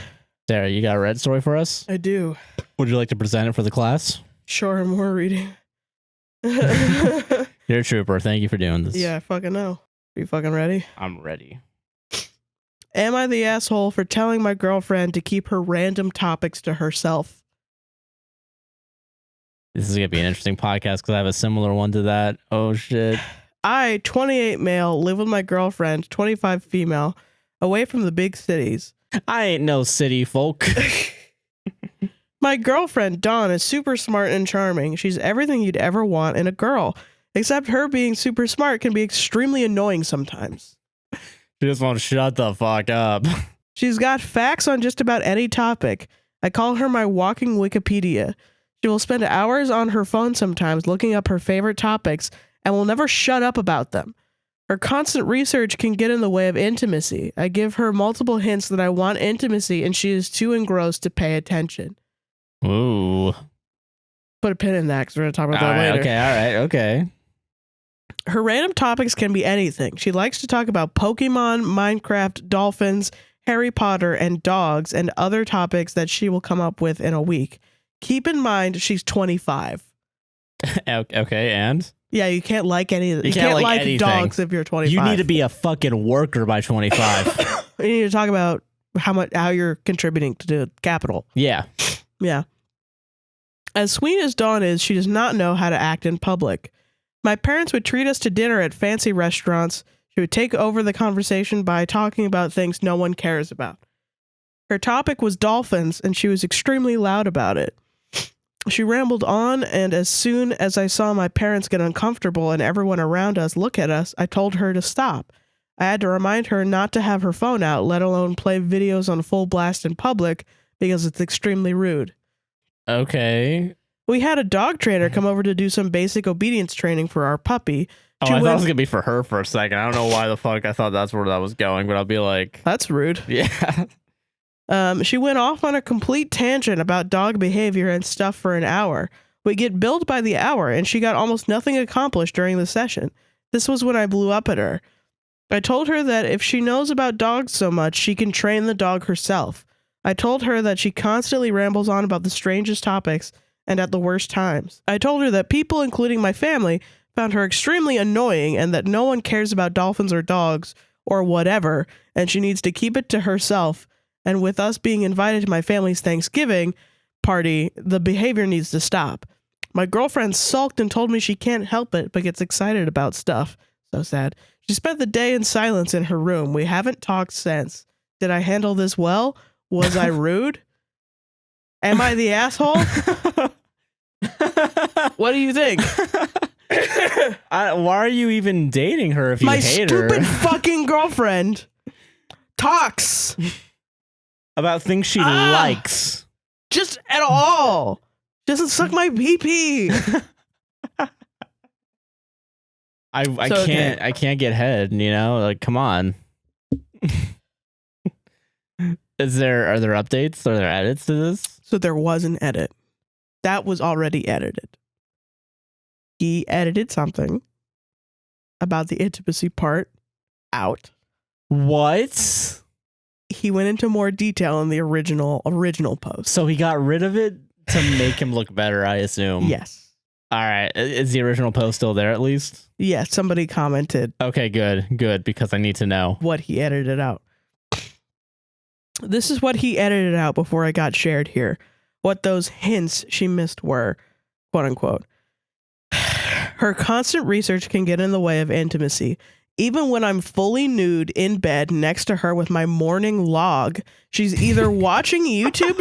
Sarah, you got a Reddit story for us? I do. Would you like to present it for the class? Sure, more reading. You're a trooper. Thank you for doing this. Yeah, I fucking know. Are you fucking ready? I'm ready. Am I the asshole for telling my girlfriend to keep her random topics to herself? This is going to be an interesting podcast because I have a similar one to that. Oh, shit. I, 28 male, live with my girlfriend, 25 female, away from the big cities. I ain't no city folk. My girlfriend, Dawn, is super smart and charming. She's everything you'd ever want in a girl, except her being super smart can be extremely annoying sometimes. She just won't shut the fuck up. She's got facts on just about any topic. I call her my walking Wikipedia. She will spend hours on her phone sometimes looking up her favorite topics and will never shut up about them. Her constant research can get in the way of intimacy. I give her multiple hints that I want intimacy and she is too engrossed to pay attention. Ooh. Put a pin in that because we're going to talk about that later. Okay, all right, okay. Her random topics can be anything. She likes to talk about Pokemon, Minecraft, dolphins, Harry Potter, and dogs, and other topics that she will come up with in a week. Keep in mind, she's 25. Okay, and? Yeah, you can't like any of it. You can't like anything. Dogs if you're 25. You need to be a fucking worker by 25. You need to talk about how you're contributing to the capital. Yeah. Yeah. As sweet as Dawn is, she does not know how to act in public. My parents would treat us to dinner at fancy restaurants. She would take over the conversation by talking about things no one cares about. Her topic was dolphins, and she was extremely loud about it. She rambled on, and as soon as I saw my parents get uncomfortable and everyone around us look at us, I told her to stop. I had to remind her not to have her phone out, let alone play videos on full blast in public, because it's extremely rude. Okay. We had a dog trainer come over to do some basic obedience training for our puppy. I thought it was going to be for her for a second. I don't know why the fuck I thought that's where that was going, but I'll be like... That's rude. Yeah. She went off on a complete tangent about dog behavior and stuff for an hour. We get billed by the hour, and she got almost nothing accomplished during the session. This was when I blew up at her. I told her that if she knows about dogs so much, she can train the dog herself. I told her that she constantly rambles on about the strangest topics and at the worst times. I told her that people, including my family, found her extremely annoying and that no one cares about dolphins or dogs or whatever, and she needs to keep it to herself. And with us being invited to my family's Thanksgiving party, the behavior needs to stop. My girlfriend sulked and told me she can't help it, but gets excited about stuff. So sad. She spent the day in silence in her room. We haven't talked since. Did I handle this well? Was I rude? Am I the asshole? What do you think? Why are you even dating her if you hate her? My stupid fucking girlfriend talks about things she likes. Just at all. Doesn't suck my pee-pee. I can't get head, you know? Like, come on. Are there updates? Are there edits to this? So there was an edit. That was already edited. He edited something about the intimacy part out. What? He went into more detail in the original post. So he got rid of it to make him look better, I assume. Yes. All right. Is the original post still there at least? Yeah, somebody commented. Okay, good, because I need to know what he edited out. This is what he edited out before it got shared here. What those hints she missed were, quote unquote. Her constant research can get in the way of intimacy. Even when I'm fully nude in bed next to her with my morning log, she's either watching YouTube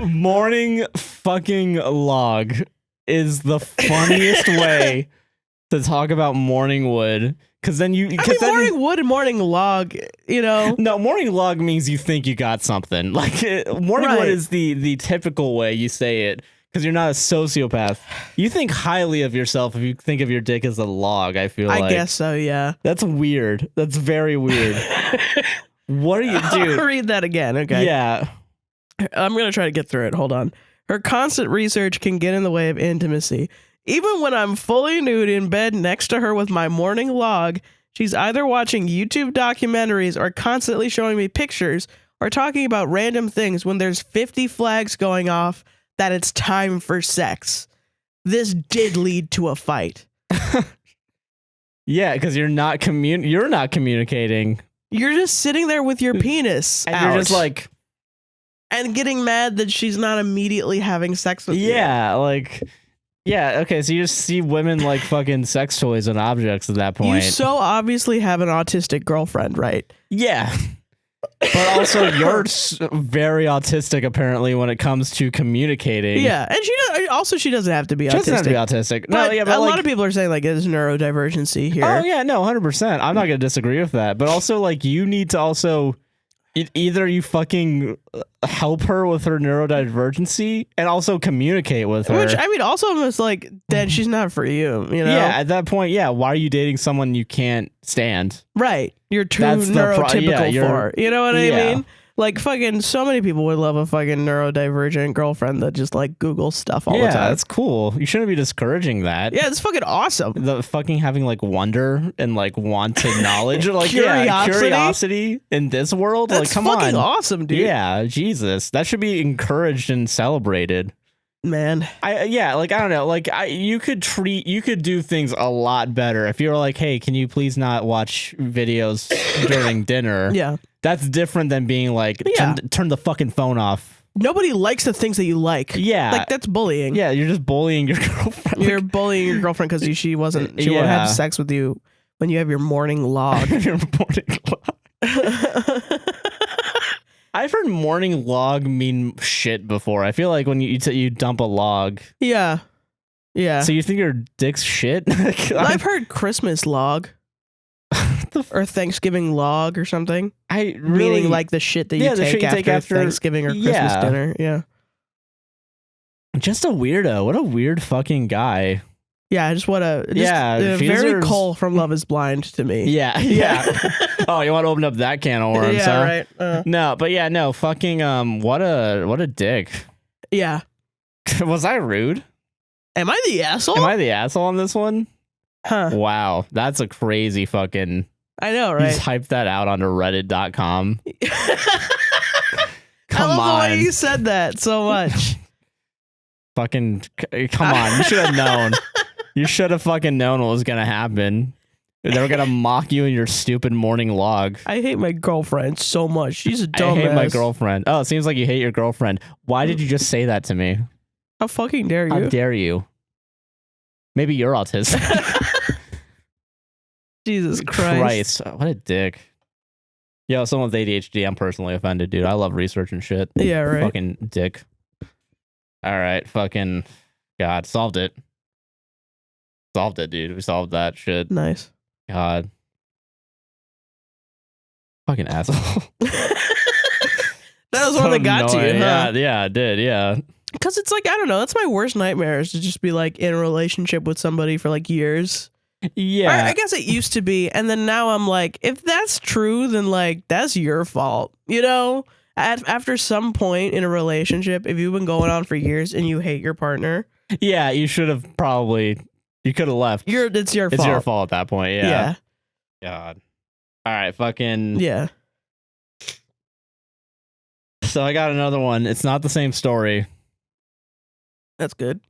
Morning fucking log is the funniest way to talk about morning wood. Because then morning wood and morning log, you know. No, morning log means you think you got something. Like morning wood is the typical way you say it. Because you're not a sociopath. You think highly of yourself if you think of your dick as a log, I feel like. I guess so, yeah. That's weird. That's very weird. What are you doing? I'll read that again, okay? Yeah. I'm going to try to get through it. Hold on. Her constant research can get in the way of intimacy. Even when I'm fully nude in bed next to her with my morning log, she's either watching YouTube documentaries or constantly showing me pictures or talking about random things when there's 50 flags going off that it's time for sex. This did lead to a fight. Yeah, because you're not communicating. You're just sitting there with your penis and out. You're just like, and getting mad that she's not immediately having sex with you. Yeah, like, yeah, okay, so you just see women like fucking sex toys and objects at that point. You so obviously have an autistic girlfriend, right? Yeah. But also, you're very autistic, apparently, when it comes to communicating. Yeah, and she doesn't have to be autistic. She doesn't have to be autistic. No, but a lot of people are saying, like, there's neurodivergency here. Oh, yeah, no, 100%. I'm not going to disagree with that. But also, like, you need to also... Either you fucking help her with her neurodivergency and also communicate with her. Which, I mean, also it's like, then she's not for you, you know? Yeah, at that point, yeah, why are you dating someone you can't stand? Right. You're too neurotypical for. You know what I mean? Like, fucking, so many people would love a fucking neurodivergent girlfriend that just, like, Googles stuff all the time. Yeah, that's cool. You shouldn't be discouraging that. Yeah, it's fucking awesome. The fucking having, like, wonder and, like, wanted knowledge. Like, curiosity in this world. That's like, come on. fucking awesome, dude. Yeah, Jesus. That should be encouraged and celebrated. Man, I don't know, like you could do things a lot better if you were like, hey, can you please not watch videos during dinner? Yeah, that's different than being like, turn the fucking phone off. Nobody likes the things that you like. Yeah, like that's bullying. Yeah, you're just bullying your girlfriend. You're bullying your girlfriend because she won't have sex with you when you have your morning log. Your morning log. I've heard morning log mean shit before. I feel like when you dump a log. Yeah. Yeah. So you think your dick's shit? I've heard Christmas log. Or Thanksgiving log or something. Meaning like the shit that you take after Thanksgiving or Christmas dinner. Yeah. Just a weirdo. What a weird fucking guy. Yeah, very Cole from Love is Blind to me. Yeah. Oh, you want to open up that can of worms? Yeah, right. No, but yeah, no, fucking what a dick. Yeah. Was I rude? Am I the asshole? Am I the asshole on this one? Huh. Wow, that's a crazy fucking. I know, right? He's hyped that out onto Reddit.com. I love the way you said that so much. Fucking come on! You should have known. You should have fucking known what was gonna happen. They were gonna mock you in your stupid morning log. I hate my girlfriend so much. She's a dumbass. I hate my girlfriend. Oh, it seems like you hate your girlfriend. Why did you just say that to me? How fucking dare you? How dare you? Maybe you're autistic. Jesus Christ. What a dick. Yo, someone with ADHD, I'm personally offended, dude. I love research and shit. Yeah, right. Fucking dick. All right, fucking God, solved it. Solved it, dude. We solved that shit. Nice. God. Fucking asshole. That was one that got to you, huh? Yeah, it did, yeah. Because it's like, I don't know, that's my worst nightmare, is to just be like in a relationship with somebody for like years. Yeah. I guess it used to be, and then now I'm like, if that's true, then like that's your fault, you know? After some point in a relationship, if you've been going on for years and you hate your partner, yeah, you should have probably, you could have left. It's your fault. It's your fault at that point, yeah. Yeah. God. All right, fucking. Yeah. So I got another one. It's not the same story. That's good.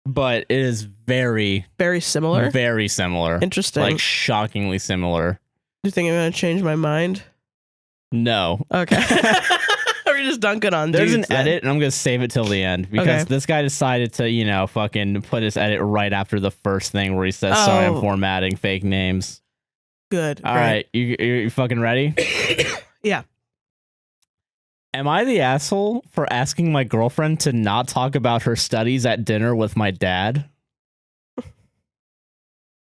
But it is very, very similar. Very similar. Interesting. Like shockingly similar. Do you think I'm going to change my mind? No. Okay. We're just dunking on There's dudes, an edit, and I'm going to save it till the end because this guy decided to, you know, fucking put his edit right after the first thing where he says, sorry, I'm formatting fake names. Good. All right. You fucking ready? Yeah. Am I the asshole for asking my girlfriend to not talk about her studies at dinner with my dad?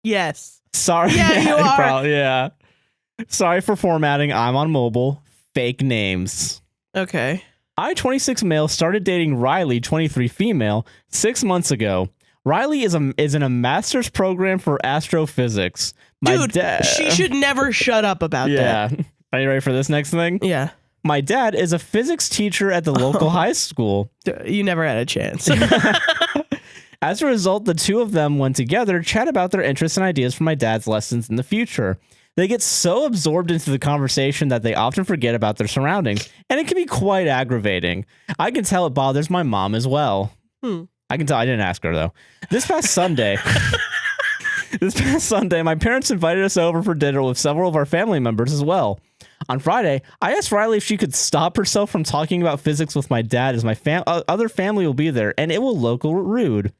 Yes. Sorry. Yeah, you are. Yeah. Sorry for formatting. I'm on mobile. Fake names. Okay. I, 26 male, started dating Riley, 23 female, 6 months ago. Riley is in a master's program for astrophysics. Dude, she should never shut up about that. Yeah. Are you ready for this next thing? Yeah. My dad is a physics teacher at the local high school. You never had a chance. As a result, the two of them went together, chat about their interests and ideas for my dad's lessons in the future. They get so absorbed into the conversation that they often forget about their surroundings, and it can be quite aggravating. I can tell it bothers my mom as well. I can tell. I didn't ask her, though. This past Sunday, my parents invited us over for dinner with several of our family members as well. On Friday, I asked Riley if she could stop herself from talking about physics with my dad as my other family will be there, and it will look rude.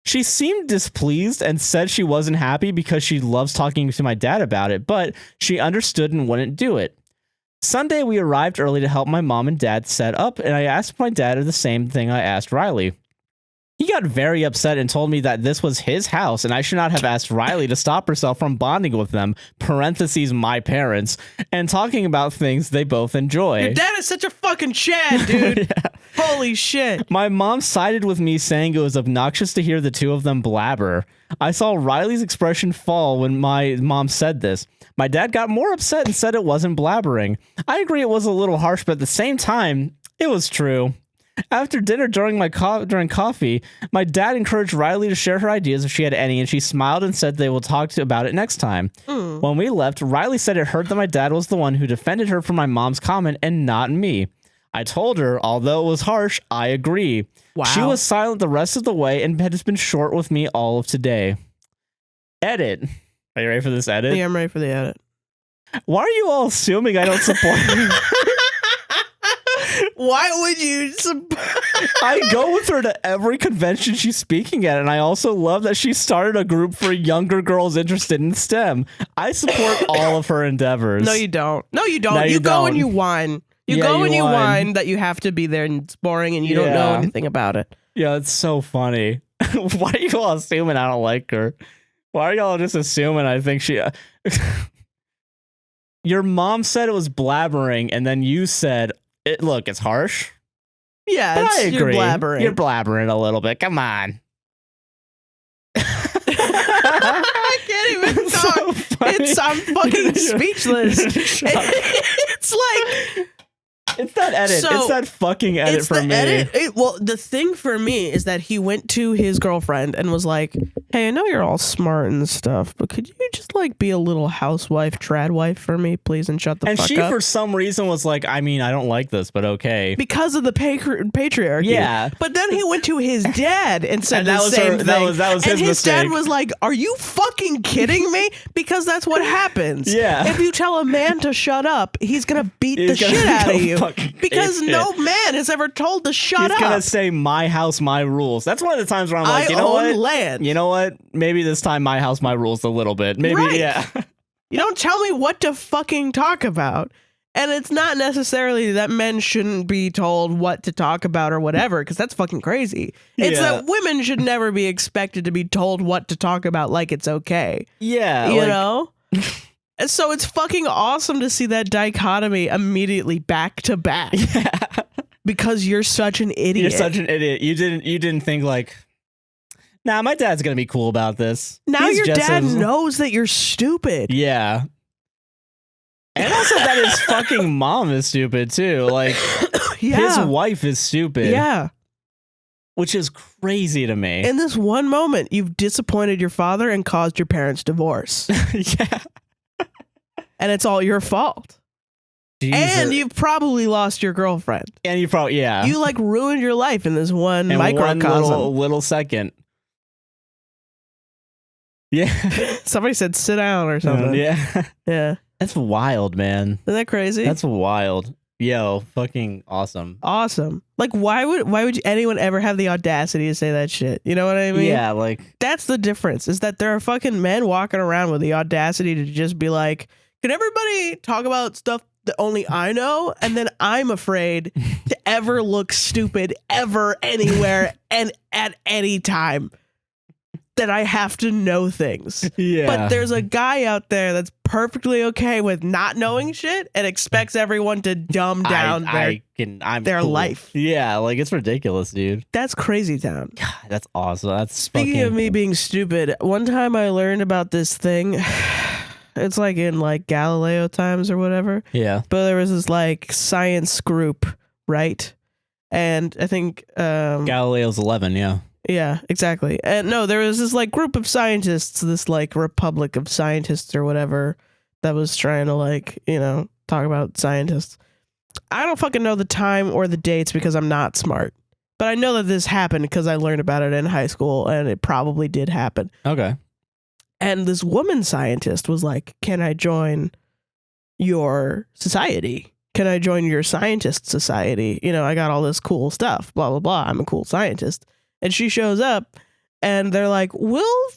She seemed displeased and said she wasn't happy because she loves talking to my dad about it, but she understood and wouldn't do it. Sunday, we arrived early to help my mom and dad set up, and I asked my dad the same thing I asked Riley. He got very upset and told me that this was his house and I should not have asked Riley to stop herself from bonding with them, parentheses my parents, and talking about things they both enjoy. Your dad is such a fucking Chad, dude. Yeah. Holy shit. My mom sided with me, saying it was obnoxious to hear the two of them blabber. I saw Riley's expression fall when my mom said this. My dad got more upset and said it wasn't blabbering. I agree it was a little harsh, but at the same time, it was true. After dinner during coffee, my dad encouraged Riley to share her ideas if she had any, and she smiled and said they will talk about it next time. When we left, Riley said it hurt that my dad was the one who defended her for my mom's comment and not me. I told her, although it was harsh, I agree. Wow. She was silent the rest of the way and has been short with me all of today. Edit. Are you ready for this edit? Yeah, I'm ready for the edit. Why are you all assuming I don't support you? Why would you I go with her to every convention she's speaking at, and I also love that she started a group for younger girls interested in STEM. I support all of her endeavors. No, you don't. No, you don't. No, you go and you whine. You go and you whine that you have to be there and it's boring and you don't know anything about it. Yeah, it's so funny. Why are you all assuming I don't like her? Why are y'all just assuming I think she... Your mom said it was blabbering, and then you said... Look, it's harsh. Yeah, I agree. You're blabbering. You're blabbering a little bit. Come on. I can't even talk. I'm fucking speechless. It's like... It's that edit. It's that fucking edit for me. Well, the thing for me is that he went to his girlfriend and was like, hey, I know you're all smart and stuff, but could you just like be a little housewife, trad wife for me, please, and shut the fuck up? And she, for some reason, was like, I mean, I don't like this, but okay. Because of the patriarchy. Yeah. But then he went to his dad and said the same thing. That was his mistake. Dad was like, are you fucking kidding me? Because that's what happens. Yeah. If you tell a man to shut up, he's going to beat the shit out of you. Because no man has ever told to shut up. He's gonna say my house, my rules. That's one of the times where I'm like, you know what? Land. You know what? Maybe this time my house, my rules a little bit. Maybe, right. Yeah. You don't tell me what to fucking talk about. And it's not necessarily that men shouldn't be told what to talk about or whatever, because that's fucking crazy. It's that women should never be expected to be told what to talk about like it's okay. Yeah. You know? And so it's fucking awesome to see that dichotomy immediately back to back. Yeah. Because you're such an idiot. You're such an idiot. You didn't think like, nah, my dad's gonna be cool about this. Now your dad knows that you're stupid. Yeah. And also that his fucking mom is stupid too. Like his wife is stupid. Yeah. Which is crazy to me. In this one moment, you've disappointed your father and caused your parents' divorce. Yeah. And it's all your fault. Jesus. And you've probably lost your girlfriend. And you probably, yeah. You like ruined your life in this one microcosm. One little second. Yeah. Somebody said sit down or something. Yeah. Yeah. That's wild, man. Isn't that crazy? That's wild. Yo, fucking awesome. Awesome. Like, why would anyone ever have the audacity to say that shit? You know what I mean? Yeah, like... That's the difference, is that there are fucking men walking around with the audacity to just be like, can everybody talk about stuff that only I know? And then I'm afraid to ever look stupid ever, anywhere, and at any time. That I have to know things. Yeah. But there's a guy out there that's perfectly okay with not knowing shit and expects everyone to dumb down their life. Yeah, like it's ridiculous, dude. That's crazy town. God, that's awesome. That's Speaking of me being stupid, one time I learned about this thing. It's like in like Galileo times or whatever. Yeah. But there was this like science group, right? And I think Galileo's 11, yeah. Yeah, exactly. And no, there was this like group of scientists, this like republic of scientists or whatever that was trying to like, you know, talk about scientists. I don't fucking know the time or the dates because I'm not smart. But I know that this happened because I learned about it in high school and it probably did happen. Okay. And this woman scientist was like, can I join your society? Can I join your scientist society? You know, I got all this cool stuff, blah, blah, blah. I'm a cool scientist. And she shows up and they're like, we'll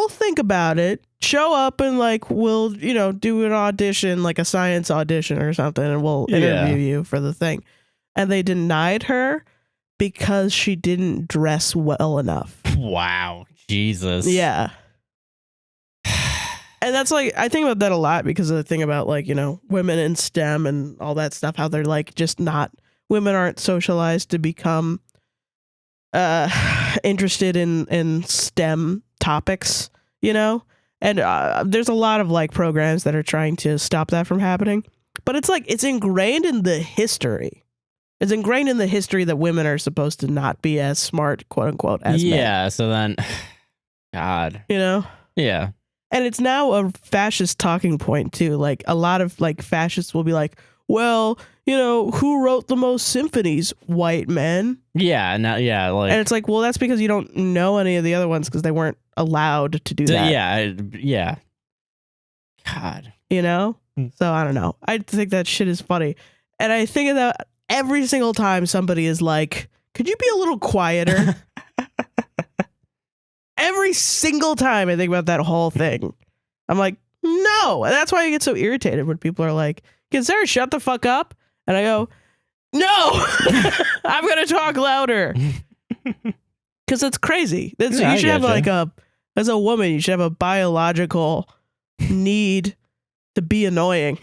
think about it. Show up and like, we'll, you know, do an audition, like a science audition or something. And we'll interview you for the thing. And they denied her because she didn't dress well enough. Wow. Jesus. Yeah. And that's like, I think about that a lot because of the thing about like, you know, women in STEM and all that stuff, how they're like just not, women aren't socialized to become interested in STEM topics, you know, and there's a lot of like programs that are trying to stop that from happening, but it's like it's ingrained in the history. It's ingrained in the history that women are supposed to not be as smart, quote unquote, as men. Yeah. So then, God, you know. Yeah. And it's now a fascist talking point too. Like a lot of like fascists will be like, well, you know, who wrote the most symphonies? White men. Yeah, yeah, like, and it's like, well, that's because you don't know any of the other ones because they weren't allowed to do that. Yeah. God. You know? So I don't know. I think that shit is funny. And I think of that every single time somebody is like, could you be a little quieter? Every single time I think about that whole thing. I'm like, no. And that's why I get so irritated when people are like, can Sarah shut the fuck up? And I go, no, I'm going to talk louder. Because it's crazy. You should have like as a woman, you should have a biological need to be annoying.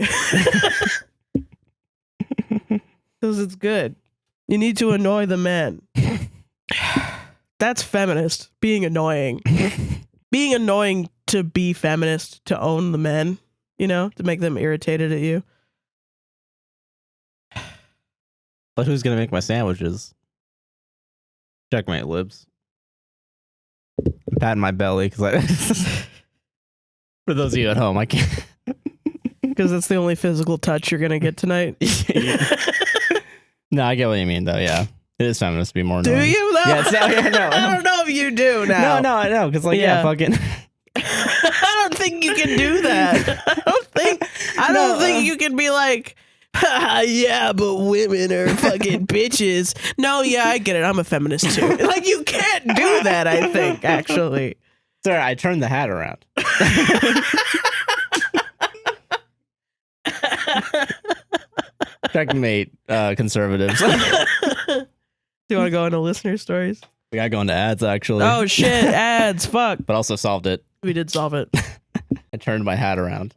Because it's good. You need to annoy the men. That's feminist, being annoying. Being annoying to be feminist, to own the men, you know, to make them irritated at you. But who's gonna make my sandwiches? Checkmate, libs. I'm patting my belly because I. For those of you at home, I can't. Because that's the only physical touch you're gonna get tonight. No, I get what you mean, though. Yeah, it is feminist to be more annoying. Do you? No. Yeah, no. I don't know if you do now. No, I know because fucking. I don't think you can do that. I don't think you can be like. Yeah, but women are fucking bitches. No, yeah, I get it. I'm a feminist too. Like, you can't do that, I think, actually. Sir, I turned the hat around. Checkmate, conservatives. Do you want to go into listener stories? We gotta go into ads, actually. Oh, shit. Ads. Fuck. But also solved it. We did solve it. I turned my hat around.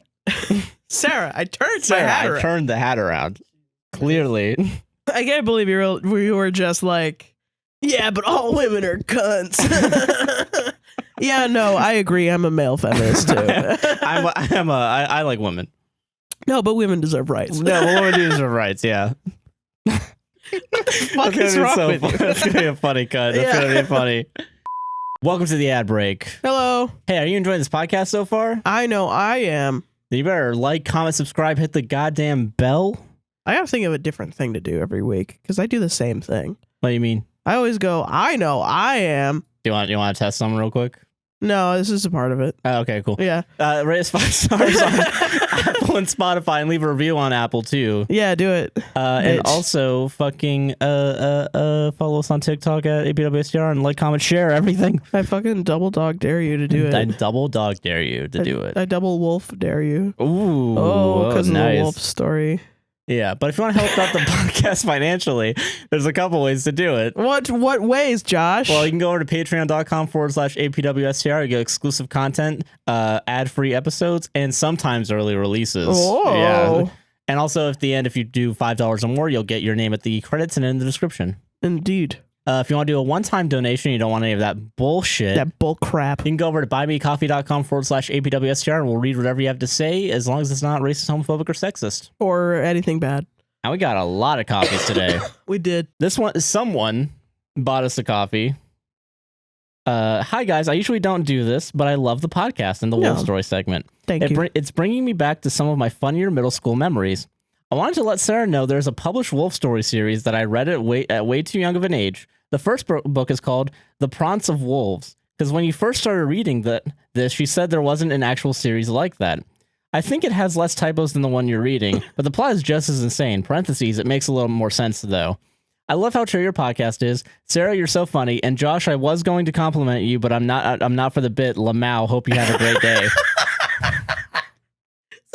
Sarah, I turned my hat around. I turned the hat around. Clearly. I can't believe you were just like, yeah, but all women are cunts. Yeah, no, I agree. I'm a male feminist, too. I like women. No, but women deserve rights. No, but women do deserve rights, yeah. What is wrong with you? That's going to be a funny cut. That's going to be funny. Welcome to the ad break. Hello. Hey, are you enjoying this podcast so far? I know I am. Then you better like, comment, subscribe, hit the goddamn bell. I have to think of a different thing to do every week because I do the same thing. What do you mean? I always go, I know I am. Do you want to test something real quick? No, this is a part of it. Oh, okay, cool. Yeah. Rate us 5 stars on Apple and Spotify and leave a review on Apple too. Yeah, do it. And also fucking follow us on TikTok at APWSTR and like, comment, share everything. I fucking double dog dare you to do it. I double dog dare you to do it. I double wolf dare you. Ooh. Oh, because of the wolf story. Yeah, but if you want to help out the podcast financially, there's a couple ways to do it. What ways, Josh? Well, you can go over to patreon.com/APWSTR. You get exclusive content, ad-free episodes, and sometimes early releases. Oh. Yeah. And also, at the end, if you do $5 or more, you'll get your name at the credits and in the description. Indeed. If you want to do a one-time donation, you don't want any of that bullshit. That bull crap. You can go over to buymeacoffee.com/APWSTR and we'll read whatever you have to say as long as it's not racist, homophobic, or sexist. Or anything bad. And we got a lot of coffees today. We did. This one, someone bought us a coffee. Hi, guys. I usually don't do this, but I love the podcast and the wolf story segment. Thank you. It's bringing me back to some of my funnier middle school memories. I wanted to let Sarah know there's a published wolf story series that I read at way too young of an age. The first book is called The Prance of Wolves, because when you first started reading this, she said there wasn't an actual series like that. I think it has less typos than the one you're reading, but the plot is just as insane. Parentheses, it makes a little more sense, though. I love how chill your podcast is. Sarah, you're so funny. And Josh, I was going to compliment you, but I'm not for the bit. Lamau, hope you have a great day.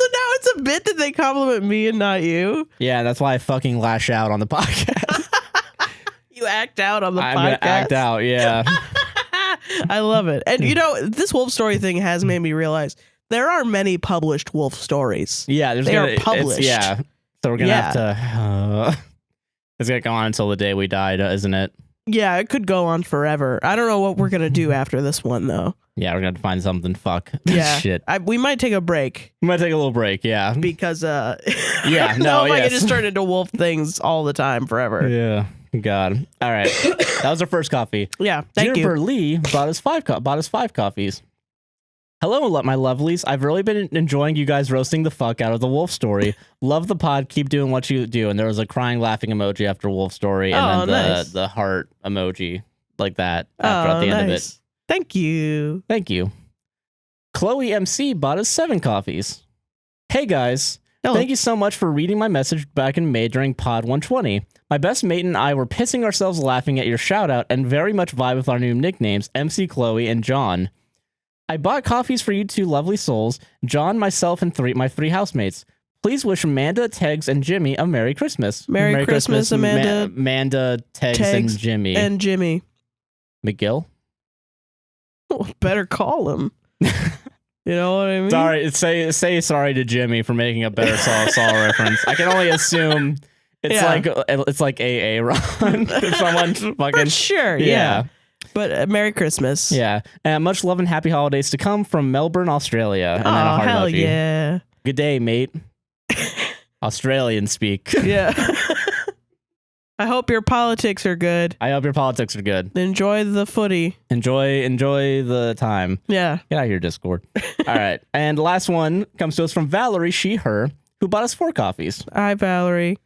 So now it's a bit that they compliment me and not you? Yeah, that's why I fucking lash out on the podcast. You act out on the podcast. I'm gonna act out, yeah. I love it. And you know, this wolf story thing has made me realize there are many published wolf stories. Yeah, they are published. Yeah, so we're gonna have to. It's gonna go on until the day we die, isn't it? Yeah, it could go on forever. I don't know what we're gonna do after this one, though. Yeah, we're gonna have to find something. Fuck. Yeah, shit. We might take a break. We might take a little break. Yeah, because yeah, no, I can just turn into wolf things all the time forever. Yeah. God. All right. That was our first coffee. Yeah. Thank Jennifer you. Lee bought us 5 coffees. Hello, my lovelies. I've really been enjoying you guys roasting the fuck out of the wolf story. Love the pod. Keep doing what you do. And there was a crying, laughing emoji after wolf story, and then the heart emoji like that at the end of it. Thank you. Thank you. Chloe MC bought us 7 coffees. Hey guys. Hello. Thank you so much for reading my message back in May during Pod 120. My best mate and I were pissing ourselves laughing at your shout out and very much vibe with our new nicknames, MC, Chloe, and John. I bought coffees for you two lovely souls, John, myself, and my 3 housemates. Please wish Amanda, Tegs, and Jimmy a Merry Christmas. Merry Christmas, Amanda. Amanda, Tegs, and Jimmy. And Jimmy. McGill? Oh, better call him. You know what I mean? Sorry, say sorry to Jimmy for making a better Saul reference. I can only assume it's like AA Ron. If someone fucking for sure, yeah. But Merry Christmas. Yeah, and much love and happy holidays to come from Melbourne, Australia. And then a heart hell emoji. Yeah! Good day, mate. Australian speak. Yeah. I hope your politics are good. I hope your politics are good. Enjoy the footy. Enjoy the time. Yeah. Get out of here, Discord. All right. And the last one comes to us from Valerie, she, her, who bought us 4 coffees. Hi, Valerie.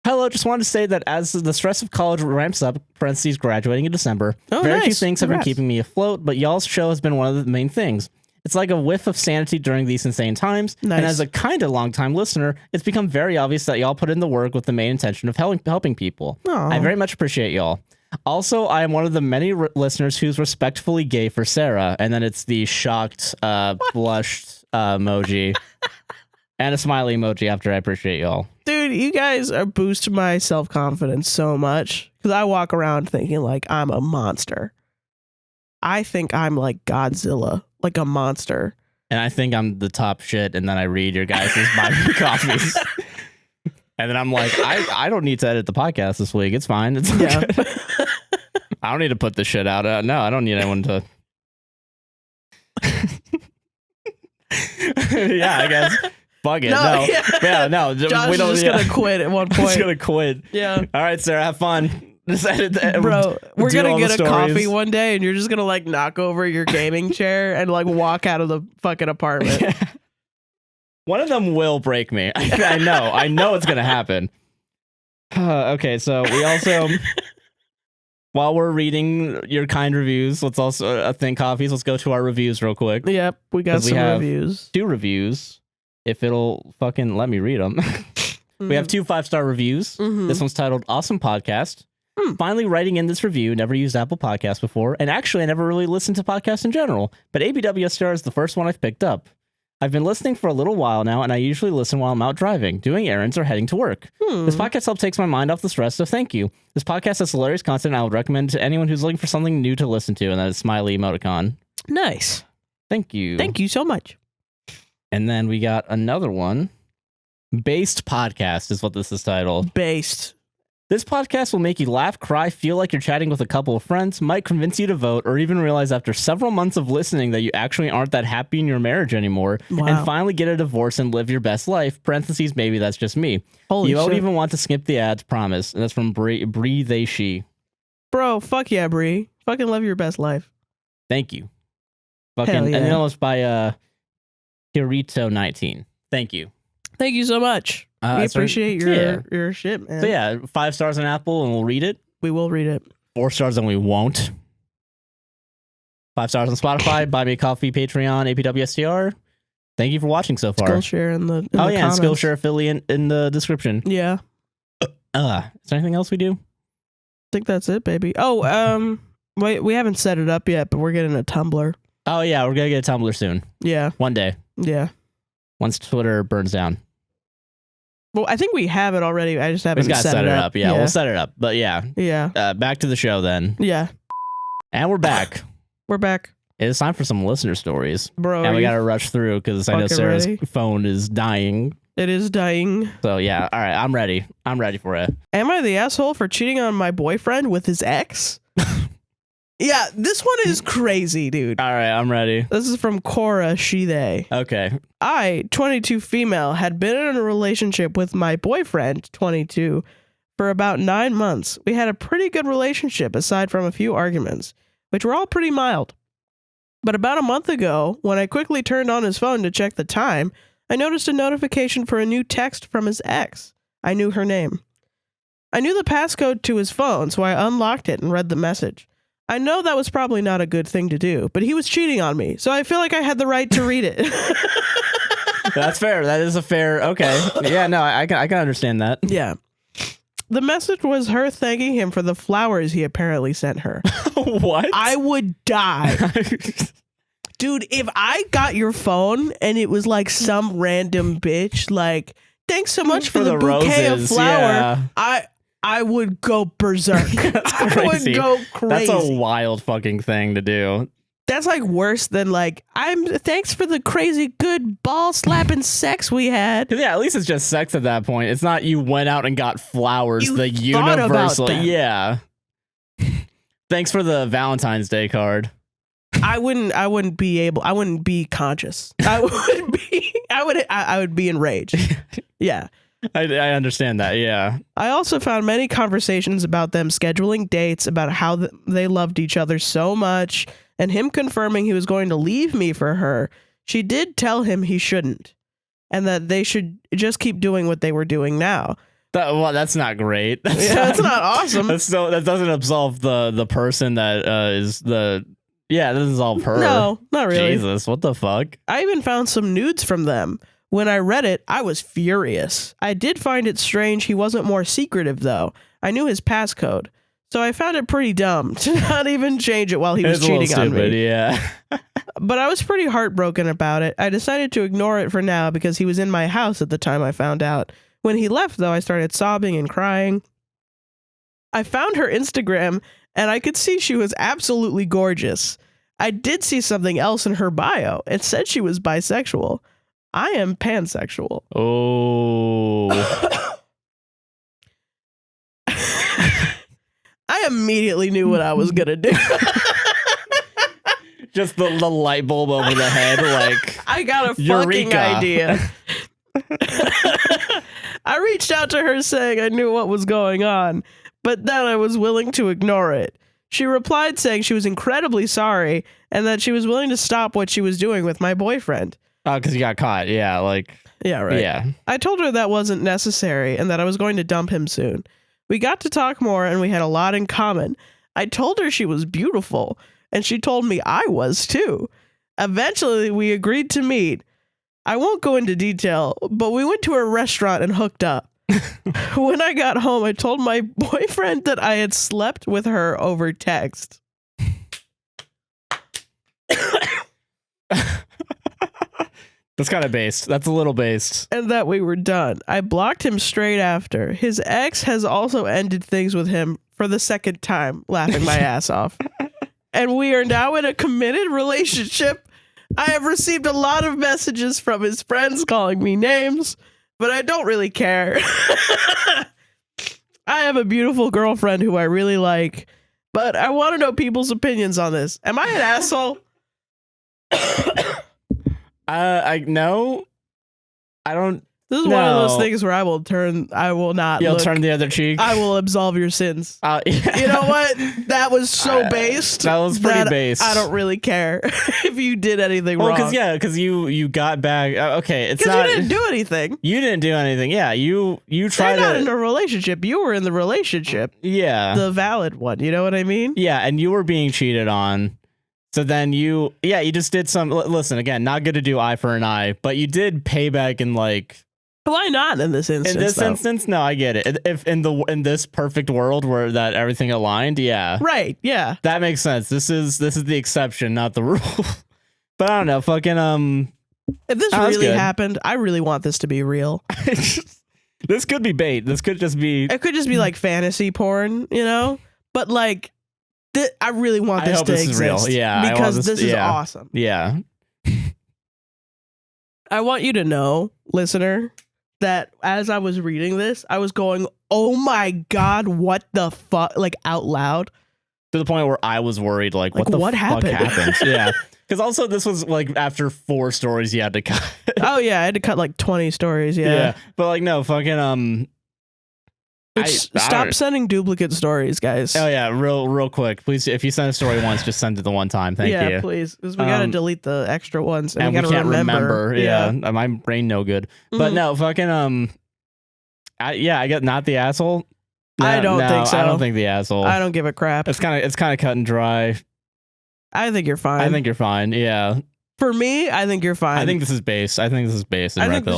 Hello, just wanted to say that as the stress of college ramps up, parentheses graduating in December, very few things have been keeping me afloat, but y'all's show has been one of the main things. It's like a whiff of sanity during these insane times, and as a kind of long-time listener, it's become very obvious that y'all put in the work with the main intention of helping people. Aww. I very much appreciate y'all. Also, I am one of the many listeners who's respectfully gay for Sarah, and then it's the shocked, blushed emoji. And a smiley emoji after I appreciate y'all. Dude, you guys are boosting my self-confidence so much. Because I walk around thinking like I'm a monster. I think I'm like Godzilla, like a monster. And I think I'm the top shit, and then I read your guys' buy me coffees. And then I'm like, I don't need to edit the podcast this week. It's fine. It's okay. I don't need to put this shit out. No, I don't need anyone to. Yeah, I guess. Fuck it. No. No. Josh we don't, is just going to quit at one point. Just going to quit. Yeah. All right, Sarah, have fun. Bro, we're going to get a coffee one day, and you're just going to like knock over your gaming chair and like walk out of the fucking apartment. One of them will break me. I know it's going to happen. Okay, so we also... While we're reading your kind reviews, let's also think coffees. Let's go to our reviews real quick. Yep, we got some reviews. 2 reviews. If it'll fucking let me read them. We have 2 5-star reviews. This one's titled Awesome Podcast. Finally writing in this review. Never used Apple Podcasts before. And actually, I never really listened to podcasts in general. But APWSTR is the first one I've picked up. I've been listening for a little while now, and I usually listen while I'm out driving, doing errands, or heading to work. This podcast helps takes my mind off the stress, so thank you. This podcast has hilarious content I would recommend to anyone who's looking for something new to listen to, and that is smiley emoticon. Nice. Thank you. Thank you so much. And then we got another one. Based Podcast is what this is titled. Based. This podcast will make you laugh, cry, feel like you're chatting with a couple of friends, might convince you to vote, or even realize after several months of listening that you actually aren't that happy in your marriage anymore, and finally get a divorce and live your best life. Parentheses, maybe that's just me. You won't even want to skip the ads, promise. And that's from Bree They She. Bro, fuck yeah, Bree. Fucking live your best life. Thank you. Fucking, Hell yeah. And then it was by Kirito19. Thank you. Thank you so much. We appreciate your shit, man. So yeah, 5 stars on Apple and we'll read it. We will read it. 4 stars and we won't. 5 stars on Spotify, Buy Me a Coffee, Patreon, APWSTR. Thank you for watching so far. Skillshare in the comments. And Skillshare affiliate in the description. Yeah. Is there anything else we do? I think that's it, baby. Oh, wait, we haven't set it up yet, but we're getting a Tumblr. Oh yeah, we're gonna get a Tumblr soon. Yeah. One day. Yeah. Once Twitter burns down. Well, I think we have it already. I just haven't set it up. Yeah, we'll set it up. But yeah. Yeah. Back to the show then. Yeah. And we're back. We're back. It's time for some listener stories. Bro. And we gotta rush through because I know Sarah's phone is dying. It is dying. So yeah, all right, I'm ready. I'm ready for it. Am I the asshole for cheating on my boyfriend with his ex? Yeah, this one is crazy, dude. All right, I'm ready. This is from Cora, she, they. Okay. I, 22 female, had been in a relationship with my boyfriend, 22, for about 9 months. We had a pretty good relationship aside from a few arguments, which were all pretty mild. But about a month ago, when I quickly turned on his phone to check the time, I noticed a notification for a new text from his ex. I knew her name. I knew the passcode to his phone, so I unlocked it and read the message. I know that was probably not a good thing to do, but he was cheating on me, so I feel like I had the right to read it. That's fair. That is a fair... Okay. Yeah, no, I can understand that. Yeah. The message was her thanking him for the flowers he apparently sent her. What? I would die. Dude, if I got your phone and it was like some random bitch, like, thanks so much for the bouquet roses, of flower, yeah. I would go berserk. I would go crazy. That's a wild fucking thing to do. That's like worse than like, thanks for the crazy good ball slapping sex we had. Yeah, at least it's just sex at that point. It's not you went out and got flowers, You the thought universal. about them. Yeah. Thanks for the Valentine's Day card. I wouldn't be conscious. I would be enraged. Yeah. I understand that, yeah. I also found many conversations about them scheduling dates, about how they loved each other so much, and him confirming he was going to leave me for her. She did tell him he shouldn't, and that they should just keep doing what they were doing now. That's not great. That's not awesome. That doesn't absolve the person that is the... Yeah, it doesn't absolve her. No, not really. Jesus, what the fuck? I even found some nudes from them. When I read it, I was furious. I did find it strange he wasn't more secretive, though. I knew his passcode. So I found it pretty dumb to not even change it while he was cheating on me. Yeah. But I was pretty heartbroken about it. I decided to ignore it for now because he was in my house at the time I found out. When he left, though, I started sobbing and crying. I found her Instagram, and I could see she was absolutely gorgeous. I did see something else in her bio. It said she was bisexual. I am pansexual. Oh. I immediately knew what I was going to do. Just the light bulb over the head, like, I got a fucking Eureka. idea. I reached out to her saying I knew what was going on, but then I was willing to ignore it. She replied saying she was incredibly sorry and that she was willing to stop what she was doing with my boyfriend. Oh, because you got caught. Yeah, like. Yeah, right. Yeah. I told her that wasn't necessary and that I was going to dump him soon. We got to talk more and we had a lot in common. I told her she was beautiful and she told me I was too. Eventually, we agreed to meet. I won't go into detail, but we went to a restaurant and hooked up. When I got home, I told my boyfriend that I had slept with her over text. That's kind of based. That's a little based. And that we were done. I blocked him straight after. His ex has also ended things with him for the second time, laughing my ass off. And we are now in a committed relationship. I have received a lot of messages from his friends calling me names, but I don't really care. I have a beautiful girlfriend who I really like, but I want to know people's opinions on this. Am I an asshole? No. I don't. This is one of those things where I will not You'll turn the other cheek. I will absolve your sins. Yeah. You know what? That was so based. That was pretty based. I don't really care if you did anything wrong. Because you got back. Okay, it's because not. you didn't do anything. You didn't do anything. Yeah, you tried. They're not in a relationship. You were in the relationship. Yeah, the valid one. You know what I mean? Yeah, and you were being cheated on. So then you just did some. Listen, again, not good to do eye for an eye, but you did payback in like. Why not in this instance? In this instance, no, I get it. If in this perfect world where that everything aligned, yeah, right, yeah, that makes sense. This is the exception, not the rule. But I don't know, fucking If this really happened, I really want this to be real. This could be bait. This could just be. It could just be like fantasy porn, you know. But like, I really want this to exist. Is real. Yeah, because this is awesome. Yeah. I want you to know, listener, that as I was reading this, I was going, oh my God, what the fuck? Like out loud. To the point where I was worried, like what the fuck happened? Yeah. Because also this was like after 4 stories you had to cut. Oh yeah, I had to cut like 20 stories. Yeah. But like, no, fucking, stop sending duplicate stories, guys. Oh yeah, real quick. Please, if you send a story once, just send it the one time. Thank you. Yeah, please. Because we gotta delete the extra ones. And we can't remember. Yeah. My brain no good. But no, fucking, I get not the asshole. No, I don't think so. I don't think the asshole. I don't give a crap. It's kind of cut and dry. I think you're fine. I think you're fine. Yeah. For me, I think you're fine. I think this is based. I think this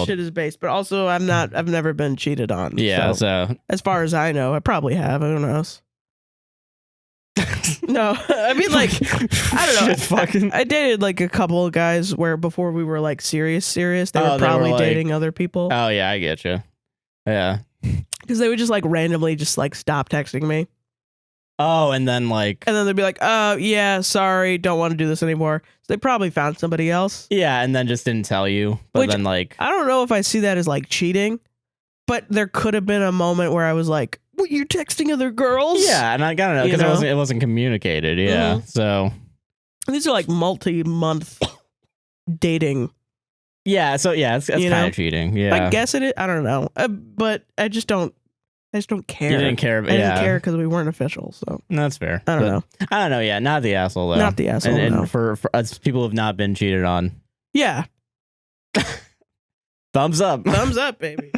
shit is based, but also I've never been cheated on. Yeah. So as far as I know, I probably have. Who knows? No, I mean, like, I don't know. Fucking. I dated like a couple of guys where before we were like serious, they were probably dating other people. Oh yeah, I get you. Yeah. Because they would just like randomly just like stop texting me. Oh, and then they'd be like, "Oh yeah, sorry, don't want to do this anymore." So they probably found somebody else. Yeah, and then just didn't tell you. But then like, I don't know if I see that as like cheating, but there could have been a moment where I was like, "What, you're texting other girls?" Yeah, and I gotta know because it wasn't communicated. Yeah, so these are like multi-month dating. Yeah, so yeah, it's kind of cheating. Yeah, I guess it is. I don't know, but I just don't care. You didn't care. I didn't care because we weren't official. So that's fair. I don't know. I don't know. Yeah, not the asshole though. Not the asshole. And for us, people who have not been cheated on. Yeah. Thumbs up. Thumbs up, baby.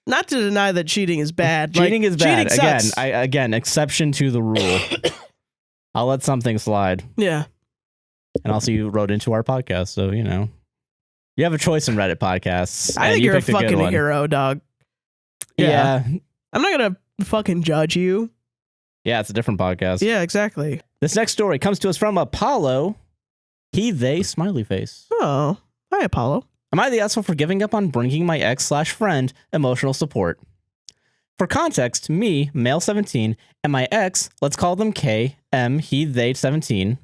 Not to deny that cheating is bad. Cheating is bad. Cheating sucks. Again, exception to the rule. I'll let something slide. Yeah. And also, you wrote into our podcast, so you know you have a choice in Reddit podcasts. I think you're a fucking hero, dog. Yeah. I'm not gonna fucking judge you. Yeah, it's a different podcast. Yeah, exactly. This next story comes to us from Apollo. He, they, smiley face. Oh, hi, Apollo. Am I the asshole for giving up on bringing my ex/friend emotional support? For context, me, male 17, and my ex, let's call them K, M, he, they, 17.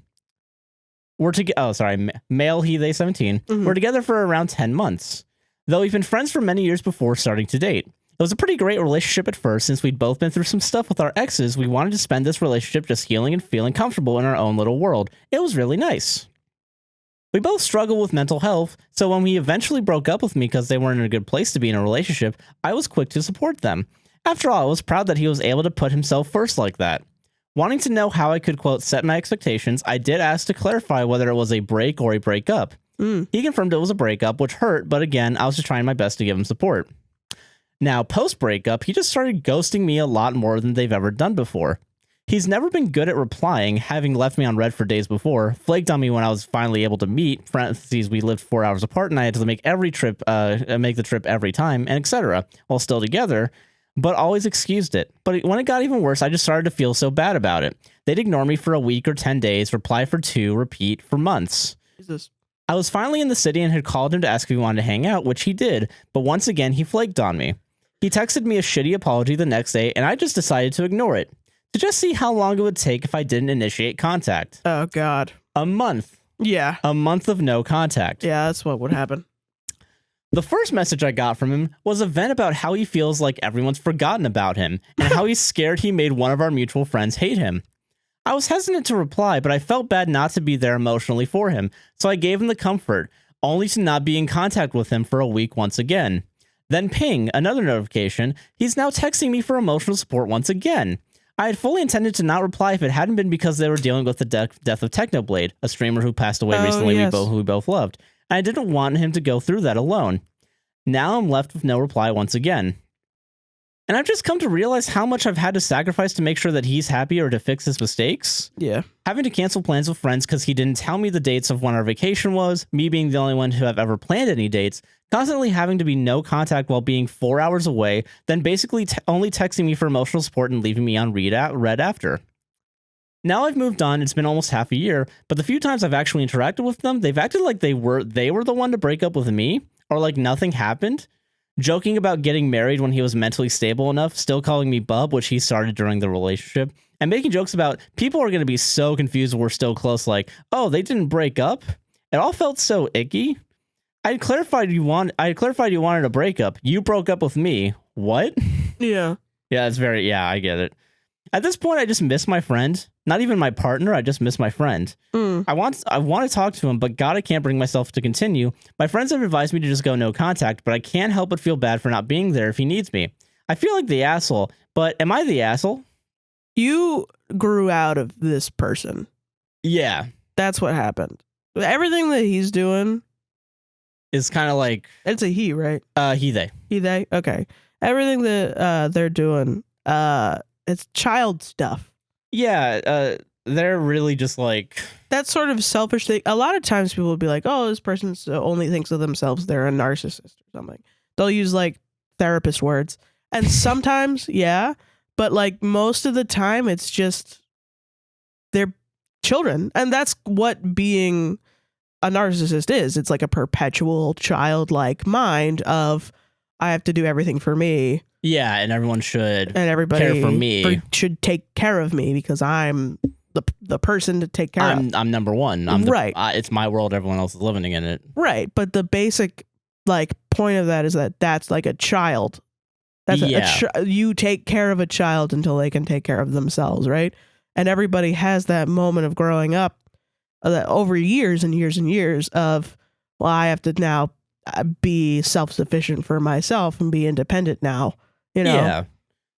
Male, he, they, 17. Mm-hmm. We're together for around 10 months. Though we've been friends for many years before starting to date. It was a pretty great relationship at first. Since we'd both been through some stuff with our exes, we wanted to spend this relationship just healing and feeling comfortable in our own little world. It was really nice. We both struggle with mental health, so when we eventually broke up with me because they weren't in a good place to be in a relationship, I was quick to support them. After all, I was proud that he was able to put himself first like that. Wanting to know how I could, quote, set my expectations, I did ask to clarify whether it was a break or a breakup. He confirmed it was a breakup, which hurt, but again, I was just trying my best to give him support. Now, post-breakup, he just started ghosting me a lot more than they've ever done before. He's never been good at replying, having left me on red for days before, flaked on me when I was finally able to meet, parentheses, we lived 4 hours apart and I had to make the trip every time, and etc., while still together, but always excused it. But when it got even worse, I just started to feel so bad about it. They'd ignore me for a week or 10 days, reply for 2, repeat for months. Jesus. I was finally in the city and had called him to ask if he wanted to hang out, which he did, but once again, he flaked on me. He texted me a shitty apology the next day, and I just decided to ignore it, to just see how long it would take if I didn't initiate contact. Oh, God. A month. Yeah. A month of no contact. Yeah, that's what would happen. The first message I got from him was a vent about how he feels like everyone's forgotten about him, and how he's scared he made one of our mutual friends hate him. I was hesitant to reply, but I felt bad not to be there emotionally for him, so I gave him the comfort, only to not be in contact with him for a week once again. Then ping, another notification, he's now texting me for emotional support once again. I had fully intended to not reply if it hadn't been because they were dealing with the death of Technoblade, a streamer who passed away recently who we both loved, and I didn't want him to go through that alone. Now I'm left with no reply once again. And I've just come to realize how much I've had to sacrifice to make sure that he's happy or to fix his mistakes. Yeah. Having to cancel plans with friends because he didn't tell me the dates of when our vacation was, me being the only one who have ever planned any dates, constantly having to be no contact while being 4 hours away, then basically only texting me for emotional support and leaving me on read after. Now I've moved on, it's been almost half a year, but the few times I've actually interacted with them, they've acted like they were the one to break up with me, or like nothing happened. Joking about getting married when he was mentally stable enough, still calling me bub, which he started during the relationship, and making jokes about people are going to be so confused when we're still close, like, oh, they didn't break up? It all felt so icky. I clarified you wanted a breakup. You broke up with me. What? Yeah. Yeah, it's very, I get it. At this point, I just miss my friend. Not even my partner, I just miss my friend. I want to talk to him, but God, I can't bring myself to continue. My friends have advised me to just go no contact, but I can't help but feel bad for not being there if he needs me. I feel like the asshole, but am I the asshole? You grew out of this person. Yeah. That's what happened. Everything that he's doing is kind of like... It's a he, right? He, they. He, they? Okay. Everything that they're doing, it's child stuff. Yeah, they're really just like... That sort of selfish thing. A lot of times people will be like, oh, this person only thinks of themselves. They're a narcissist or something. They'll use like therapist words. And sometimes, yeah, but like most of the time, it's just they're children. And that's what being a narcissist is. It's like a perpetual childlike mind of, I have to do everything for me. Yeah, and everyone should and everybody care for me. Should take care of me because I'm the person to take care of. I'm number one. Right. It's my world. Everyone else is living in it. Right. But the basic like point of that is that that's like a child. That's you take care of a child until they can take care of themselves. Right. And everybody has that moment of growing up over years and years and years of, well, I have to now be self-sufficient for myself and be independent now. You know,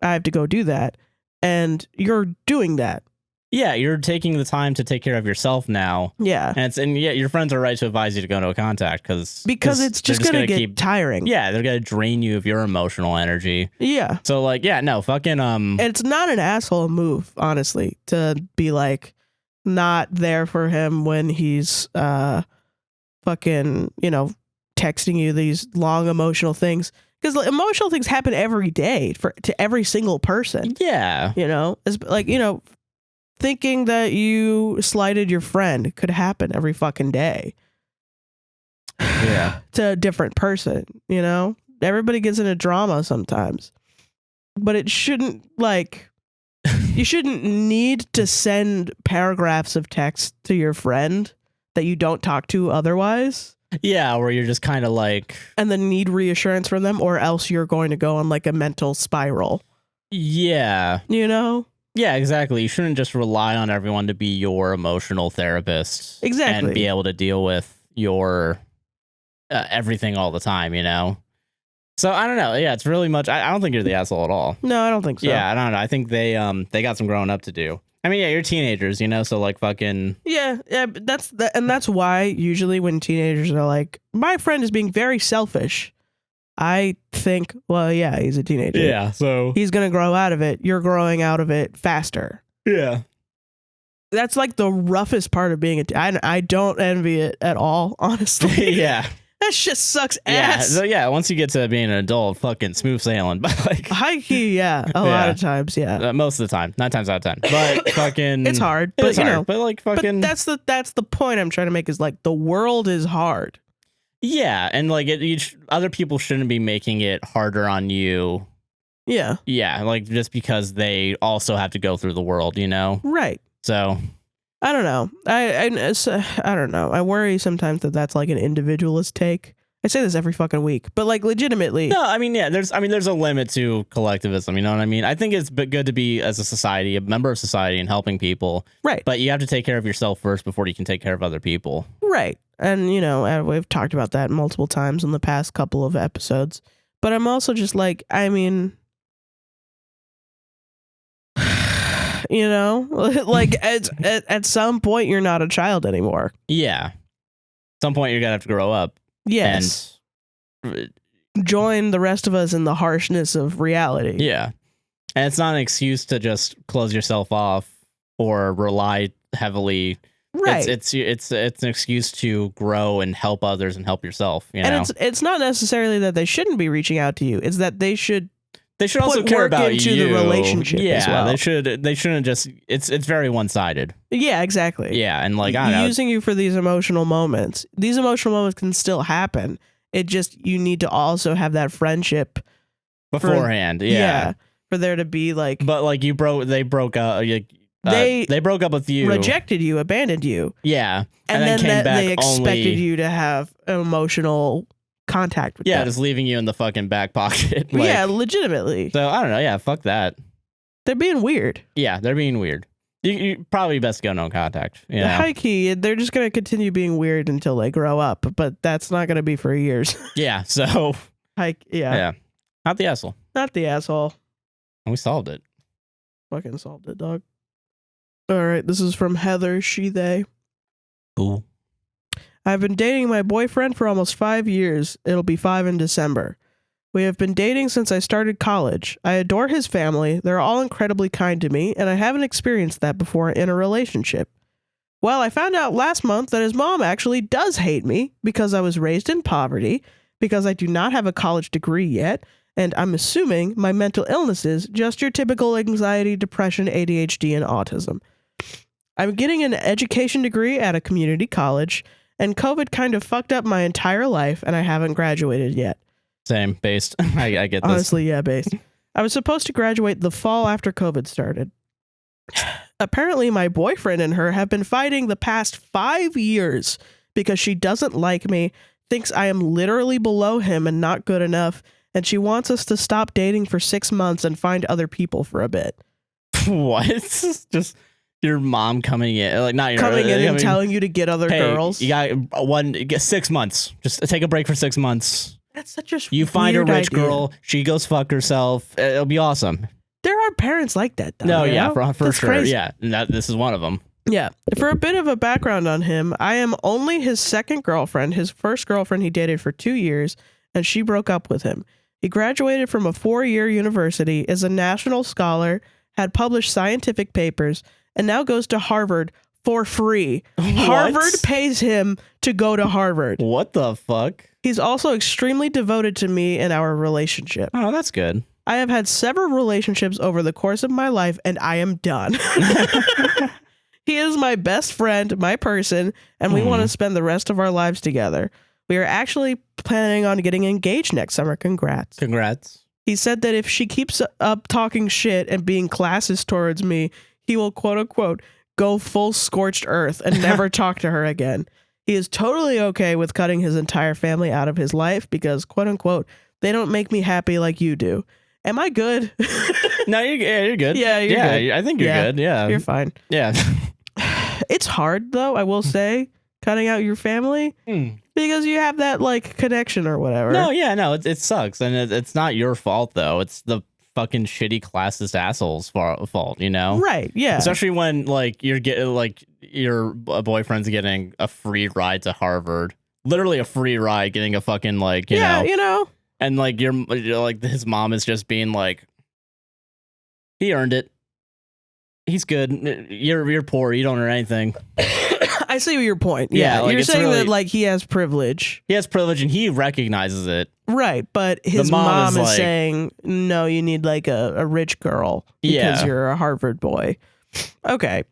I have to go do that. And you're doing that. Yeah, you're taking the time to take care of yourself now. Yeah. And your friends are right to advise you to go into a contact because it's just going to get tiring. Yeah, they're going to drain you of your emotional energy. Yeah. So like, yeah, no, fucking It's not an asshole move, honestly, to be like not there for him when he's fucking, texting you these long emotional things. because emotional things happen every day to every single person. Yeah. You know, it's like, you know, thinking that you slighted your friend could happen every fucking day. Yeah. To a different person, you know? Everybody gets into drama sometimes. But it shouldn't, like, you shouldn't need to send paragraphs of text to your friend that you don't talk to otherwise. Yeah, where you're just kind of like... And then need reassurance from them, or else you're going to go on, like, a mental spiral. Yeah. You know? Yeah, exactly. You shouldn't just rely on everyone to be your emotional therapist. Exactly. And be able to deal with your everything all the time, you know? So, I don't know. Yeah, it's really much... I don't think you're the asshole at all. No, I don't think so. Yeah, I don't know. I think they got some growing up to do. I mean, yeah, you're teenagers, you know? So, like, fucking... Yeah, but that's why usually when teenagers are like, my friend is being very selfish, I think, well, yeah, he's a teenager. Yeah, so... He's going to grow out of it. You're growing out of it faster. Yeah. That's like the roughest part of being I don't envy it at all, honestly. Yeah. That shit sucks Yeah, ass. so yeah, once you get to being an adult, fucking smooth sailing. But like... High key, yeah. A lot of times, yeah. Most of the time. 9 times out of 10. But fucking... It's hard, but it's you hard, know. But like fucking... But that's the point I'm trying to make is like the world is hard. Yeah, and like other people shouldn't be making it harder on you. Yeah. Yeah, like just because they also have to go through the world, you know? Right. So... I don't know. I don't know. I worry sometimes that that's like an individualist take. I say this every fucking week, but like legitimately. No, I mean, yeah, there's a limit to collectivism. You know what I mean? I think it's good to be as a society, a member of society and helping people. Right. But you have to take care of yourself first before you can take care of other people. Right. And, you know, we've talked about that multiple times in the past couple of episodes. But I'm also just like, I mean, you know, like at some point you're not a child anymore. Yeah. At some point you're going to have to grow up. Yes. And join the rest of us in the harshness of reality. Yeah. And it's not an excuse to just close yourself off or rely heavily. Right. It's an excuse to grow and help others and help yourself, you know. And it's not necessarily that they shouldn't be reaching out to you. It's that they should also care about into you. The relationship as well. They shouldn't just it's very one-sided. Yeah, exactly. Yeah, and like I don't know, using you for these emotional moments. These emotional moments can still happen. It just you need to also have that friendship beforehand. Yeah. For there to be like but like they broke up they broke up with you. Rejected you, abandoned you. Yeah. And then came back they expected you to have emotional contact with them. Just leaving you in the fucking back pocket. Like, yeah, legitimately. So I don't know. Yeah, fuck that. They're being weird. Yeah, they're being weird. You probably best go no contact. You know? High key, they're just going to continue being weird until they grow up, but that's not going to be for years. Yeah, so. Yeah. Not the asshole. Not the asshole. And we solved it. Fucking solved it, dog. All right, this is from Heather, she, they. Cool. I've been dating my boyfriend for almost 5 years. It'll be 5 in December. We have been dating since I started college. I adore his family. They're all incredibly kind to me, and I haven't experienced that before in a relationship. Well, I found out last month that his mom actually does hate me because I was raised in poverty, because I do not have a college degree yet, and I'm assuming my mental illness is just your typical anxiety, depression, ADHD, and autism. I'm getting an education degree at a community college, and COVID kind of fucked up my entire life, and I haven't graduated yet. Same, based. I get this. Honestly, yeah, based. I was supposed to graduate the fall after COVID started. Apparently, my boyfriend and her have been fighting the past 5 years because she doesn't like me, thinks I am literally below him and not good enough, and she wants us to stop dating for 6 months and find other people for a bit. What? Just your mom coming in, like not your coming in and telling you to get other girls. You got 6 months. Just take a break for 6 months. That's such a you find a rich idea. girl. She goes fuck herself. It'll be awesome. There are parents like that, though. No, yeah, for That's sure. crazy. Yeah, this is one of them. Yeah. For a bit of a background on him, I am only his second girlfriend. His first girlfriend he dated for 2 years, and she broke up with him. He graduated from a 4-year university, is a national scholar, had published scientific papers, and now goes to Harvard for free. Harvard pays him to go to Harvard. What the fuck? He's also extremely devoted to me and our relationship. Oh, that's good. I have had several relationships over the course of my life, and I am done. He is my best friend, my person, and we want to spend the rest of our lives together. We are actually planning on getting engaged next summer. Congrats. Congrats. He said that if she keeps up talking shit and being classist towards me, he will, quote unquote, go full scorched earth and never talk to her again. He is totally okay with cutting his entire family out of his life because, quote unquote, they don't make me happy like you do. Am I good? No, you're good. Yeah, you're good. I think you're good. Yeah. You're fine. Yeah. It's hard, though, I will say, cutting out your family because you have that, like, connection or whatever. No, it sucks. And it's not your fault, though. It's the fucking shitty classist assholes' fault, you know? Right, yeah. Especially when, like, you're getting, like, your boyfriend's getting a free ride to Harvard. Literally a free ride, getting a fucking, like, you know. you know. And, like, you're like, his mom is just being like, he earned it. He's good. You're poor. You don't earn anything. I see your point. Yeah, like, you're saying really, that like he has privilege. He has privilege and he recognizes it. Right, but his mom is like, saying, no, you need like a rich girl because you're a Harvard boy. Okay.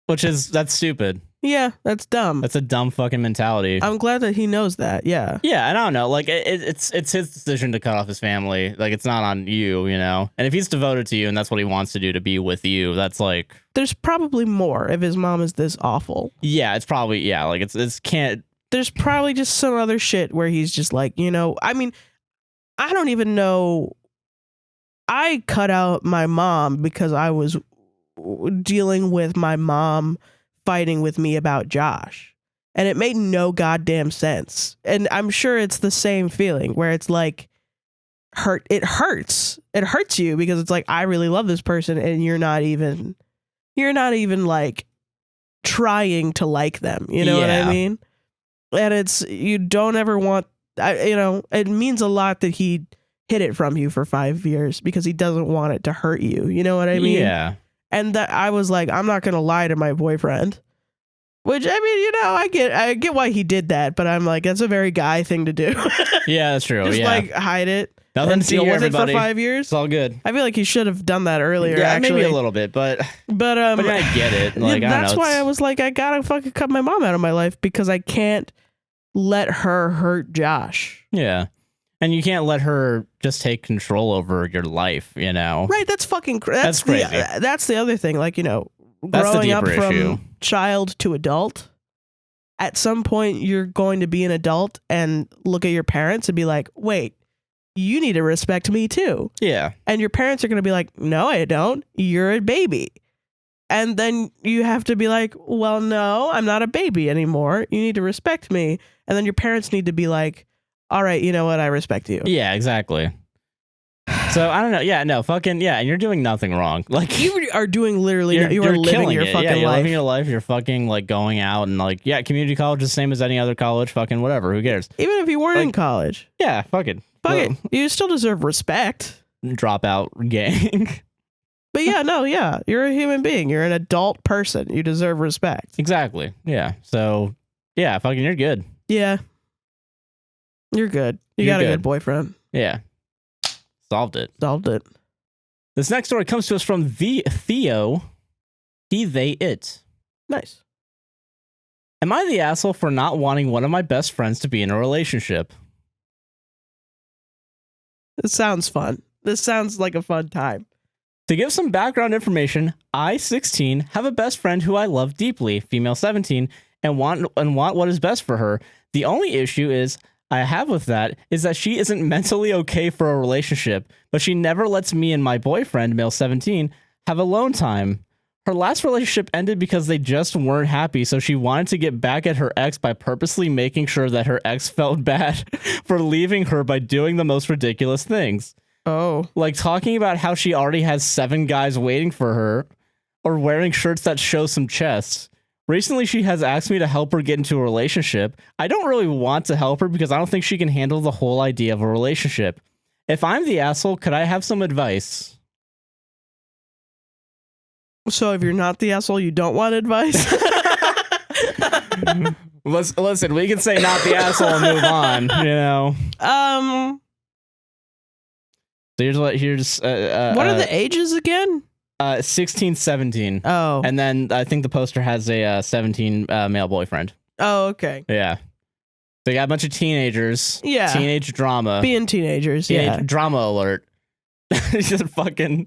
That's stupid. Yeah, that's dumb. That's a dumb fucking mentality. I'm glad that he knows that. Yeah. Yeah, and I don't know. Like, it's his decision to cut off his family. Like, it's not on you, you know? And if he's devoted to you and that's what he wants to do, to be with you, that's like... There's probably more if his mom is this awful. Yeah, it's probably... Yeah, like, it's can't... There's probably just some other shit where he's just like, you know... I mean, I don't even know... I cut out my mom because I was dealing with my mom fighting with me about Josh, and it made no goddamn sense. And I'm sure it's the same feeling where it's like it hurts you because it's like, I really love this person and you're not even like trying to like them, you know what I mean? And you don't ever want, you know, it means a lot that he hid it from you for 5 years because he doesn't want it to hurt you, you know what I mean? Yeah. And that I was like, I'm not going to lie to my boyfriend, which, I mean, you know, I get why he did that, but I'm like, that's a very guy thing to do. Yeah, that's true. Just like hide it. Nothing to deal with it for 5 years. It's all good. I feel like he should have done that earlier. Yeah, actually. maybe a little bit, but I get it. Like, that's why I was like, I gotta fucking cut my mom out of my life because I can't let her hurt Josh. Yeah. And you can't let her just take control over your life, you know? Right, that's fucking that's crazy. That's the other thing. Like, you know, that's growing up from issue. Child to adult, at some point you're going to be an adult and look at your parents and be like, wait, you need to respect me too. Yeah. And your parents are going to be like, no, I don't. You're a baby. And then you have to be like, well, no, I'm not a baby anymore. You need to respect me. And then your parents need to be like, all right, you know what? I respect you. Yeah, exactly. So I don't know. Yeah, no, fucking yeah. And you're doing nothing wrong. Like, you are doing literally. You're living your fucking life. You're living your life. You're fucking like going out and like, yeah, community college is the same as any other college. Fucking whatever. Who cares? Even if you weren't in college. Yeah, fuck it. You still deserve respect. Dropout gang. But yeah, no, yeah. You're a human being. You're an adult person. You deserve respect. Exactly. Yeah. So yeah, fucking you're good. Yeah. You're good. You got a good boyfriend. Yeah. Solved it. This next story comes to us from Theo. He, they, it. Nice. Am I the asshole for not wanting one of my best friends to be in a relationship? This sounds fun. This sounds like a fun time. To give some background information, I, 16, have a best friend who I love deeply, female 17, and want what is best for her. The only issue I have with that is that she isn't mentally okay for a relationship, but she never lets me and my boyfriend, male 17, have alone time. Her last relationship ended because they just weren't happy, so she wanted to get back at her ex by purposely making sure that her ex felt bad for leaving her by doing the most ridiculous things. Oh. Like talking about how she already has 7 guys waiting for her, or wearing shirts that show some chest. Recently, she has asked me to help her get into a relationship. I don't really want to help her because I don't think she can handle the whole idea of a relationship. If I'm the asshole, could I have some advice? So if you're not the asshole, you don't want advice? Listen, we can say not the asshole and move on, you know. So here's what are the ages again? 16, 17. Oh. And then I think the poster has a 17 male boyfriend. Oh, okay. Yeah. So you got a bunch of teenagers. Yeah. Teenage drama. Being teenagers, yeah. Drama alert. Just fucking...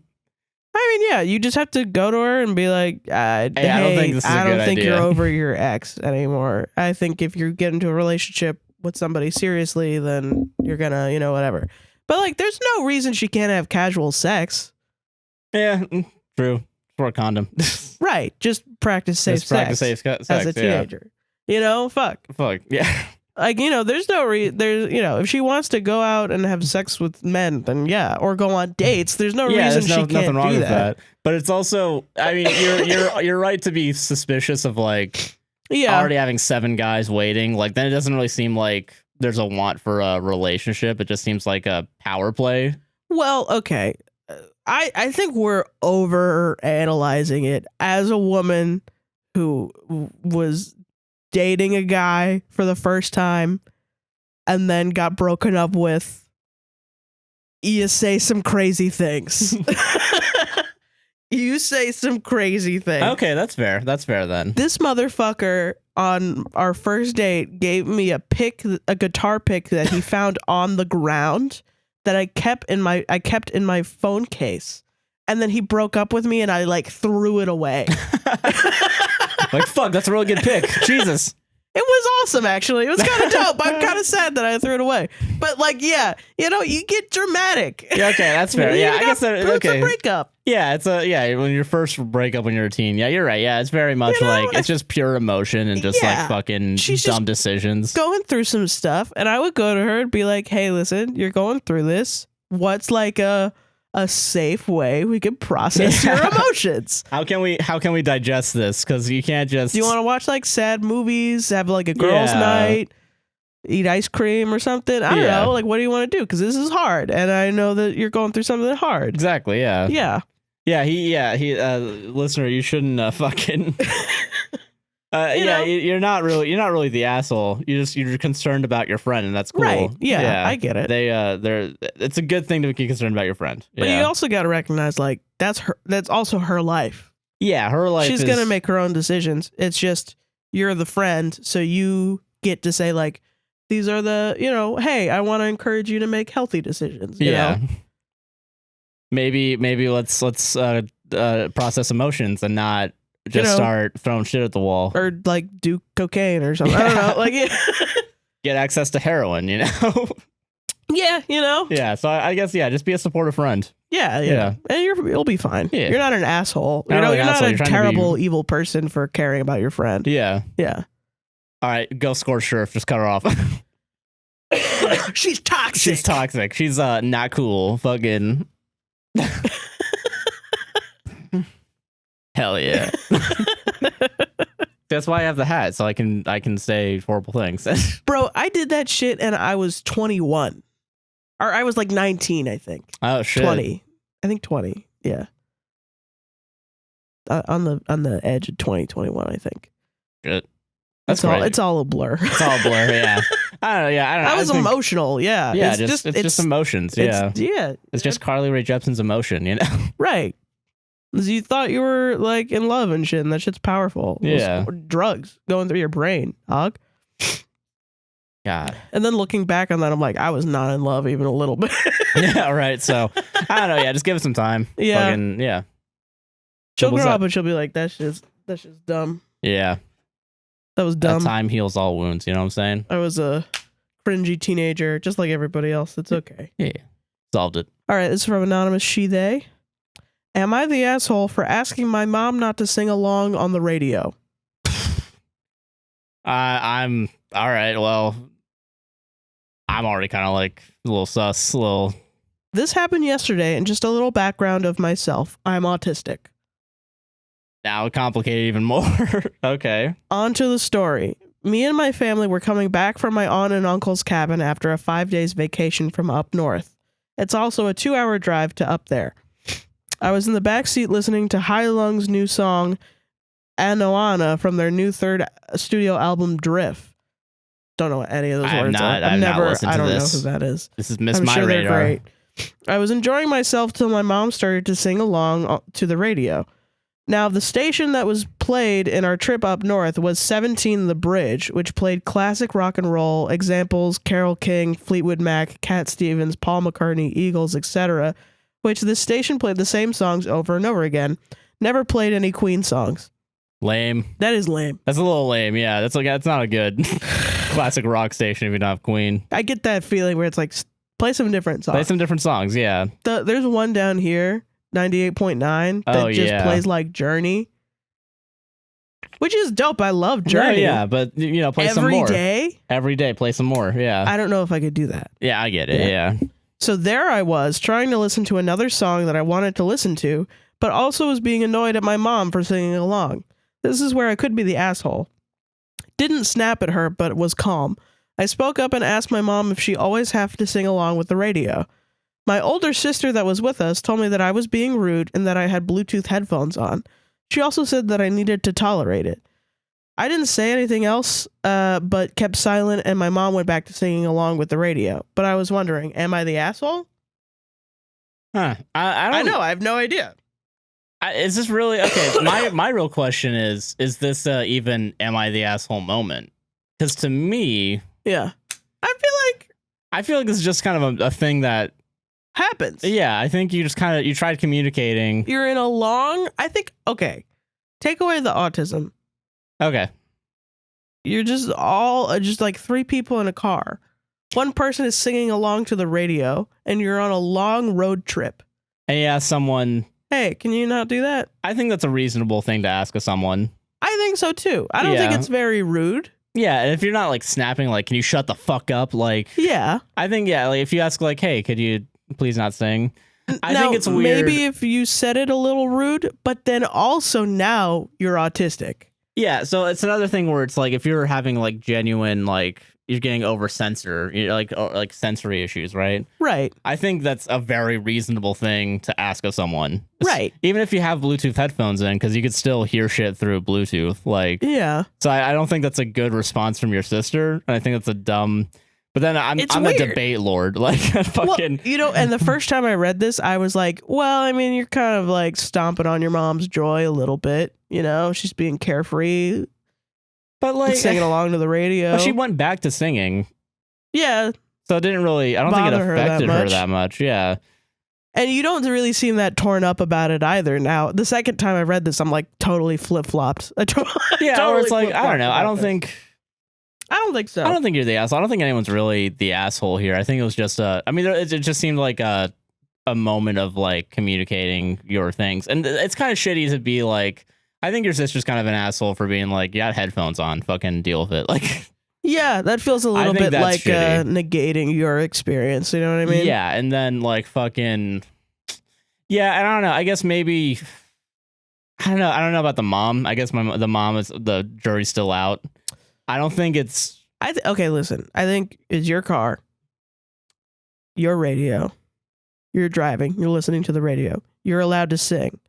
I mean, yeah, you just have to go to her and be like, hey, I don't think this is I don't think you're over your ex anymore. I think if you get into a relationship with somebody seriously, then you're gonna, you know, whatever. But like, there's no reason she can't have casual sex. Yeah, true. For a condom. Right. Just practice safe sex as a teenager. Yeah. You know, fuck. Yeah. Like, you know, there's you know, if she wants to go out and have sex with men, then yeah, or go on dates, there's no reason she can't nothing wrong do with that. But it's also, I mean, you're right to be suspicious of like already having 7 guys waiting. Like, then it doesn't really seem like there's a want for a relationship. It just seems like a power play. Well, okay. I think we're over analyzing it. As a woman who was dating a guy for the first time and then got broken up with, you say some crazy things. You say some crazy things. Okay, that's fair. That's fair then. This motherfucker on our first date gave me a guitar pick that he found on the ground that I kept in my phone case. And then he broke up with me and I like threw it away. Like, fuck, that's a really good pick. Jesus. It was awesome, actually. It was kind of dope. I'm kind of sad that I threw it away. But like, yeah, you know, you get dramatic. Yeah, okay, that's fair. Yeah, I guess that, okay. It's a breakup. Yeah, when your first breakup when you're a teen. Yeah, you're right. Yeah, it's very much like it's just pure emotion and just like fucking dumb decisions. Going through some stuff, and I would go to her and be like, "Hey, listen, you're going through this. What's like a safe way we can process your emotions? How can we digest this? Because you can't just. Do you want to watch like sad movies? Have like a girls' night? Eat ice cream or something? I don't know. Like, what do you want to do? Because this is hard, and I know that you're going through something hard. Exactly. Yeah. Yeah. Yeah. Listener, you shouldn't fucking. You're not really the asshole. You're concerned about your friend, and that's cool. Right. Yeah, I get it. It's a good thing to be concerned about your friend. But you also got to recognize, like, that's also her life. Yeah, her life. She's gonna make her own decisions. It's just you're the friend, so you get to say like, these are the, you know, hey, I want to encourage you to make healthy decisions. You know? Maybe let's process emotions and not just start throwing shit at the wall, or like do cocaine or something. I don't know, like get access to heroin, you know. Yeah, you know. Yeah, so I guess just be a supportive friend. Yeah, and you'll be fine. Yeah. You're not an asshole. You're not a terrible, evil person for caring about your friend. Yeah. All right, go score Sheriff. Just cut her off. She's toxic. She's not cool. Fucking. Hell yeah. That's why I have the hat, so I can say horrible things. Bro, I did that shit and I was 21. Or I was like 19, I think. Oh shit. 20. I think 20. Yeah. On the edge of 2021, I think. Good. It's all a blur. It's all a blur, yeah. I don't know, yeah. I don't know. I was emotional, yeah. Yeah, it's just emotions, yeah. It's just Carly Rae Jepsen's emotion, you know? Right. You thought you were like in love and shit, and that shit's powerful. Yeah. Drugs going through your brain, hog. God. And then looking back on that, I'm like, I was not in love even a little bit. Yeah, right. So, I don't know, just give it some time. Yeah. Fucking, yeah. She'll grow up and she'll be like, that's just dumb. Yeah. That was dumb. That time heals all wounds, you know what I'm saying? I was a cringy teenager, just like everybody else. It's okay. Yeah. Solved it. All right, this is from Anonymous She They. Am I the asshole for asking my mom not to sing along on the radio? I'm all right. Well, I'm already kind of like a little sus. This happened yesterday, and just a little background of myself. I'm autistic. Now complicated even more. Okay. On to the story. Me and my family were coming back from my aunt and uncle's cabin after a 5 days vacation from up north. It's also a 2-hour drive to up there. I was in the back seat listening to High Lung's new song, Anoana from their new third studio album, Drift. Don't know what any of those words are. I don't know who that is. This is Miss I'm My sure Radar. They're great. I was enjoying myself till my mom started to sing along to the radio. Now, the station that was played in our trip up north was 17 The Bridge, which played classic rock and roll, examples Carole King, Fleetwood Mac, Cat Stevens, Paul McCartney, Eagles, etc., which this station played the same songs over and over again. Never played any Queen songs. Lame. That is lame. That's a little lame. Yeah, that's not a good classic rock station if you don't have Queen. I get that feeling where it's like, play some different songs. Play some different songs, yeah. There's one down here, 98.9, that just plays like Journey, which is dope. I love Journey. Yeah, but play some more. Every day, play some more, yeah. I don't know if I could do that. Yeah, I get it, yeah. So there I was, trying to listen to another song that I wanted to listen to, but also was being annoyed at my mom for singing along. This is where I could be the asshole. Didn't snap at her, but was calm. I spoke up and asked my mom if she always have to sing along with the radio. My older sister that was with us told me that I was being rude and that I had Bluetooth headphones on. She also said that I needed to tolerate it. I didn't say anything else, but kept silent, and my mom went back to singing along with the radio. But I was wondering, am I the asshole? Huh. I know. I have no idea. Is this really okay? My real question is this even am I the asshole moment? Because to me, yeah, I feel like this is just kind of a thing that happens. Yeah, I think you tried communicating. You're in a long. I think take away the autism. Okay, you're just like three people in a car. One person is singing along to the radio, and you're on a long road trip. And you ask someone, hey, can you not do that? I think that's a reasonable thing to ask of someone. I think so too. I don't think it's very rude. Yeah, and if you're not like snapping, like, can you shut the fuck up? Like, yeah, I think like if you ask like, hey, could you please not sing? I think it's weird. Maybe if you said it a little rude, but then also now you're autistic. Yeah, so it's another thing where it's like if you're having like genuine like you're getting over like sensory issues, right? Right. I think that's a very reasonable thing to ask of someone. Right. Even if you have Bluetooth headphones in, because you could still hear shit through Bluetooth. Like, yeah. So I don't think that's a good response from your sister. And I think that's a dumb. But then I'm a debate lord. Like, fucking. Well, and the first time I read this, I was like, well, I mean, you're kind of like stomping on your mom's joy a little bit. She's being carefree. But like singing along to the radio. But she went back to singing. Yeah. So it didn't really, I don't think it affected her that much. Yeah. And you don't really seem that torn up about it either. Now, the second time I read this, I'm like totally flip-flopped. Or it's like, I don't know. I don't think so. I don't think you're the asshole. I don't think anyone's really the asshole here. I think it was just it just seemed like a moment of like communicating your things. And it's kind of shitty to be like, I think your sister's kind of an asshole for being like, you had headphones on, fucking deal with it. Like, yeah, that feels a little bit like negating your experience. You know what I mean? Yeah, and then like fucking, yeah, I don't know. I guess maybe, I don't know about the mom. I guess the mom is, the jury's still out. I don't think it's. Okay, listen. I think it's your car, your radio. You're driving. You're listening to the radio. You're allowed to sing.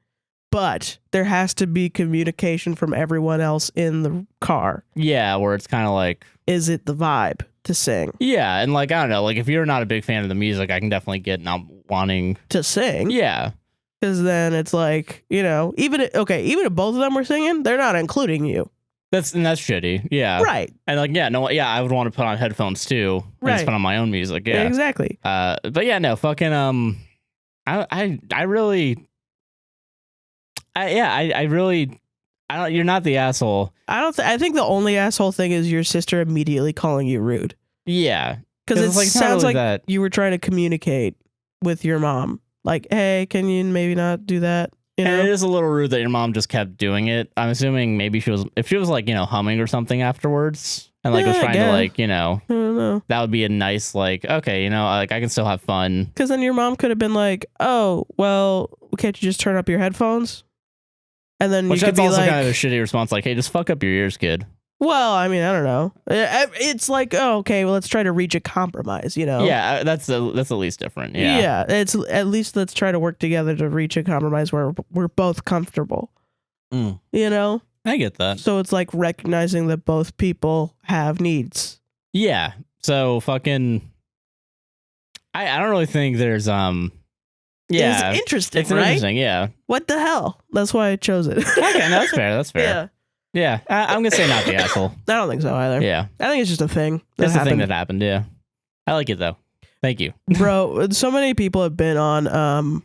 But there has to be communication from everyone else in the car. Yeah, where it's kind of like... Is it the vibe to sing? Yeah, and like, I don't know, like if you're not a big fan of the music, I can definitely get not wanting... to sing? Yeah. Because then it's like, even if both of them were singing, they're not including you. That's shitty, yeah. Right. And like, I would want to put on headphones too. Right. And just put on my own music, yeah. Exactly. But yeah, no, fucking, I really... you're not the asshole. I think the only asshole thing is your sister immediately calling you rude. Yeah. Because it sounds like that. You were trying to communicate with your mom. Like, hey, can you maybe not do that? And it is a little rude that your mom just kept doing it. I'm assuming maybe if she was like, humming or something afterwards and like was trying to like, I don't know. That would be a nice like, okay, like I can still have fun. Because then your mom could have been like, oh, well, can't you just turn up your headphones? And then Which you could be also like, kind of a shitty response, like, hey, just fuck up your ears, kid. Well, I mean, I don't know. It's like, oh, okay, well, let's try to reach a compromise, Yeah, that's at least different. Yeah. Yeah, it's at least let's try to work together to reach a compromise where we're both comfortable. Mm. I get that. So it's like recognizing that both people have needs. Yeah. So fucking I don't really think there's yeah. It's interesting, It's right? interesting, yeah. What the hell? That's why I chose it. Okay, no, that's fair. That's fair. Yeah. Yeah. I'm gonna say not the asshole. I don't think so either. Yeah. I think it's just a thing. It's a thing that happened, yeah. I like it though. Thank you. Bro, so many people have been on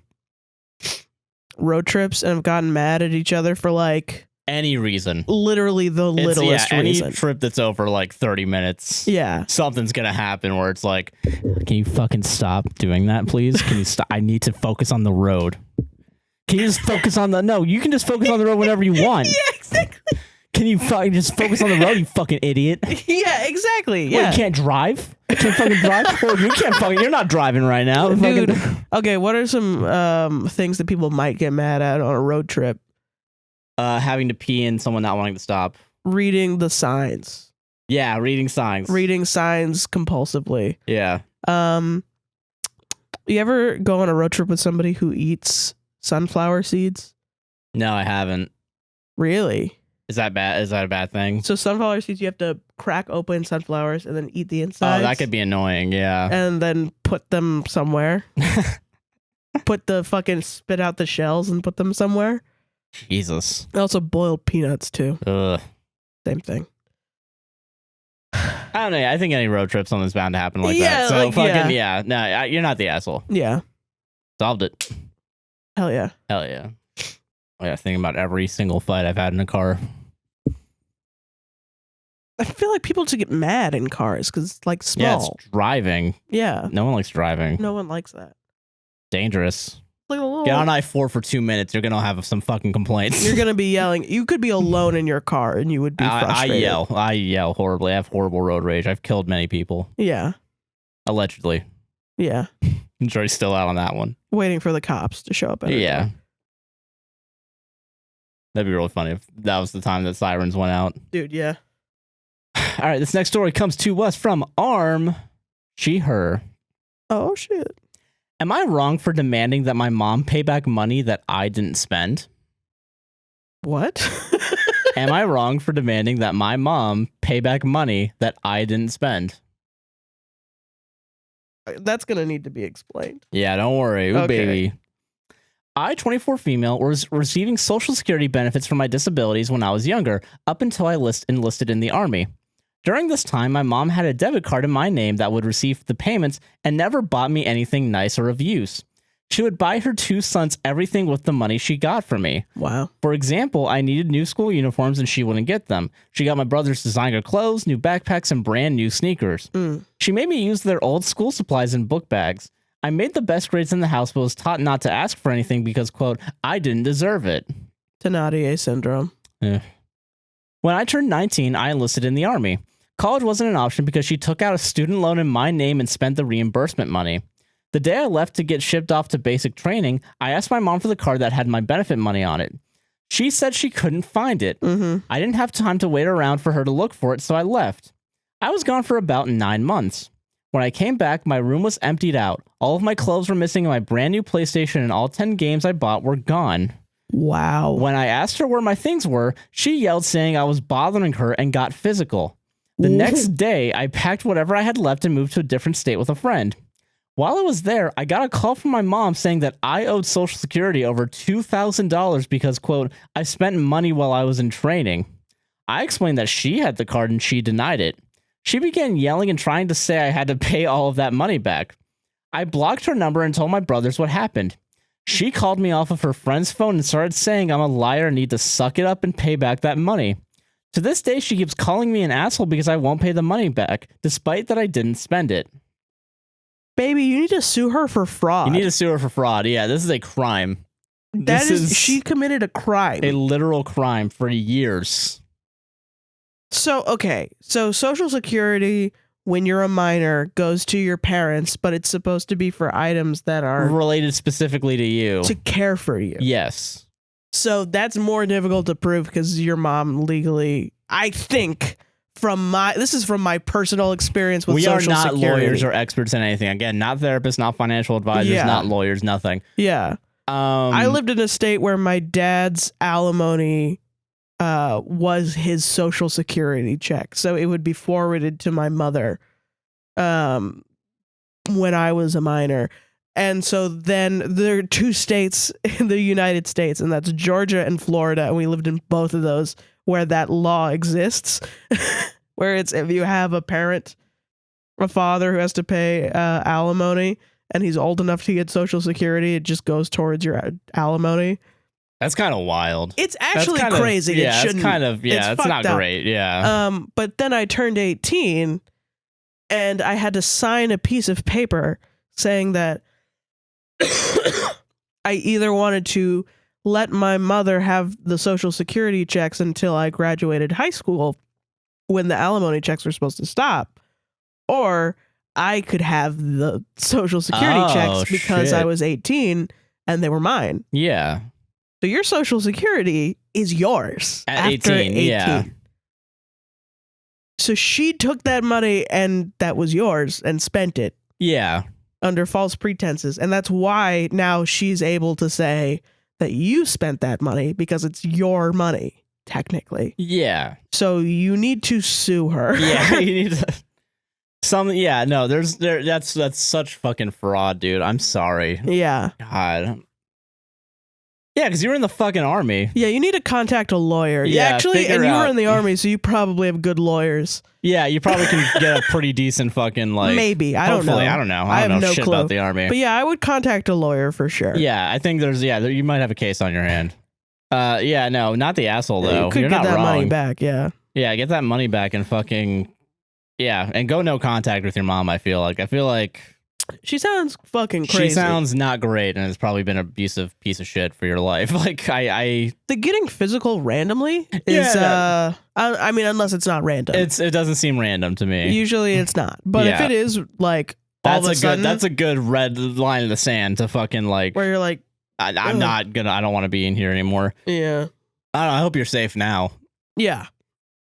road trips and have gotten mad at each other for like any reason. Literally the littlest reason. Any trip that's over like 30 minutes. Yeah. Something's gonna happen where it's like, can you fucking stop doing that, please? Can you stop? I need to focus on the road. Can you just focus on no, you can just focus on the road whenever you want. Yeah, exactly. Can you fucking just focus on the road, you fucking idiot? Yeah, exactly. Yeah. You can't drive? You can't fucking drive? Well, you can't fucking, you're not driving right now. Dude. Okay, what are some things that people might get mad at on a road trip? Having to pee and someone not wanting to stop. Reading the signs. Yeah, reading signs. Reading signs compulsively. Yeah. You ever go on a road trip with somebody who eats sunflower seeds? No, I haven't. Really? Is that bad? Is that a bad thing? So sunflower seeds, you have to crack open sunflowers and then eat the inside. Oh, that could be annoying. Yeah. And then put them somewhere. Put the fucking spit out the shells and put them somewhere. Jesus. Also boiled peanuts too. Ugh. Same thing. I don't know. I think any road trip, something's bound to happen like Yeah, that. So like, fucking yeah. No, you're not the asshole. Yeah. Solved it. Hell yeah. Hell yeah. Oh, yeah, thinking about every single fight I've had in a car. I feel like people just get mad in cars because it's like small. Yeah, it's driving. Yeah. No one likes driving. No one likes that. Dangerous. Like a little... Get on I-4 for 2 minutes. You're going to have some fucking complaints. You're going to be yelling. You could be alone in your car and you would be frustrated. I yell horribly. I have horrible road rage. I've killed many people. Yeah. Allegedly. Yeah. The jury's still out on that one. Waiting for the cops to show up. Yeah. That'd be really funny if that was the time that sirens went out. Dude, yeah. All right, this next story comes to us from Arm, she, her. Oh, shit. Am I wrong for demanding that my mom pay back money that I didn't spend? What? Am I wrong for demanding that my mom pay back money that I didn't spend? That's going to need to be explained. Yeah, don't worry. Ooh, Okay. baby. I, 24 female, was receiving Social Security benefits for my disabilities when I was younger, up until I enlisted in the Army. During this time, my mom had a debit card in my name that would receive the payments and never bought me anything nice or of use. She would buy her 2 sons everything with the money she got from me. Wow. For example, I needed new school uniforms and she wouldn't get them. She got my brothers designer clothes, new backpacks, and brand new sneakers. She made me use their old school supplies and book bags. I made the best grades in the house, but was taught not to ask for anything because, quote, I didn't deserve it. Thénardier syndrome. When I turned 19, I enlisted in the Army. College wasn't an option because she took out a student loan in my name and spent the reimbursement money. The day I left to get shipped off to basic training, I asked my mom for the card that had my benefit money on it. She said she couldn't find it. I didn't have time to wait around for her to look for it, so I left. I was gone for about 9 months. When I came back, my room was emptied out. All of my clothes were missing and my brand new PlayStation and all 10 games I bought were gone. Wow. When I asked her where my things were, she yelled saying I was bothering her and got physical. The next day, I packed whatever I had left and moved to a different state with a friend. While I was there, I got a call from my mom saying that I owed Social Security over $2,000 because, quote, I spent money while I was in training. I explained that she had the card and she denied it. She began yelling and trying to say I had to pay all of that money back. I blocked her number and told my brothers what happened. She called me off of her friend's phone and started saying I'm a liar and need to suck it up and pay back that money. To this day, she keeps calling me an asshole because I won't pay the money back, despite that I didn't spend it. Baby, you need to sue her for fraud. You need to sue her for fraud. Yeah, this is a crime. That is, she committed a crime. A literal crime for years. So, okay. So Social Security, when you're a minor, goes to your parents, but it's supposed to be for items that are related specifically to you. To care for you. Yes. So that's more difficult to prove because your mom legally, I think, this is from my personal experience with Social Security. We are not lawyers or experts in anything. Again, not therapists, not financial advisors, not lawyers, nothing. Yeah. I lived in a state where my dad's alimony was his social security check. So it would be forwarded to my mother when I was a minor. And so then there are 2 states in the United States, and that's Georgia and Florida. And we lived in both of those where that law exists, where it's if you have a father who has to pay alimony and he's old enough to get social security, it just goes towards your alimony. That's kind of wild. It's actually crazy. Yeah, it shouldn't. it's not great. Yeah. But then I turned 18 and I had to sign a piece of paper saying that I either wanted to let my mother have the social security checks until I graduated high school when the alimony checks were supposed to stop, or I could have the social security checks because I was 18 and they were mine. Yeah. So your social security is yours at 18. Yeah. So she took that money and that was yours and spent it. Yeah. Under false pretenses. And that's why now she's able to say that you spent that money because it's your money, technically. Yeah. So you need to sue her. Yeah. You need to. That's such fucking fraud, dude. I'm sorry. Yeah. God. Yeah, because you were in the fucking army. Yeah, you need to contact a lawyer. Yeah, actually, and you were in the army, so you probably have good lawyers. Yeah, you probably can get a pretty decent fucking, like... Maybe. I don't know. I don't know. I don't know shit about the army. But yeah, I would contact a lawyer for sure. Yeah, I think you might have a case on your hand. Yeah, no, not the asshole, though. You could You're get not that wrong. money back, yeah. Yeah, get that money back and fucking... Yeah, and go no contact with your mom, I feel like... She sounds fucking crazy. She sounds not great, and it's probably been an abusive piece of shit for your life. Like, the getting physical randomly is, I mean, unless it's not random. It doesn't seem random to me. Usually it's not. But if it is, like, all of a sudden... That's a good red line in the sand to fucking, like... Where you're like... I don't want to be in here anymore. Yeah. I hope you're safe now. Yeah.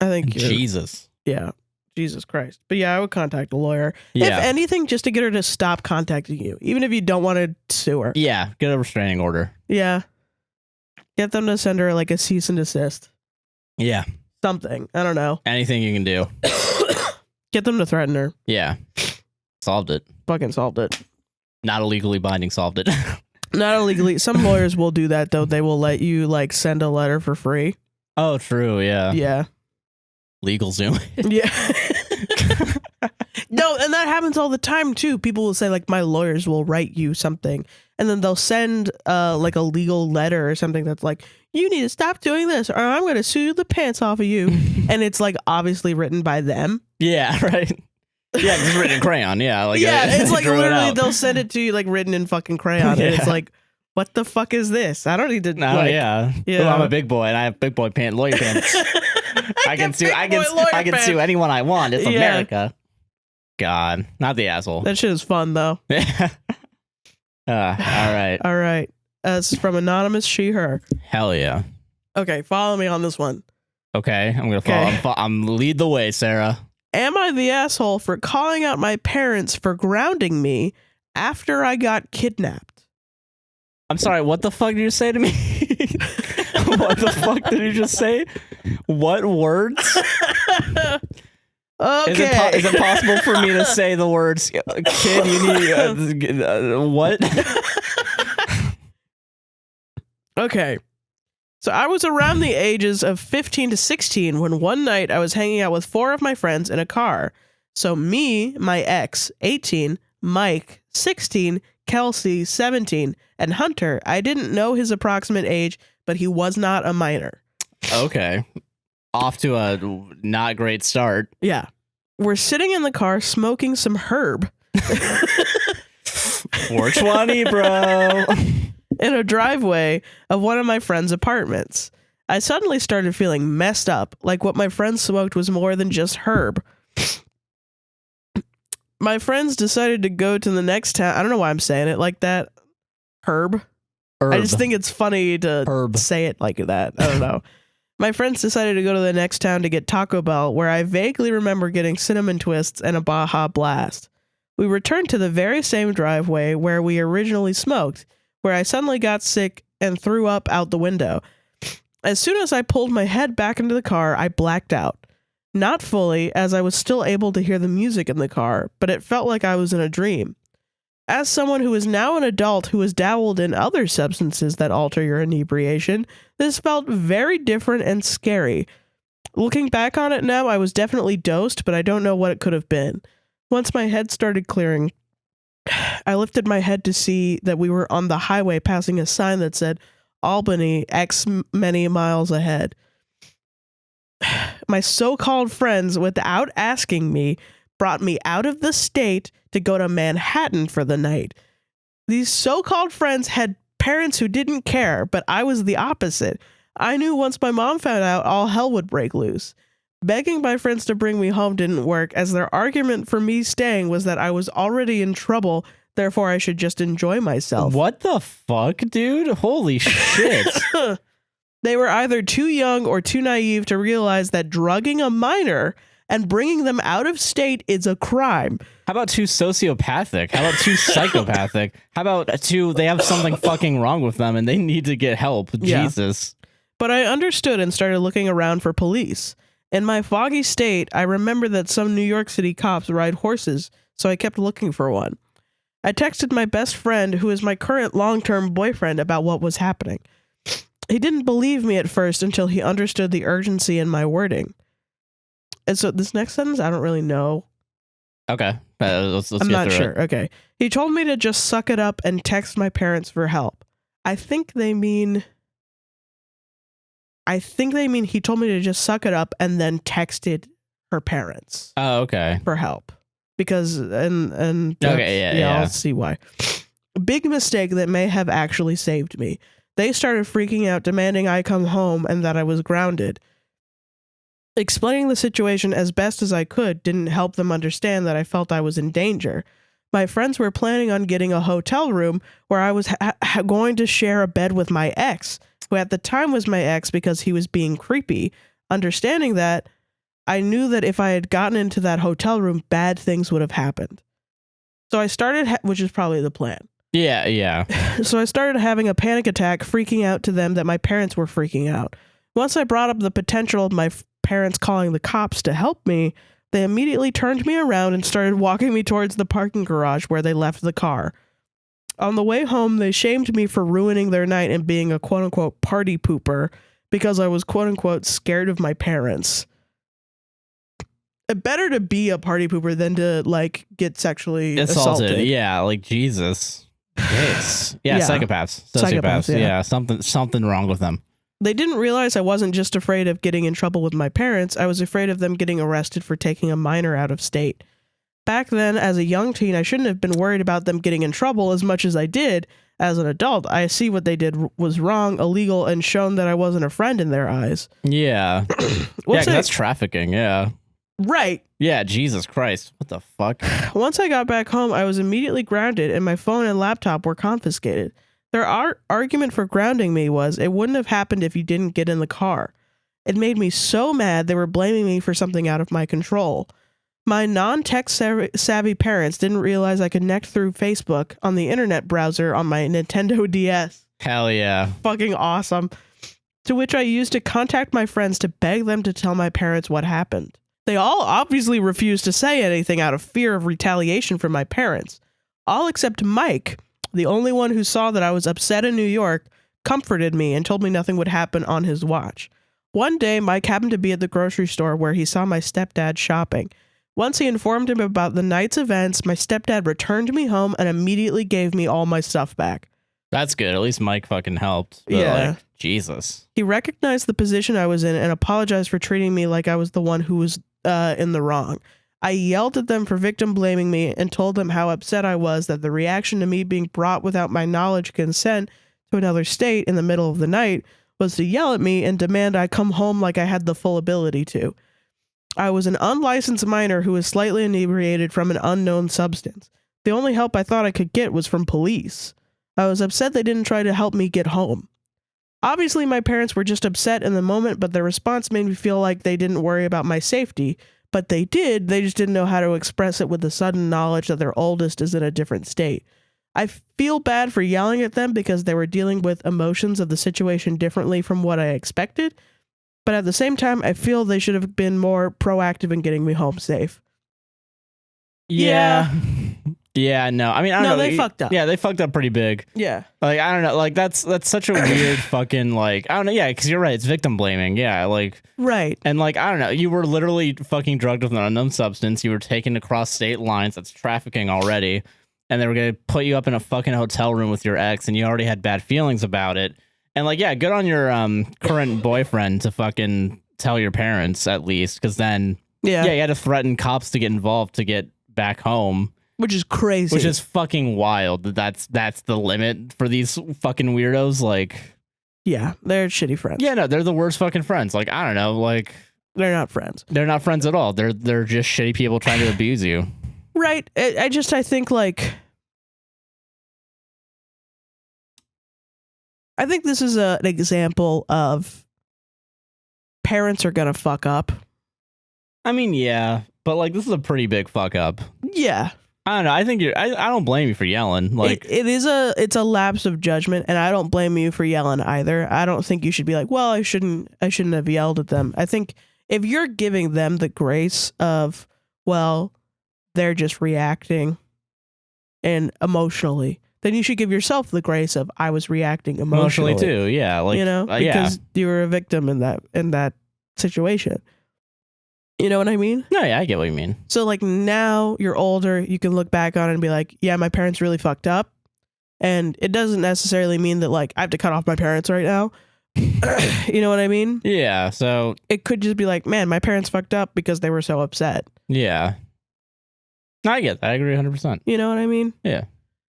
I think Jesus. Yeah. Jesus Christ. But yeah, I would contact a lawyer. Yeah. If anything, just to get her to stop contacting you, even if you don't want to sue her. Yeah, get a restraining order. Yeah. Get them to send her like a cease and desist. Yeah. Something. I don't know. Anything you can do. Get them to threaten her. Yeah. Solved it. Fucking solved it. Not illegally binding, solved it. Not illegally. Some lawyers will do that, though. They will let you like send a letter for free. Oh, true. Yeah. Yeah. Legal Zoom. Yeah. No, and that happens all the time too. People will say like, my lawyers will write you something, and then they'll send like a legal letter or something that's like, you need to stop doing this or I'm going to sue the pants off of you. And it's like obviously written by them. Yeah, right. Yeah, it's written in crayon. Yeah, like it's like literally they'll send it to you like written in fucking crayon. Yeah. And it's like, what the fuck is this? I don't need to. No, yeah. Well, I'm a big boy and I have big boy lawyer pants. I can sue anyone I want. It's America. God, not the asshole. That shit is fun though. All right. This is from anonymous she her. Hell yeah. Okay, follow me on this one. Okay, I'm gonna follow. I'm lead the way, Sarah. Am I the asshole for calling out my parents for grounding me after I got kidnapped? I'm sorry, what the fuck did you say to me? What the fuck did you just say? What words? Okay. Is it possible for me to say the words, kid, you need, what? Okay. So I was around the ages of 15 to 16 when one night I was hanging out with 4 of my friends in a car. So me, my ex, 18, Mike, 16, Kelsey, 17, and Hunter, I didn't know his approximate age, but he was not a minor. Okay. Off to a not great start. Yeah. We're sitting in the car smoking some herb. 420, bro. In a driveway of one of my friend's apartments. I suddenly started feeling messed up, like what my friends smoked was more than just herb. My friends decided to go to the next town. I don't know why I'm saying it like that. Herb. I just think it's funny to say it like that. I don't know. My friends decided to go to the next town to get Taco Bell, where I vaguely remember getting cinnamon twists and a Baja Blast. We returned to the very same driveway where we originally smoked, where I suddenly got sick and threw up out the window. As soon as I pulled my head back into the car, I blacked out. Not fully, as I was still able to hear the music in the car, but it felt like I was in a dream. As someone who is now an adult who has dabbled in other substances that alter your inebriation, this felt very different and scary. Looking back on it now, I was definitely dosed, but I don't know what it could have been. Once my head started clearing, I lifted my head to see that we were on the highway passing a sign that said Albany X many miles ahead. My so-called friends, without asking me, brought me out of the state to go to Manhattan for the night. These so-called friends had parents who didn't care, but I was the opposite. I knew once my mom found out, all hell would break loose. Begging my friends to bring me home didn't work, as their argument for me staying was that I was already in trouble, therefore I should just enjoy myself. What the fuck, dude? Holy shit. They were either too young or too naive to realize that drugging a minor and bringing them out of state is a crime. How about too sociopathic? How about too psychopathic? How about they have something fucking wrong with them and they need to get help? Yeah. Jesus. But I understood and started looking around for police. In my foggy state, I remember that some New York City cops ride horses, so I kept looking for one. I texted my best friend, who is my current long-term boyfriend, about what was happening. He didn't believe me at first until he understood the urgency in my wording. And so this next sentence, I don't really know. Okay. Let's I'm get not through sure. it. Okay. He told me to just suck it up and text my parents for help. I think they mean he told me to just suck it up and then texted her parents. Oh, okay. For help. Because, and okay, yeah. I'll see why. Big mistake that may have actually saved me. They started freaking out, demanding I come home and that I was grounded. Explaining the situation as best as I could didn't help them understand that I felt I was in danger. My friends were planning on getting a hotel room where I was going to share a bed with my ex, who at the time was my ex because he was being creepy. Understanding that, I knew that if I had gotten into that hotel room, bad things would have happened. So I started, which is probably the plan. Yeah. So I started having a panic attack, freaking out to them that my parents were freaking out. Once I brought up the potential of my parents calling the cops to help me, they immediately turned me around and started walking me towards the parking garage where they left the car. On the way home, they shamed me for ruining their night and being a quote-unquote party pooper because I was quote-unquote scared of my parents. Better to be a party pooper than to, like, get sexually assaulted. Yeah, like, Jesus. Yes. Yeah, psychopaths. Sociopaths. Yeah, something wrong with them. They didn't realize I wasn't just afraid of getting in trouble with my parents. I was afraid of them getting arrested for taking a minor out of state. Back then, as a young teen, I shouldn't have been worried about them getting in trouble as much as I did. As an adult, I see what they did was wrong, illegal, and shown that I wasn't a friend in their eyes. Yeah. Yeah, that's trafficking, yeah. Right. Yeah, Jesus Christ. What the fuck? Once I got back home, I was immediately grounded and my phone and laptop were confiscated. Their argument for grounding me was it wouldn't have happened if you didn't get in the car. It made me so mad they were blaming me for something out of my control. My non-tech savvy parents didn't realize I could connect through Facebook on the internet browser on my Nintendo DS. Hell yeah. Fucking awesome. To which I used to contact my friends to beg them to tell my parents what happened. They all obviously refused to say anything out of fear of retaliation from my parents. All except Mike, the only one who saw that I was upset in New York, comforted me and told me nothing would happen on his watch. One day, Mike happened to be at the grocery store where he saw my stepdad shopping. Once he informed him about the night's events, my stepdad returned me home and immediately gave me all my stuff back. That's good. At least Mike fucking helped. But like, Jesus. He recognized the position I was in and apologized for treating me like I was the one who was in the wrong. I yelled at them for victim blaming me and told them how upset I was that the reaction to me being brought without my knowledge consent to another state in the middle of the night was to yell at me and demand I come home like I had the full ability to. I was an unlicensed minor who was slightly inebriated from an unknown substance. The only help I thought I could get was from police. I was upset they didn't try to help me get home. Obviously, my parents were just upset in the moment, but their response made me feel like they didn't worry about my safety. But they did, they just didn't know how to express it with the sudden knowledge that their oldest is in a different state. I feel bad for yelling at them because they were dealing with emotions of the situation differently from what I expected. But at the same time, I feel they should have been more proactive in getting me home safe. Yeah. Yeah, no. I mean, I don't know. No, they fucked up. Yeah, they fucked up pretty big. Yeah. Like, I don't know. Like, that's such a weird fucking, like, I don't know. Yeah, because you're right. It's victim blaming. Yeah, like. Right. And, like, I don't know. You were literally fucking drugged with an unknown substance. You were taken across state lines. That's trafficking already. And they were going to put you up in a fucking hotel room with your ex, and you already had bad feelings about it. And, like, yeah, good on your current boyfriend to fucking tell your parents, at least. Because then, yeah, you had to threaten cops to get involved to get back home. Which is crazy. Which is fucking wild. That's the limit for these fucking weirdos. Like, yeah, they're shitty friends. Yeah, no, they're the worst fucking friends. Like, I don't know. Like, they're not friends. They're not friends at all. They're just shitty people trying to abuse you. Right. I think like, I think this is an example of parents are gonna fuck up. I mean, yeah, but like, this is a pretty big fuck up. Yeah. I don't know. I think I don't blame you for yelling. Like, it's a lapse of judgment, and I don't blame you for yelling either. I don't think you should be like, well, I shouldn't have yelled at them. I think if you're giving them the grace of, well, they're just reacting and emotionally, then you should give yourself the grace of, I was reacting emotionally too. Yeah, like, you know, because you were a victim in that situation. You know what I mean? No, yeah, I get what you mean. So, like, now you're older, you can look back on it and be like, yeah, my parents really fucked up. And it doesn't necessarily mean that, like, I have to cut off my parents right now. You know what I mean? Yeah, so... It could just be like, man, my parents fucked up because they were so upset. Yeah. No, I get that. I agree 100%. You know what I mean? Yeah.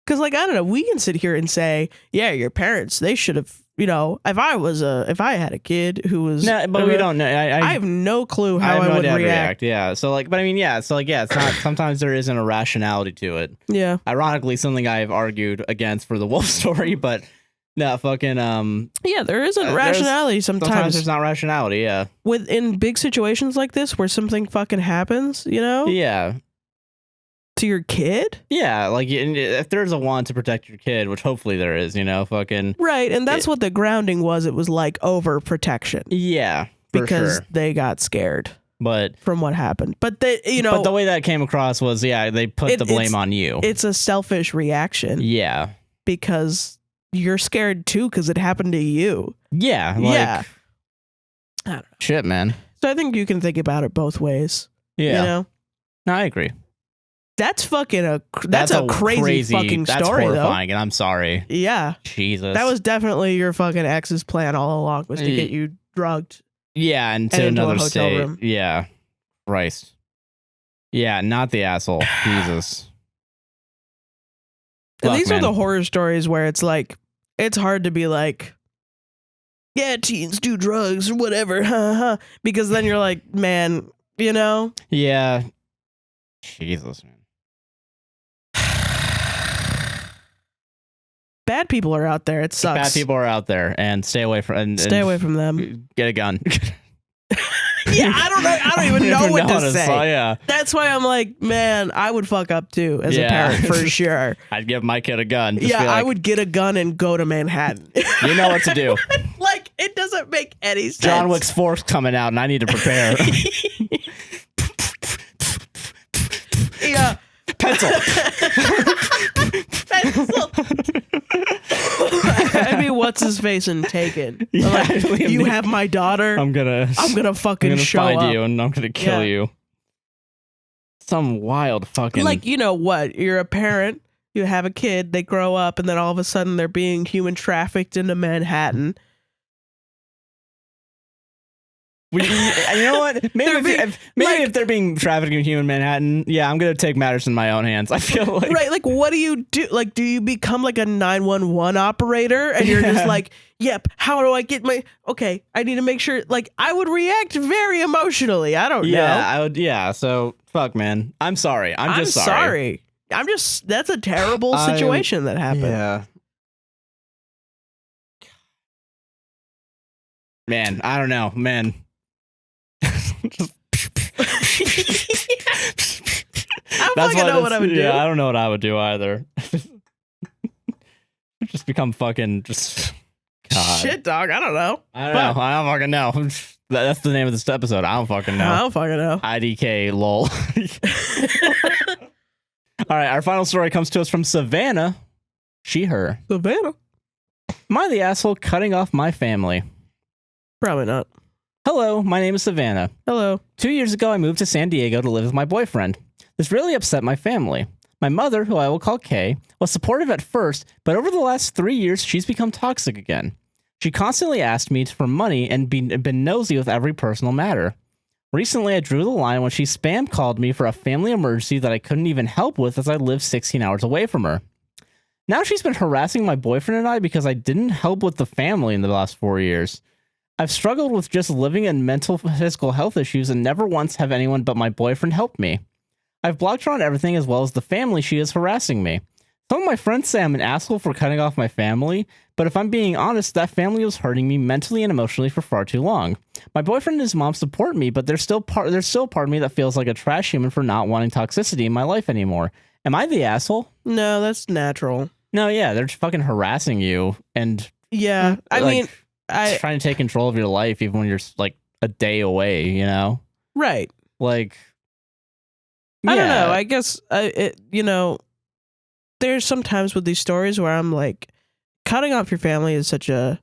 Because, like, I don't know, we can sit here and say, yeah, your parents, they should have, you know, if I had a kid who was... No, but we don't know. I have no clue how I would react. Yeah, so, like, but I mean, yeah, so, like, yeah, it's not... Sometimes there isn't a rationality to it. Yeah. Ironically, something I've argued against for the wolf story, but no, fucking... Yeah, there isn't rationality sometimes. Sometimes there's not rationality, yeah. In big situations like this where something fucking happens, you know? Yeah. To your kid? Yeah, like, if there's a want to protect your kid, which hopefully there is, you know, fucking... Right, and that's what the grounding was. It was like overprotection. Yeah, because they got scared. But from what happened. But they, you know... But the way that came across was, yeah, they put the blame on you. It's a selfish reaction. Yeah. Because you're scared too, because it happened to you. Yeah. Like, yeah. I don't know. Shit, man. So I think you can think about it both ways. Yeah. You know? No, I agree. That's fucking a crazy fucking that's story, horrifying, though. And I'm sorry. Yeah. Jesus. That was definitely your fucking ex's plan all along, was to get you drugged. Yeah, and to another hotel state. Room. Yeah. Christ. Yeah, not the asshole. Jesus. And these are the horror stories where it's like, it's hard to be like, yeah, teens do drugs or whatever, because then you're like, man, you know? Yeah. Jesus, man. Bad people are out there. It sucks. Bad people are out there, and stay away from them. Get a gun. Yeah, I don't know. I don't even know what to say. Yeah. That's why I'm like, man, I would fuck up too as a parent for sure. I'd give my kid a gun. Just like, I would get a gun and go to Manhattan. You know what to do. Like, it doesn't make any sense. John Wick's 4's coming out, and I need to prepare. Yeah. Pencil. I mean, what's his face in Taken? Yeah, like, you have my daughter. I'm gonna fucking show find up. you, and I'm gonna kill you. Some wild fucking, like, you know what? You're a parent. You have a kid. They grow up, and then all of a sudden they're being human trafficked into Manhattan. You know what? Maybe if they're being trafficked in human Manhattan, yeah, I'm gonna take matters in my own hands. I feel like, right. Like, what do you do? Like, do you become like a 911 operator, and you're just like, yep. How do I get my? Okay, I need to make sure. Like, I would react very emotionally. I don't know. Yeah, I would. Yeah. So fuck, man. I'm sorry. I'm just sorry. That's a terrible situation that happened. Yeah. Man, I don't know, man. I don't fucking know what I would do. Yeah, I don't know what I would do either. Just become fucking just. God. Shit, dog. I don't know. I don't know. I don't fucking know. That's the name of this episode. I don't fucking know. I don't fucking know. IDK lol. All right, our final story comes to us from Savannah. She, her. Savannah. Am I the asshole cutting off my family? Probably not. Hello, my name is Savannah. Hello. 2 years ago, I moved to San Diego to live with my boyfriend. This really upset my family. My mother, who I will call Kay, was supportive at first, but over the last 3 years, she's become toxic again. She constantly asked me for money and been nosy with every personal matter. Recently, I drew the line when she spam called me for a family emergency that I couldn't even help with as I lived 16 hours away from her. Now she's been harassing my boyfriend and I because I didn't help with the family in the last 4 years. I've struggled with just living in mental physical health issues and never once have anyone but my boyfriend help me. I've blocked her on everything as well as the family she is harassing me. Some of my friends say I'm an asshole for cutting off my family, but if I'm being honest, that family was hurting me mentally and emotionally for far too long. My boyfriend and his mom support me, but there's still part of me that feels like a trash human for not wanting toxicity in my life anymore. Am I the asshole? No, that's natural. No, yeah, they're just fucking harassing you and yeah, I mean, trying to take control of your life even when you're like a day away, you know? Right. Like, I don't know. I guess there's sometimes with these stories where I'm like, cutting off your family is such a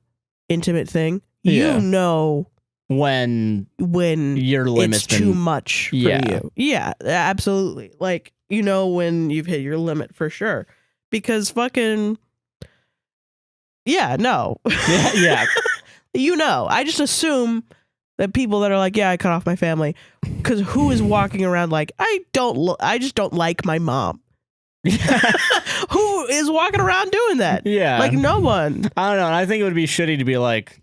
intimate thing. Yeah. You know when your limit's it's too much for you. Yeah, absolutely. Like, you know when you've hit your limit for sure. Because fucking no. Yeah. You know. I just assume that people that are like, yeah, I cut off my family, because who is walking around like, I just don't like my mom. Who is walking around doing that? Yeah, like no one. I don't know. And I think it would be shitty to be like,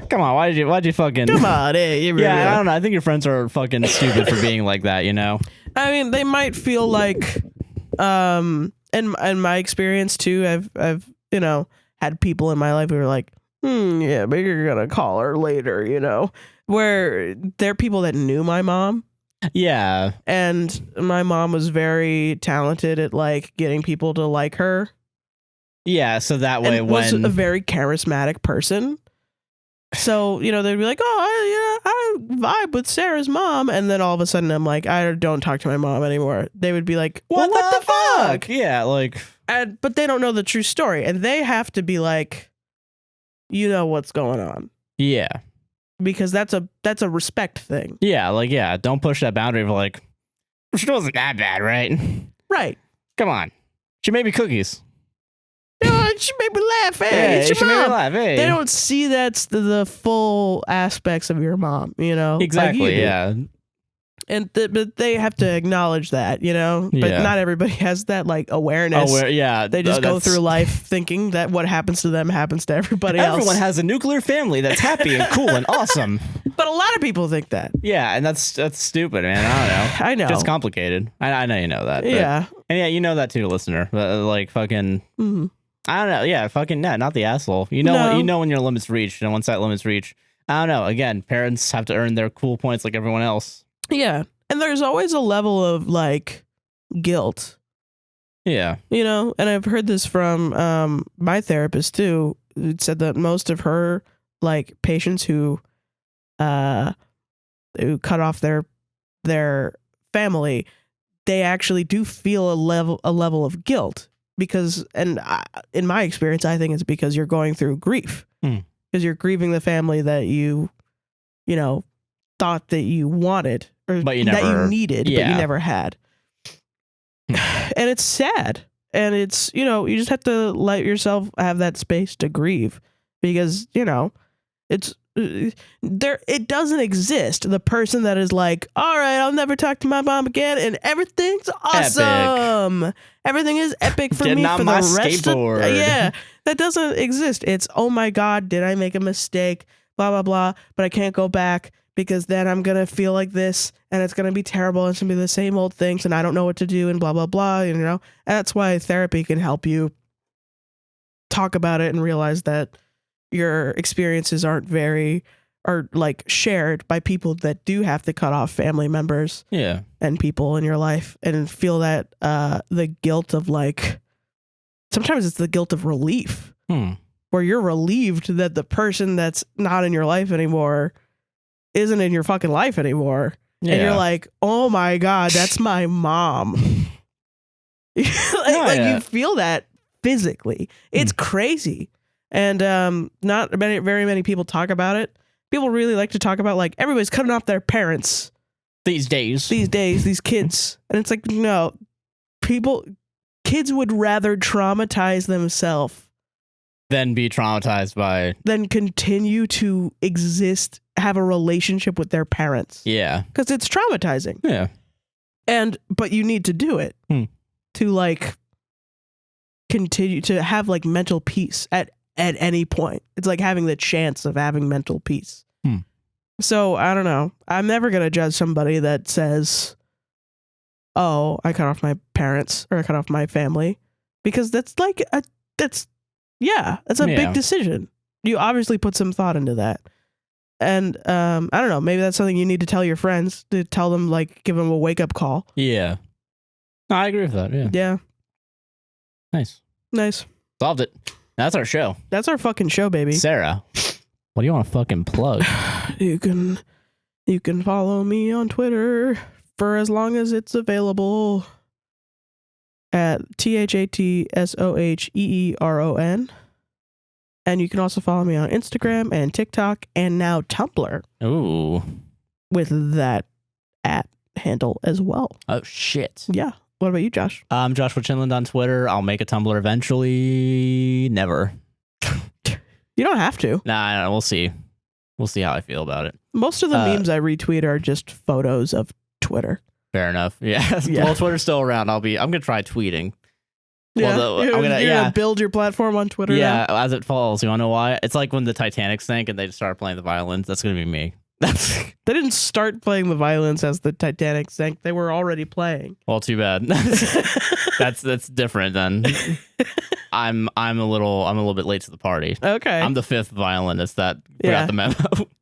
come on, why'd you fucking come on? Hey, yeah, I don't know. I think your friends are fucking stupid for being like that. You know. I mean, they might feel like, in my experience too, I've had people in my life who are like, yeah, but you're gonna call her later, where they're people that knew my mom. Yeah. And my mom was very talented at like getting people to like her. Yeah, so that way and was a very charismatic person. So, they'd be like, oh, I vibe with Sarah's mom. And then all of a sudden I'm like, I don't talk to my mom anymore. They would be like, what the fuck? Yeah, like. But they don't know the true story. And they have to be like, you know what's going on. Yeah. Because that's a respect thing. Yeah, like, yeah, don't push that boundary of like, she wasn't that bad, right? Right. Come on. She made me cookies. She made me laugh. Hey, she made me laugh. Hey. They don't see that's the full aspects of your mom, Exactly, like yeah. And but they have to acknowledge that, But not everybody has that like awareness. Yeah. They just go through life thinking that what happens to them happens to everybody else. Everyone has a nuclear family that's happy and cool and awesome. But a lot of people think that. Yeah, and that's stupid, man. I don't know. I know. It's complicated. I know you know that. Yeah. And yeah, you know that too, listener. Like fucking. Mm-hmm. I don't know. Yeah, fucking not the asshole. You know when your limit's reached, and once that limit's reached, I don't know. Again, parents have to earn their cool points like everyone else. Yeah. And there's always a level of like guilt. Yeah. And I've heard this from my therapist too. It said that most of her like patients who cut off their family, they actually do feel a level of guilt because, and in my experience, I think it's because you're going through grief because you're grieving the family that you thought that you wanted or but that you needed, but you never had. And it's sad. And it's, you just have to let yourself have that space to grieve because, it's it doesn't exist. The person that is like, all right, I'll never talk to my mom again. And everything's awesome. Epic. Everything is epic for me for the rest skateboard. Yeah, that doesn't exist. It's, oh my God, did I make a mistake? Blah, blah, blah. But I can't go back because then I'm going to feel like this and it's going to be terrible. It's going to be the same old things and I don't know what to do and blah, blah, blah. And that's why therapy can help you talk about it and realize that your experiences are like shared by people that do have to cut off family members and people in your life and feel that the guilt of like sometimes it's the guilt of relief, where you're relieved that the person that's not in your life anymore isn't in your fucking life anymore. Yeah. And you're like, oh my God, that's my mom. You feel that physically. It's crazy. And not very many people talk about it. People really like to talk about, like, everybody's cutting off their parents. These days, these kids. And it's like, no, kids would rather traumatize themselves than be traumatized by, than continue to exist, have a relationship with their parents. Yeah. Because it's traumatizing. Yeah. But you need to do it to, like, continue to have, like, mental peace at any point. It's like having the chance of having mental peace. So I don't know. I'm never going to judge somebody that says, oh, I cut off my parents or I cut off my family, because that's like, that's a big decision. You obviously put some thought into that. And I don't know, maybe that's something you need to tell your friends, to tell them, like, give them a wake up call. Yeah. No, I agree with that. Yeah. Yeah. Nice. Solved it. That's our show. That's our fucking show, baby. Sarah, what do you want to fucking plug? You can follow me on Twitter for as long as it's available at THATSOHEERON. And you can also follow me on Instagram and TikTok and now Tumblr. Ooh. With that handle as well. Oh, shit. Yeah. What about you, Josh? I'm Joshua Chinland on Twitter. I'll make a Tumblr eventually. Never. You don't have to. Nah, we'll see. We'll see how I feel about it. Most of the memes I retweet are just photos of Twitter. Fair enough. Yeah. Well, Twitter's still around. I'm gonna try tweeting. Yeah. Well, you're gonna build your platform on Twitter. Yeah, now? as it falls. You wanna know why? It's like when the Titanic sank and they just started playing the violins. That's gonna be me. They didn't start playing the violins as the Titanic sank. They were already playing. Well, too bad. That's different then. I'm a little bit late to the party. Okay. I'm the fifth violinist that got the memo.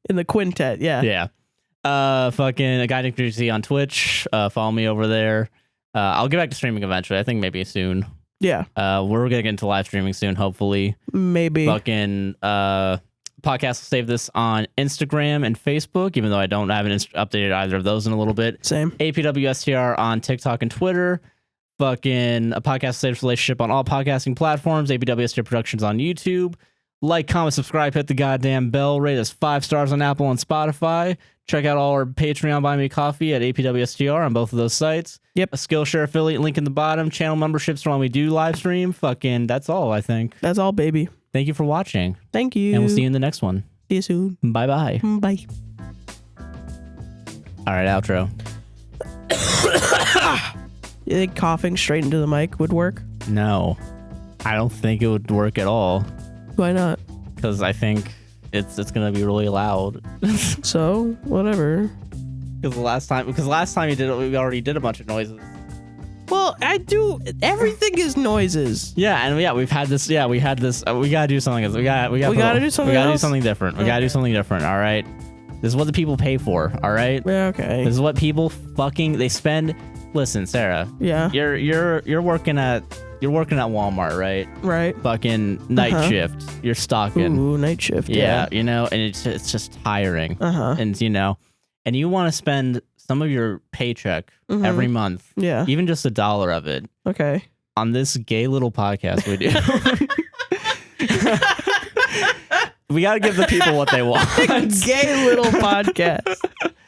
In the quintet, yeah. Yeah. Fucking a guy named Crazies on Twitch. Follow me over there. I'll get back to streaming eventually. I think maybe soon. Yeah. We're gonna get into live streaming soon, hopefully. Maybe. Fucking podcast will save this on Instagram and Facebook, even though I don't have updated either of those in a little bit. Same. APWSTR on TikTok and Twitter. Fucking a podcast saves relationship on all podcasting platforms. APWSTR Productions on YouTube. Like, comment, subscribe, hit the goddamn bell. Rate us 5 stars on Apple and Spotify. Check out all our Patreon Buy Me Coffee at APWSTR on both of those sites. Yep. A Skillshare affiliate link in the bottom. Channel memberships for when we do live stream. Fucking that's all, I think. That's all, baby. Thank you for watching. Thank you. And we'll see you in the next one. See you soon. Bye-bye. Bye. All right, outro. You think coughing straight into the mic would work? No. I don't think it would work at all. Why not? Because I think it's going to be really loud. So, whatever. Because last time you did it, we already did a bunch of noises. Well, I do. Everything is noises. Yeah, and we had this. Yeah, we had this. We gotta do something. We gotta do something. We gotta do something different. We gotta do something different. All right. This is what the people pay for. All right. Yeah. Okay. This is what people they spend. Listen, Sarah. Yeah. You're working at Walmart, right? Right. Fucking night shift. You're stocking. Ooh, night shift. Yeah. You know, and it's just tiring. And you know, and you want to spend some of your paycheck every month, even just $1 of it, on this gay little podcast we do. We got to give the people what they want. Gay little podcast.